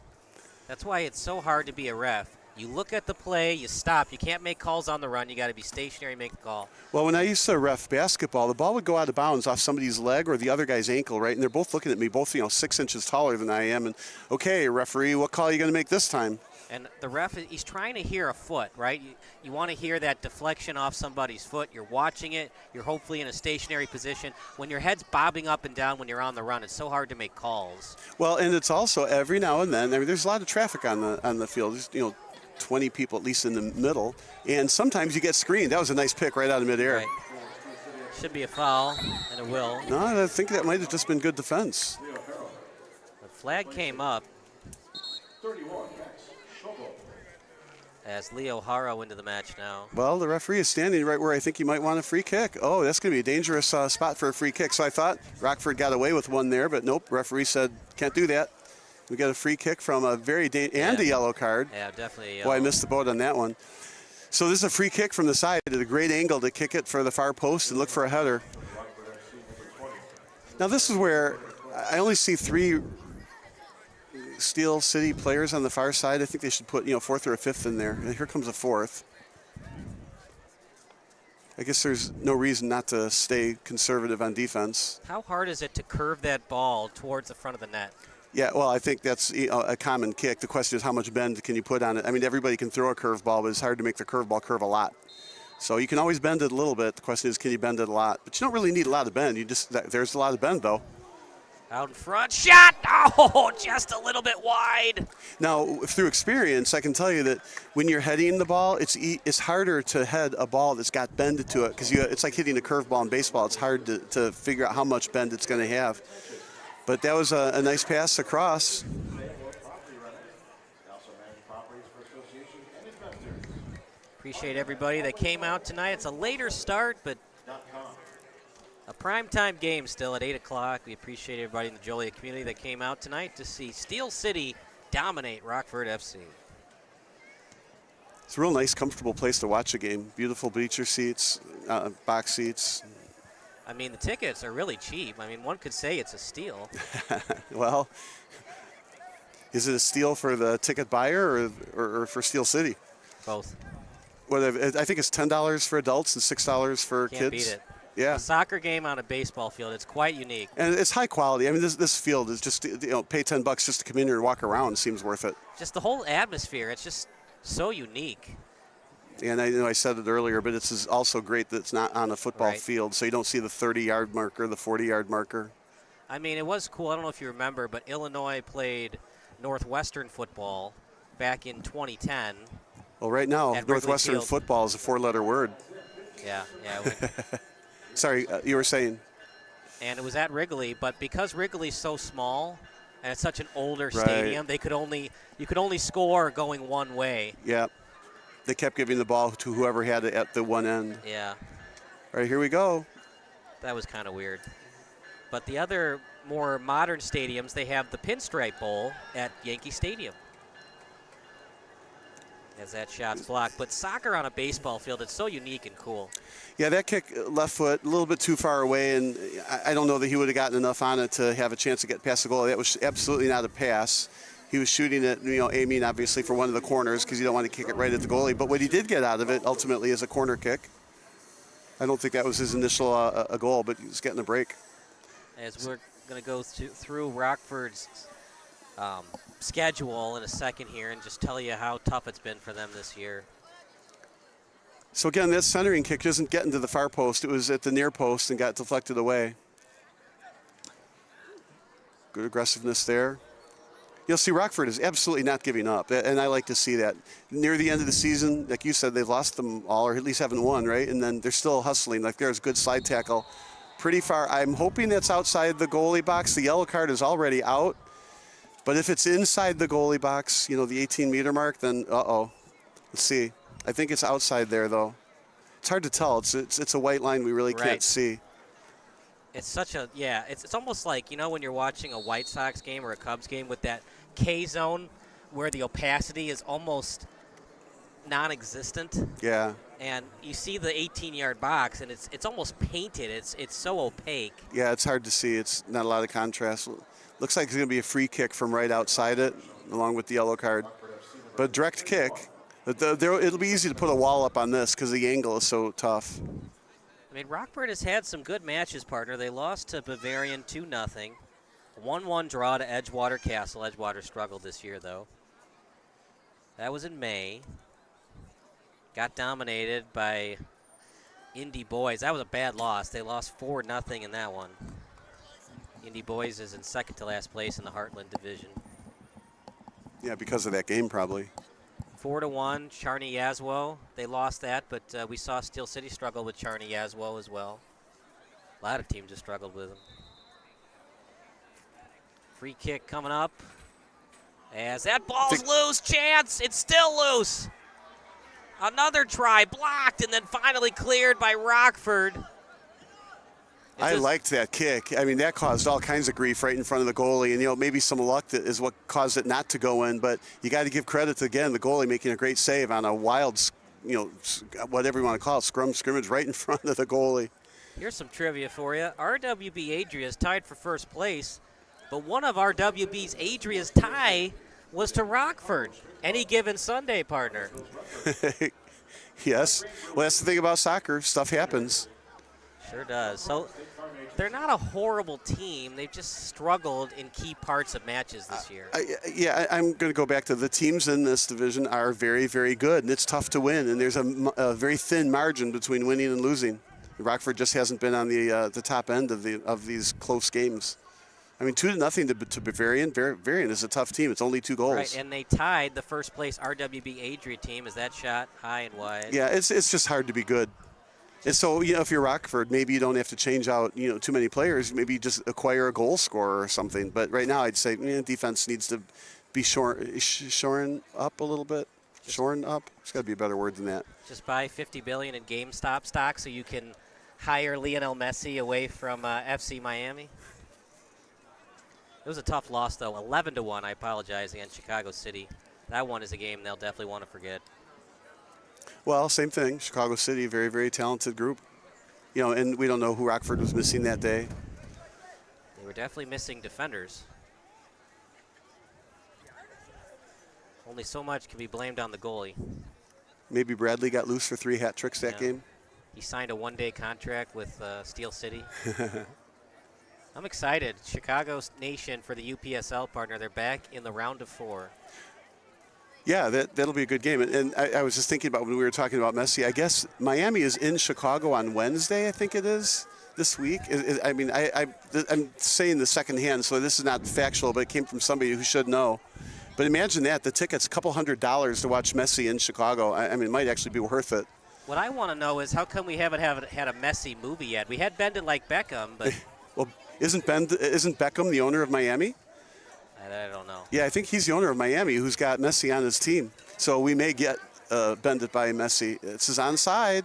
That's why it's so hard to be a ref. You look at the play, you stop. You can't make calls on the run. You got to be stationary and make the call. Well, when I used to ref basketball, the ball would go out of bounds off somebody's leg or the other guy's ankle, right? And they're both looking at me, both 6 inches taller than I am. And okay, referee, what call are you going to make this time? And the ref, he's trying to hear a foot, right? You want to hear that deflection off somebody's foot. You're watching it. You're hopefully in a stationary position. When your head's bobbing up and down when you're on the run, it's so hard to make calls. Well, and it's also every now and then, there's a lot of traffic on the field. There's, 20 people at least in the middle. And sometimes you get screened. That was a nice pick right out of midair. Right. Should be a foul, and it will. No, I think that might have just been good defense. The flag came up. 31. As Leo Haro into the match now. Well, the referee is standing right where I think he might want a free kick. Oh, that's going to be a dangerous spot for a free kick. So I thought Rockford got away with one there, but nope, referee said can't do that. We got a free kick from a and a yellow card. Yeah, definitely a yellow. Boy, I missed the boat on that one. So this is a free kick from the side at a great angle to kick it for the far post and look for a header. Now this is where I only see 3 Steel City players on the far side. I think they should put 4th or a 5th in there. And here comes a 4th. I guess there's no reason not to stay conservative on defense. How hard is it to curve that ball towards the front of the net? Yeah, well, I think that's a common kick. The question is how much bend can you put on it? I mean, everybody can throw a curveball, but it's hard to make the curveball curve a lot. So you can always bend it a little bit. The question is, can you bend it a lot? But you don't really need a lot of bend. There's a lot of bend, though. Out in front, shot! Oh, just a little bit wide. Now, through experience, I can tell you that when you're heading the ball, it's harder to head a ball that's got bend to it because it's like hitting a curveball in baseball. It's hard to figure out how much bend it's going to have. But that was a nice pass across. Appreciate everybody that came out tonight. It's a later start, but a primetime game still at 8 o'clock. We appreciate everybody in the Joliet community that came out tonight to see Steel City dominate Rockford FC. It's a real nice, comfortable place to watch a game. Beautiful bleacher seats, box seats. I mean, the tickets are really cheap. I mean, one could say it's a steal. Well, is it a steal for the ticket buyer or for Steel City? Both. Well, I think it's $10 for adults and $6 for Can't kids. beat it. Yeah. A soccer game on a baseball field, it's quite unique. And it's high quality. I mean, this field is just, pay $10 just to come in here and walk around seems worth it. Just the whole atmosphere, it's just so unique. And I know I said it earlier, but it's also great that it's not on a football field, so you don't see the 30-yard marker, the 40-yard marker. I mean, it was cool. I don't know if you remember, but Illinois played Northwestern football back in 2010. Well, right now, Northwestern Field. football is a 4-letter word. Yeah. Sorry, you were saying? And it was at Wrigley, but because Wrigley's so small and it's such an older stadium, you could only score going one way. Yeah. They kept giving the ball to whoever had it at the one end. Yeah. All right, here we go. That was kind of weird. But the other more modern stadiums, they have the Pinstripe Bowl at Yankee Stadium. As that shot's blocked. But soccer on a baseball field, it's so unique and cool. Yeah, that kick left foot, a little bit too far away, and I don't know that he would have gotten enough on it to have a chance to get past the goal. That was absolutely not a pass. He was shooting it, aiming obviously for one of the corners because you don't want to kick it right at the goalie. But what he did get out of it ultimately is a corner kick. I don't think that was his initial a goal, but he was getting a break. As we're going to go through Rockford's schedule in a second here and just tell you how tough it's been for them this year. So again, that centering kick doesn't get into the far post. It was at the near post and got deflected away. Good aggressiveness there. You'll see Rockford is absolutely not giving up, and I like to see that. Near the end of the season, like you said, they've lost them all, or at least haven't won, right? And then they're still hustling. Like there's a good slide tackle pretty far. I'm hoping that's outside the goalie box. The yellow card is already out. But if it's inside the goalie box, the 18-meter mark, then uh-oh. Let's see. I think it's outside there, though. It's hard to tell. It's a white line we really can't see. It's such a, it's almost like, when you're watching a White Sox game or a Cubs game with that K-zone where the opacity is almost non-existent. Yeah. And you see the 18-yard box, and it's almost painted. It's so opaque. Yeah, it's hard to see. It's not a lot of contrast. Looks like it's going to be a free kick from right outside it, along with the yellow card. But direct kick. It'll be easy to put a wall up on this because the angle is so tough. I mean, Rockford has had some good matches, partner. They lost to Bavarian 2-0. 1-1 draw to Edgewater Castle. Edgewater struggled this year, though. That was in May. Got dominated by Indy Boys. That was a bad loss. They lost 4-0 in that one. Indy Boys is in second to last place in the Heartland Division. Yeah, because of that game, probably. 4-1, Charney Yazwo. They lost that, but we saw Steel City struggle with Charney Yazwo as well. A lot of teams have struggled with him. Free kick coming up. As that ball's loose, chance, it's still loose. Another try, blocked, and then finally cleared by Rockford. I liked that kick. I mean, that caused all kinds of grief right in front of the goalie. And, maybe some luck that is what caused it not to go in. But you got to give credit to, again, the goalie making a great save on a wild, whatever you want to call it, scrimmage right in front of the goalie. Here's some trivia for you. RWB Adria is tied for first place, but one of RWB's Adria's tie was to Rockford. Any given Sunday, partner. Yes. Well, that's the thing about soccer. Stuff happens. Sure does. So they're not a horrible team. They've just struggled in key parts of matches this year. I'm going to go back to the teams in this division are very, very good, and it's tough to win. And there's a very thin margin between winning and losing. Rockford just hasn't been on the top end of these close games. I mean, 2-0 to Bavarian. Bavarian is a tough team. It's only 2 goals. Right, and they tied the first place RWB Adria team as that shot high and wide. Yeah, it's just hard to be good. And so, if you're Rockford, maybe you don't have to change out, too many players. Maybe you just acquire a goal scorer or something. But right now, I'd say defense needs to be shorn up a little bit. Shorn up? There's got to be a better word than that. Just buy $50 billion in GameStop stock so you can hire Lionel Messi away from FC Miami. It was a tough loss, though. 11-1, I apologize, against Chicago City. That one is a game they'll definitely want to forget. Well, same thing. Chicago City, very, very talented group. And we don't know who Rockford was missing that day. They were definitely missing defenders. Only so much can be blamed on the goalie. Maybe Bradley got loose for 3 hat tricks that game. He signed a one-day contract with Steel City. I'm excited. Chicago's Nation for the UPSL partner. They're back in the round of 4. Yeah, that'll be a good game. And I was just thinking about when we were talking about Messi, I guess Miami is in Chicago on Wednesday, I think it is, this week. I'm saying the second hand, so this is not factual, but it came from somebody who should know. But imagine that, the ticket's a couple $100 to watch Messi in Chicago. I mean, it might actually be worth it. What I want to know is how come we haven't had a Messi movie yet? We had Bend It Like Beckham, but... Well, isn't Beckham the owner of Miami? I don't know. Yeah, I think he's the owner of Miami who's got Messi on his team. So we may get Bend It by Messi. This is onside.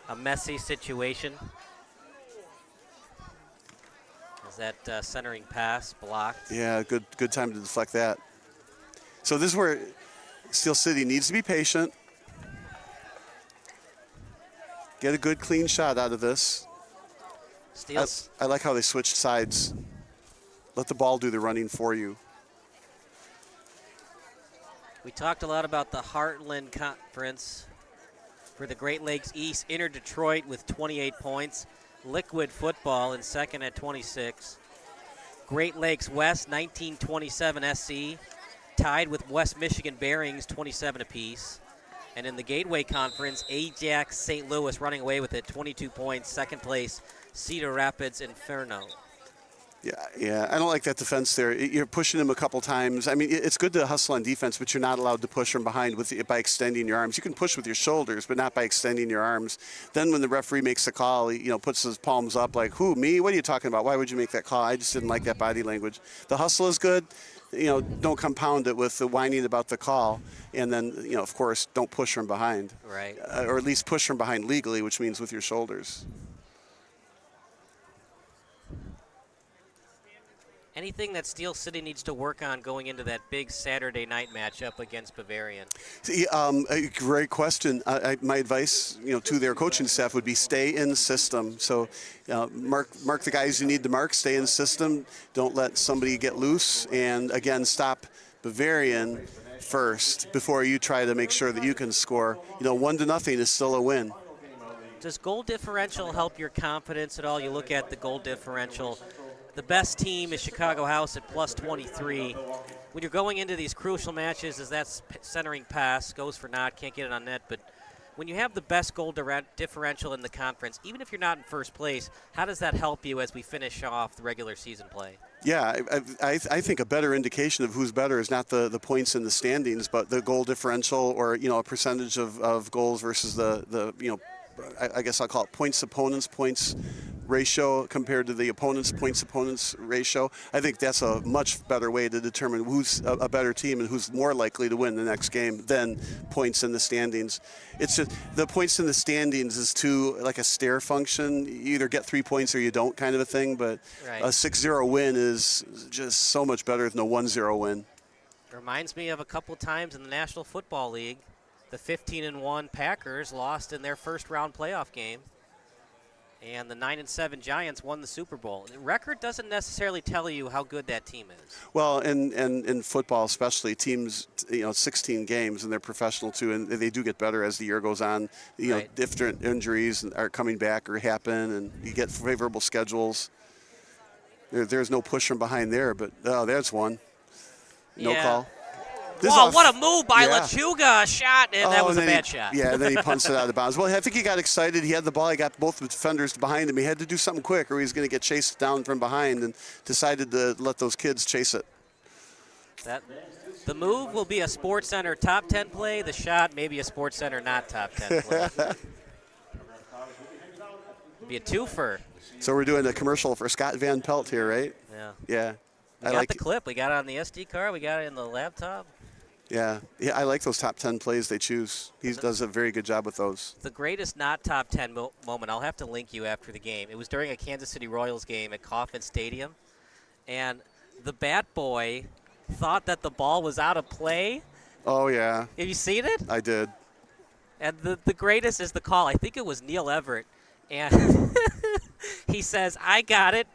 A Messi situation. Is that centering pass blocked? Yeah, good time to deflect that. So this is where Steel City needs to be patient. Get a good clean shot out of this. I like how they switched sides. Let the ball do the running for you. We talked a lot about the Heartland Conference for the Great Lakes East. Inter Detroit with 28 points. Liquid Football in second at 26. Great Lakes West, 1927 SC, tied with West Michigan Bearings, 27 apiece. And in the Gateway Conference, Ajax St. Louis running away with it, 22 points. Second place, Cedar Rapids Inferno. Yeah, I don't like that defense there. You're pushing him a couple times. I mean, it's good to hustle on defense, but you're not allowed to push from behind by extending your arms. You can push with your shoulders, but not by extending your arms. Then when the referee makes the call, he puts his palms up like, who, me? What are you talking about? Why would you make that call? I just didn't like that body language. The hustle is good. Don't compound it with the whining about the call. And then, of course, don't push from behind. Right. Or at least push from behind legally, which means with your shoulders. Anything that Steel City needs to work on going into that big Saturday night matchup against Bavarian? A great question. My advice, to their coaching staff would be stay in the system. So, mark the guys you need to mark. Stay in the system. Don't let somebody get loose. And again, stop Bavarian first before you try to make sure that you can score. 1-0 is still a win. Does goal differential help your confidence at all? You look at the goal differential. The best team is Chicago House at plus 23. When you're going into these crucial matches, as that centering pass goes for naught, can't get it on net, but when you have the best goal differential in the conference, even if you're not in first place, how does that help you as we finish off the regular season play? Yeah, I think a better indication of who's better is not the points in the standings, but the goal differential or, a percentage of goals versus the I guess I'll call it points ratio compared to the points ratio. I think that's a much better way to determine who's a better team and who's more likely to win the next game than points in the standings. It's just the points in the standings is too like a stair function. You either get 3 points or you don't kind of a thing, but right. A 6-0 win is just so much better than a 1-0 win. It reminds me of a couple times in the National Football League. The 15-1 Packers lost in their first round playoff game. And the 9-7 Giants won the Super Bowl. The record doesn't necessarily tell you how good that team is. Well, and in football especially, teams, 16 games, and they're professional too, and they do get better as the year goes on. You know, different injuries are coming back or happen, and you get favorable schedules. There's no push from behind there, but there's one. No call. Whoa, what a move by Lechuga. Shot, and that was a bad shot. Yeah, and then he punts it out of bounds. Well, I think he got excited. He had the ball. He got both the defenders behind him. He had to do something quick or he was going to get chased down from behind, and decided to let those kids chase it. The move will be a SportsCenter top 10 play. The shot maybe a SportsCenter not top 10 play. Be a twofer. So we're doing a commercial for Scott Van Pelt here, right? Yeah. Yeah. We got the clip. We got it on the SD card. We got it in the laptop. Yeah, I like those top 10 plays they choose. He does a very good job with those. The greatest not top 10 moment, I'll have to link you after the game. It was during a Kansas City Royals game at Kauffman Stadium, and the bat boy thought that the ball was out of play. Oh, yeah. Have you seen it? I did. And the greatest is the call. I think it was Neil Everett, and he says, I got it.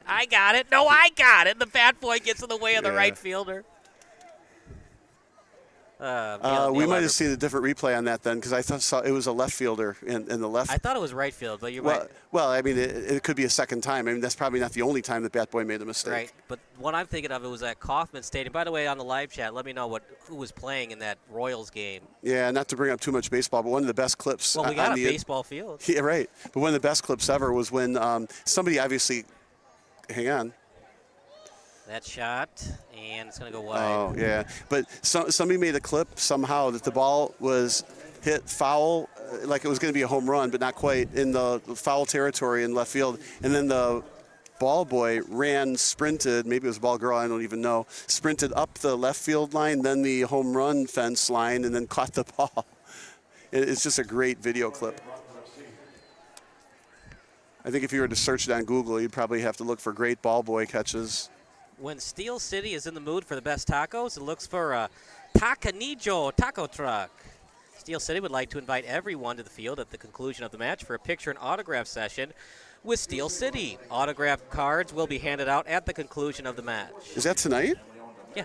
No, I got it. The bat boy gets in the way of the right fielder. We might have seen a different replay on that then, because I saw it was a left fielder in the left. I thought it was right field, but you're right. Well, I mean, it could be a second time. I mean, that's probably not the only time that Bat Boy made a mistake. Right, but what I'm thinking of, it was at Kauffman Stadium. By the way, on the live chat, let me know who was playing in that Royals game. Yeah, not to bring up too much baseball, but one of the best clips. Well, we got a baseball field. Yeah, right. But one of the best clips ever was when somebody obviously, hang on. That shot, and it's going to go wide. Oh, yeah. But somebody made a clip somehow that the ball was hit foul, like it was going to be a home run, but not quite, in the foul territory in left field. And then the ball boy sprinted, maybe it was a ball girl, I don't even know, sprinted up the left field line, then the home run fence line, and then caught the ball. It's just a great video clip. I think if you were to search it on Google, you'd probably have to look for great ball boy catches. When Steel City is in the mood for the best tacos, it looks for a Tacanijo taco truck. Steel City would like to invite everyone to the field at the conclusion of the match for a picture and autograph session with Steel City. Autograph cards will be handed out at the conclusion of the match. Is that tonight? Yeah.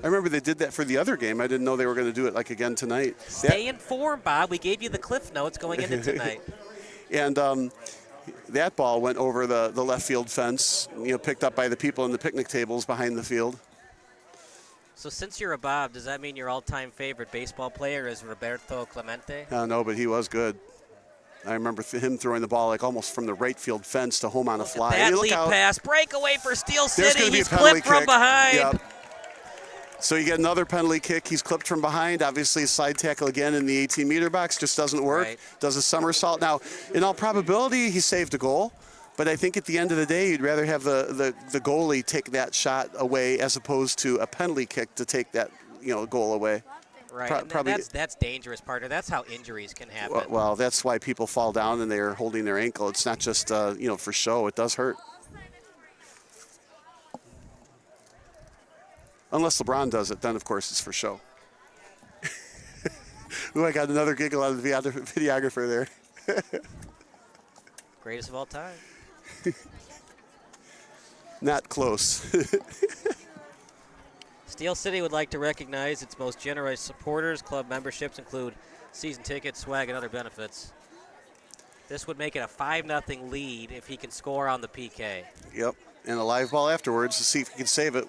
I remember they did that for the other game. I didn't know they were going to do it again tonight. Stay informed, Bob. We gave you the cliff notes going into tonight. And that ball went over the left field fence, picked up by the people in the picnic tables behind the field. So since you're a Bob, does that mean your all-time favorite baseball player is Roberto Clemente? No, but he was good. I remember him throwing the ball like almost from the right field fence to home on a fly. That lead pass, breakaway for Steel City. He's clipped from behind. Yep. So you get another penalty kick. He's clipped from behind. Obviously, slide tackle again in the 18-meter box. Just doesn't work. Right. Does a somersault. Now, in all probability, he saved a goal. But I think at the end of the day, you'd rather have the goalie take that shot away as opposed to a penalty kick to take that goal away. Right. Probably that's dangerous, partner. That's how injuries can happen. Well, that's why people fall down and they're holding their ankle. It's not just for show. It does hurt. Unless LeBron does it, then of course it's for show. Ooh, I got another giggle out of the videographer there. Greatest of all time. Not close. Steel City would like to recognize its most generous supporters. Club memberships include season tickets, swag, and other benefits. This would make it a 5-0 lead if he can score on the PK. Yep, and a live ball afterwards to see if he can save it.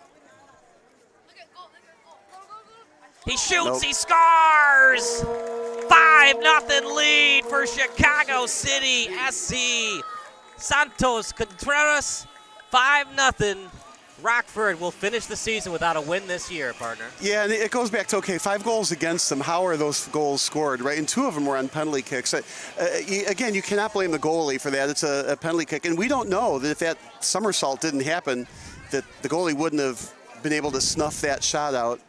He shoots, nope. He scores! 5-0 lead for Chicago City SC. Santos Contreras, 5-0. Rockford will finish the season without a win this year, partner. Yeah, and it goes back to, 5 goals against them. How are those goals scored, right? And 2 of them were on penalty kicks. Again, you cannot blame the goalie for that. It's a penalty kick. And we don't know that if that somersault didn't happen, that the goalie wouldn't have been able to snuff that shot out.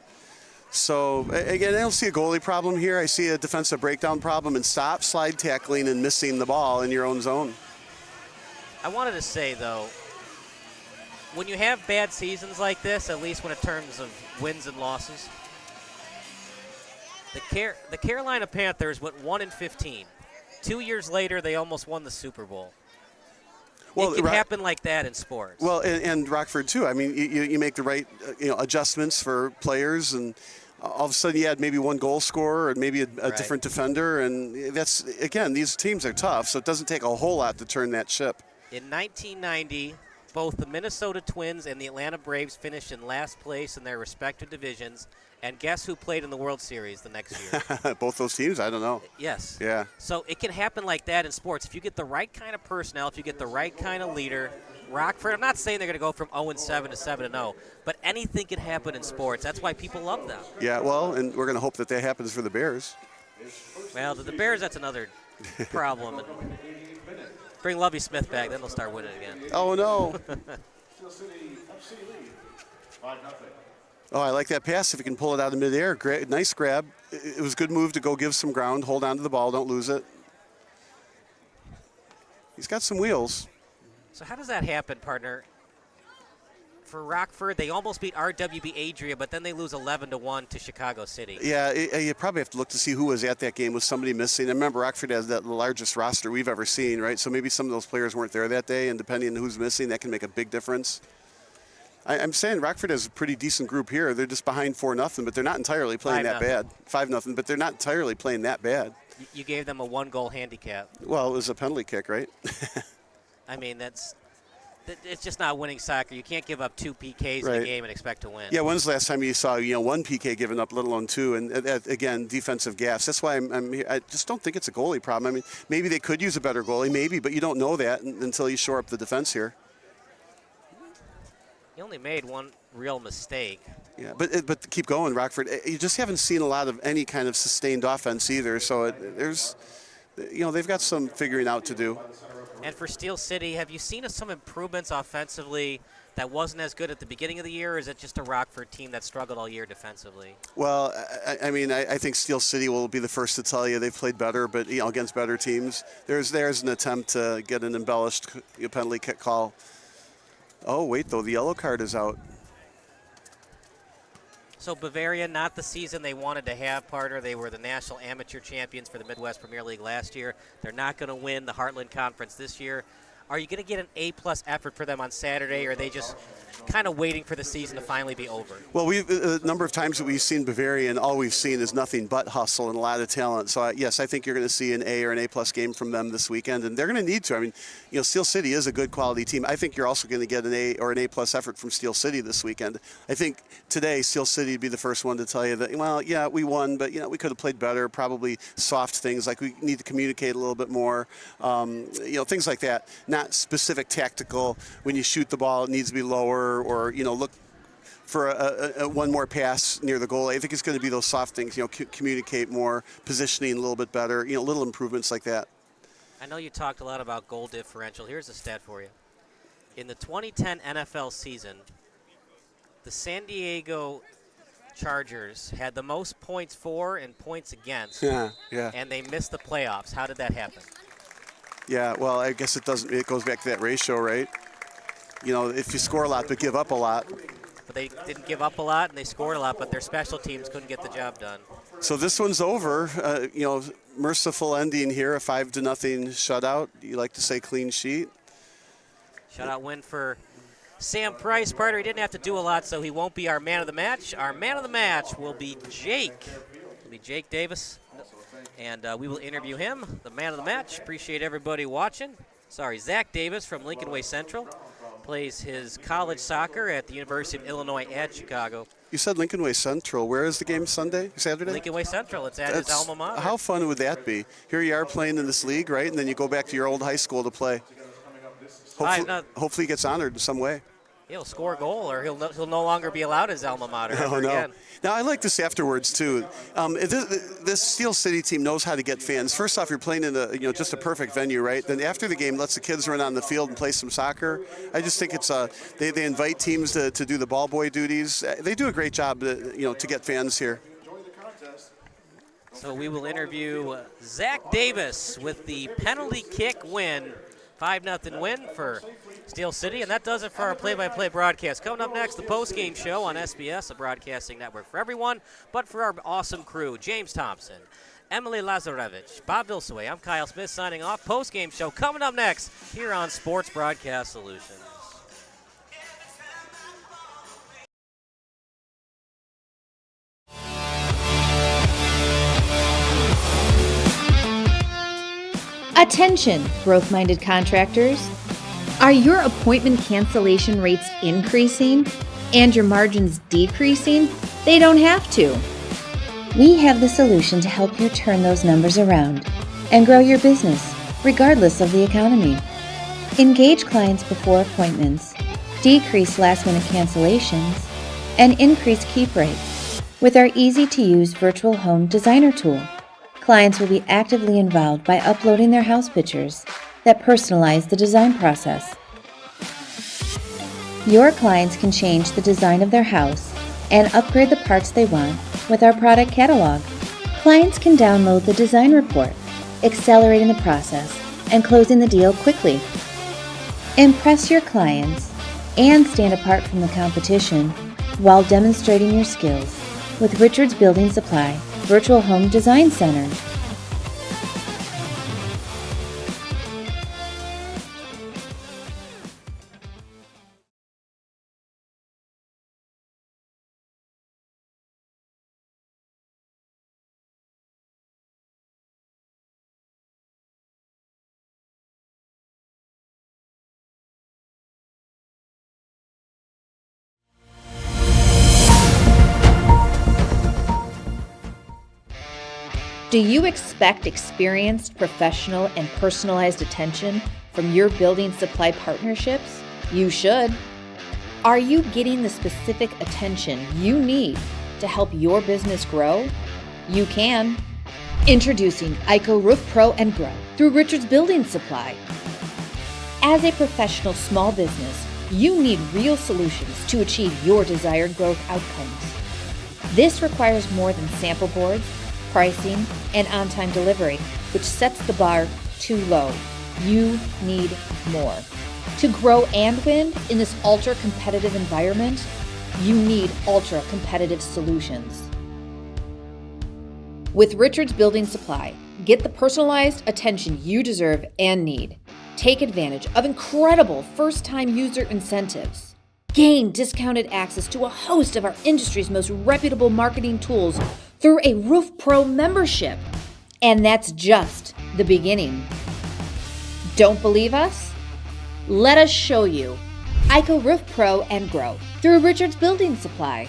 So, again, I don't see a goalie problem here. I see a defensive breakdown problem and stop slide tackling and missing the ball in your own zone. I wanted to say, though, when you have bad seasons like this, at least when in terms of wins and losses, the Carolina Panthers went 1-15. 2 years later, they almost won the Super Bowl. Well, it can happen like that in sports. Well, and Rockford too. I mean, you make the right adjustments for players, and all of a sudden you add maybe one goal scorer and maybe a different defender, and that's, again, these teams are tough, so it doesn't take a whole lot to turn that ship. In 1990, both the Minnesota Twins and the Atlanta Braves finished in last place in their respective divisions. And guess who played in the World Series the next year? Both those teams? I don't know. Yes. Yeah. So it can happen like that in sports. If you get the right kind of personnel, if you get the right kind of leader, Rockford, I'm not saying they're going to go from 0-7 to 7-0, but anything can happen in sports. That's why people love them. Yeah, well, and we're going to hope that happens for the Bears. Well, the Bears, that's another problem. And bring Lovie Smith back, then they'll start winning again. Oh, no. Oh, I like that pass if you can pull it out of midair. Nice grab. It was a good move to go give some ground, hold on to the ball, don't lose it. He's got some wheels. So how does that happen, partner? For Rockford, they almost beat RWB Adria, but then they lose 11-1 to Chicago City. Yeah, you probably have to look to see who was at that game. Was somebody missing? I remember Rockford has the largest roster we've ever seen, right? So maybe some of those players weren't there that day, and depending on who's missing, that can make a big difference. I'm saying Rockford has a pretty decent group here. They're just behind 4-0, but they're not entirely playing that bad. 5-0, but they're not entirely playing that bad. You gave them a 1-goal handicap. Well, it was a penalty kick, right? I mean, it's just not winning soccer. You can't give up 2 PKs in a game and expect to win. Yeah, when's the last time you saw 1 PK given up, let alone 2? And again, defensive gaffes. That's why I just don't think it's a goalie problem. I mean, maybe they could use a better goalie, maybe, but you don't know that until you shore up the defense here. He only made 1 real mistake. Yeah, but keep going, Rockford. You just haven't seen a lot of any kind of sustained offense either. So they've got some figuring out to do. And for Steel City, have you seen some improvements offensively that wasn't as good at the beginning of the year, or is it just a Rockford team that struggled all year defensively? Well, I think Steel City will be the first to tell you they've played better, but against better teams. There's an attempt to get an embellished penalty kick call. Oh, wait, though, the yellow card is out. So Bavaria, not the season they wanted to have, partner. They were the national amateur champions for the Midwest Premier League last year. They're not going to win the Heartland Conference this year. Are you going to get an A-plus effort for them on Saturday, or are they just kind of waiting for the season to finally be over? Well, we've a number of times that we've seen Bavaria, and all we've seen is nothing but hustle and a lot of talent. So, yes, I think you're going to see an A or an A-plus game from them this weekend, and they're going to need to. I mean, Steel City is a good quality team. I think you're also going to get an A or an A-plus effort from Steel City this weekend. I think today Steel City would be the first one to tell you that, well, yeah, we won, but, we could have played better, probably soft things like we need to communicate a little bit more, things like that. Not specific tactical, when you shoot the ball, it needs to be lower, or, look for a one more pass near the goal. I think it's going to be those soft things, communicate more, positioning a little bit better, little improvements like that. I know you talked a lot about goal differential. Here's a stat for you. In the 2010 NFL season, the San Diego Chargers had the most points for and points against, and they missed the playoffs. How did that happen? Yeah, well, I guess it goes back to that ratio, right? If you score a lot but give up a lot. But they didn't give up a lot, and they scored a lot, but their special teams couldn't get the job done. So this one's over. Merciful ending here, a 5-0 shutout. You like to say clean sheet? Shutout win for Sam Price. Partner, he didn't have to do a lot, so he won't be our man of the match. Our man of the match will be Jake. It'll be Jake Davis. And we will interview him, the man of the match. Appreciate everybody watching. Zach Davis from Lincoln Way Central. Plays his college soccer at the University of Illinois at Chicago. You said Lincoln Way Central. Where is the game Saturday? Lincoln Way Central. It's at his alma mater. How fun would that be? Here you are playing in this league, right? And then you go back to your old high school to play. Hopefully he gets honored in some way. He'll score a goal, or he'll no longer be allowed his alma mater ever again. Now, I like this afterwards, too. This Steel City team knows how to get fans. First off, you're playing in just a perfect venue, right? Then after the game, lets the kids run on the field and play some soccer. I just think it's they invite teams to do the ball boy duties. They do a great job, to get fans here. So we will interview Zach Davis with the penalty kick win. 5-0 win for Steel City, and that does it for our play-by-play broadcast. Coming up next, the post-game show on SBS, a broadcasting network for everyone, but for our awesome crew, James Thompson, Emily Lazarevich, Bob Vilsaway, I'm Kyle Smith signing off. Post-game show coming up next here on Sports Broadcast Solutions. Attention, growth-minded contractors. Are your appointment cancellation rates increasing and your margins decreasing? They don't have to. We have the solution to help you turn those numbers around and grow your business, regardless of the economy. Engage clients before appointments, decrease last-minute cancellations, and increase keep rates with our easy-to-use virtual home designer tool. Clients will be actively involved by uploading their house pictures that personalize the design process. Your clients can change the design of their house and upgrade the parts they want with our product catalog. Clients can download the design report, accelerating the process and closing the deal quickly. Impress your clients and stand apart from the competition while demonstrating your skills with Richards Building Supply Virtual Home Design Center. Do you expect experienced, professional, and personalized attention from your building supply partnerships? You should. Are you getting the specific attention you need to help your business grow? You can. Introducing ICO Roof Pro and Grow through Richards Building Supply. As a professional small business, you need real solutions to achieve your desired growth outcomes. This requires more than sample boards, pricing, and on-time delivery, which sets the bar too low. You need more. To grow and win in this ultra-competitive environment, you need ultra-competitive solutions. With Richards Building Supply, get the personalized attention you deserve and need. Take advantage of incredible first-time user incentives. Gain discounted access to a host of our industry's most reputable marketing tools through a Roof Pro membership. And that's just the beginning. Don't believe us? Let us show you. ICO Roof Pro and Grow through Richards Building Supply.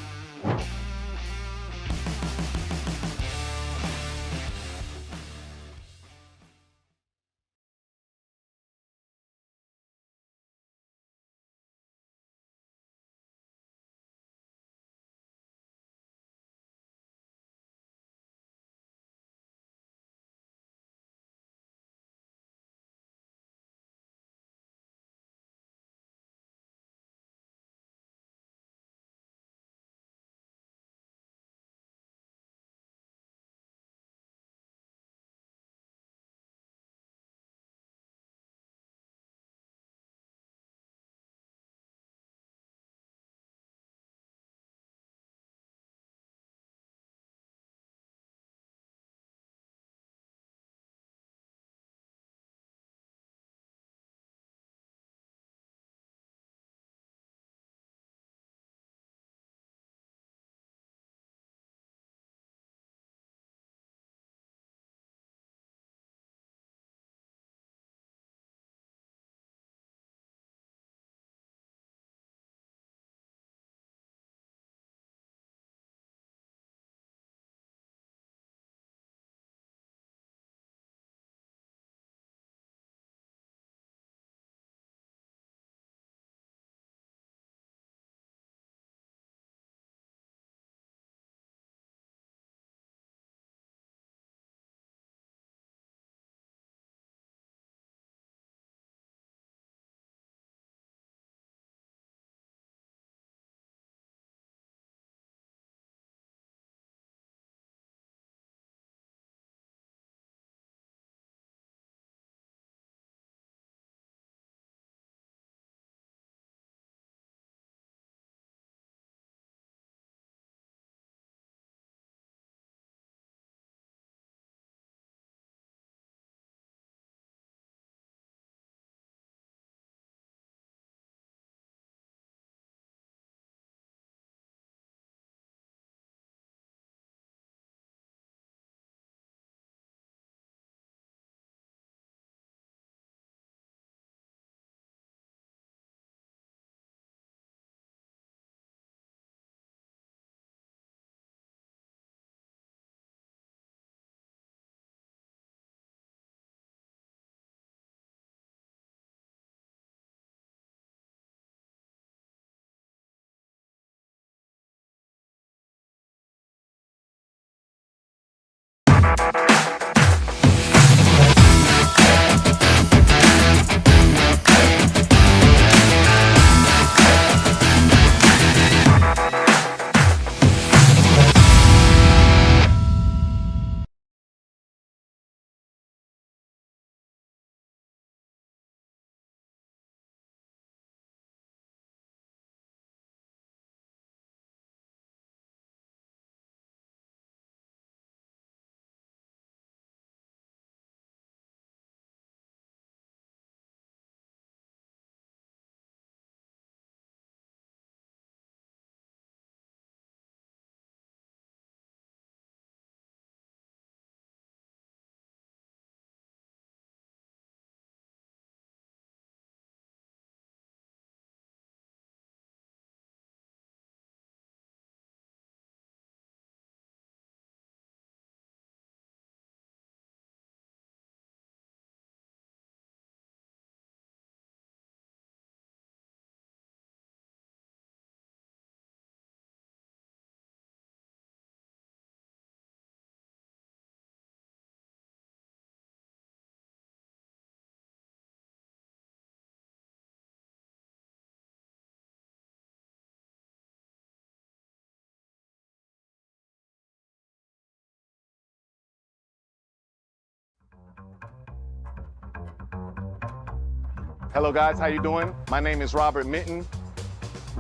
Hello guys, how you doing? My name is Robert Mitten.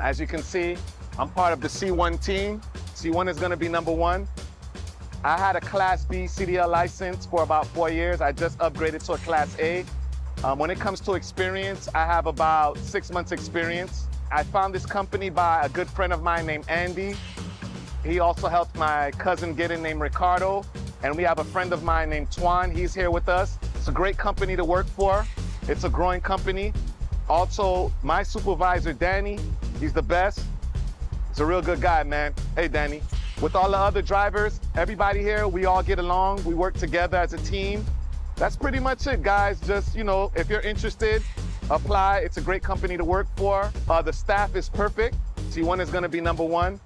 As you can see, I'm part of the C1 team. C1 is gonna be #1. I had a Class B CDL license for about 4 years. I just upgraded to a Class A. When it comes to experience, I have about 6 months experience. I found this company by a good friend of mine named Andy. He also helped my cousin get in named Ricardo. And we have a friend of mine named Twan. He's here with us. It's a great company to work for. It's a growing company. Also, my supervisor, Danny, he's the best. He's a real good guy, man. Hey, Danny. With all the other drivers, everybody here, we all get along. We work together as a team. That's pretty much it, guys. Just, you know, if you're interested, apply. It's a great company to work for. The staff is perfect. C1 is gonna be #1.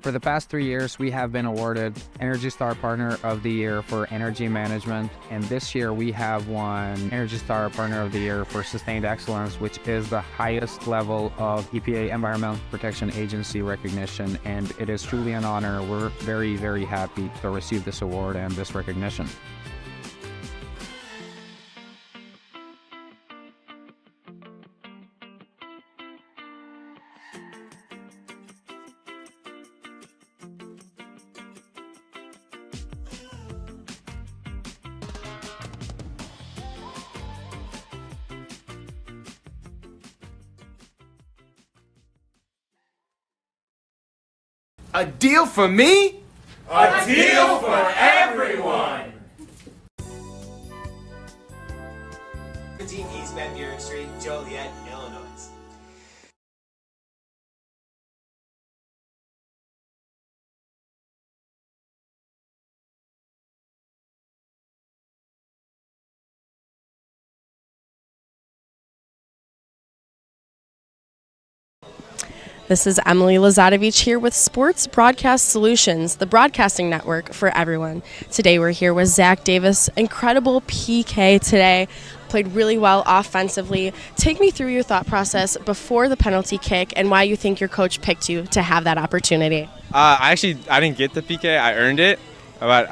For the past 3 years, we have been awarded Energy Star Partner of the Year for Energy Management, and this year we have won Energy Star Partner of the Year for Sustained Excellence, which is the highest level of EPA Environmental Protection Agency recognition, and it is truly an honor. We're very, very happy to receive this award and this recognition. A deal for me? A deal for everyone! 17 East Van Buren Street, Joliet, Illinois. This is Emily Lazadovich here with Sports Broadcast Solutions, the broadcasting network for everyone. Today we're here with Zach Davis. Incredible PK today. Played really well offensively. Take me through your thought process before the penalty kick and why you think your coach picked you to have that opportunity. I didn't get the PK. I earned it. But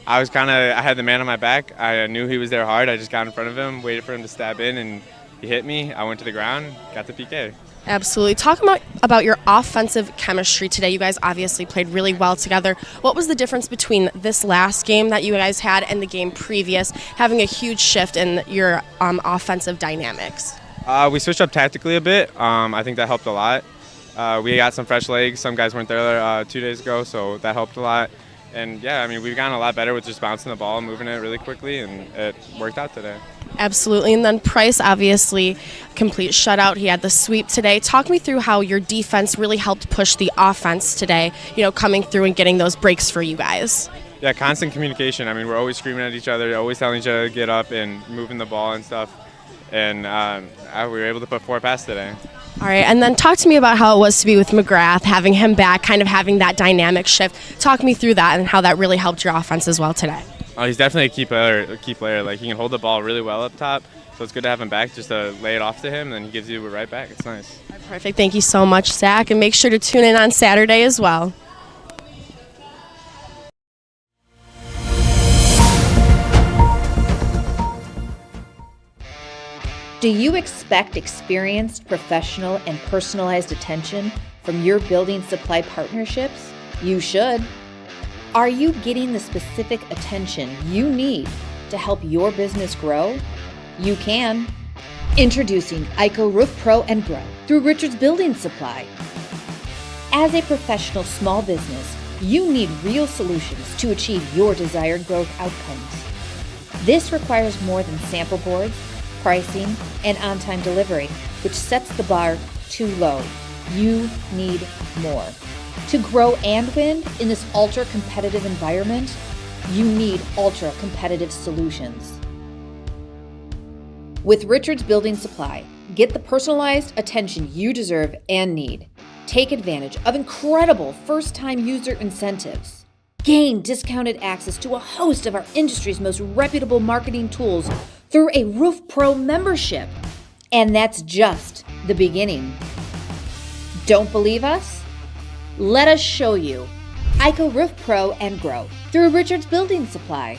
I had the man on my back. I knew he was there hard. I just got in front of him, waited for him to stab in, and he hit me. I went to the ground, got the PK. Absolutely. Talk about your offensive chemistry today. You guys obviously played really well together. What was the difference between this last game that you guys had and the game previous, having a huge shift in your offensive dynamics? We switched up tactically a bit. I think that helped a lot. We got some fresh legs. Some guys weren't there 2 days ago, so that helped a lot. And yeah, I mean, we've gotten a lot better with just bouncing the ball and moving it really quickly, and it worked out today. Absolutely. And then Price, obviously, complete shutout. He had the sweep today. Talk me through how your defense really helped push the offense today, coming through and getting those breaks for you guys. Yeah, constant communication. I mean, we're always screaming at each other, always telling each other to get up and moving the ball and stuff. And we were able to put 4 past today. All right, and then talk to me about how it was to be with McGrath, having him back, kind of having that dynamic shift. Talk me through that and how that really helped your offense as well today. Oh, he's definitely a key player. Like, he can hold the ball really well up top, so it's good to have him back just to lay it off to him, and then he gives you it right back. It's nice. Perfect. Thank you so much, Zach, and make sure to tune in on Saturday as well. Do you expect experienced, professional, and personalized attention from your building supply partnerships? You should. Are you getting the specific attention you need to help your business grow? You can. Introducing ICO Roof Pro and Grow through Richards Building Supply. As a professional small business, you need real solutions to achieve your desired growth outcomes. This requires more than sample boards, pricing, and on-time delivery, which sets the bar too low. You need more. To grow and win in this ultra-competitive environment, you need ultra-competitive solutions. With Richards Building Supply, get the personalized attention you deserve and need. Take advantage of incredible first-time user incentives. Gain discounted access to a host of our industry's most reputable marketing tools through a Roof Pro membership. And that's just the beginning. Don't believe us? Let us show you. ICO Roof Pro and Grow through Richards Building Supply.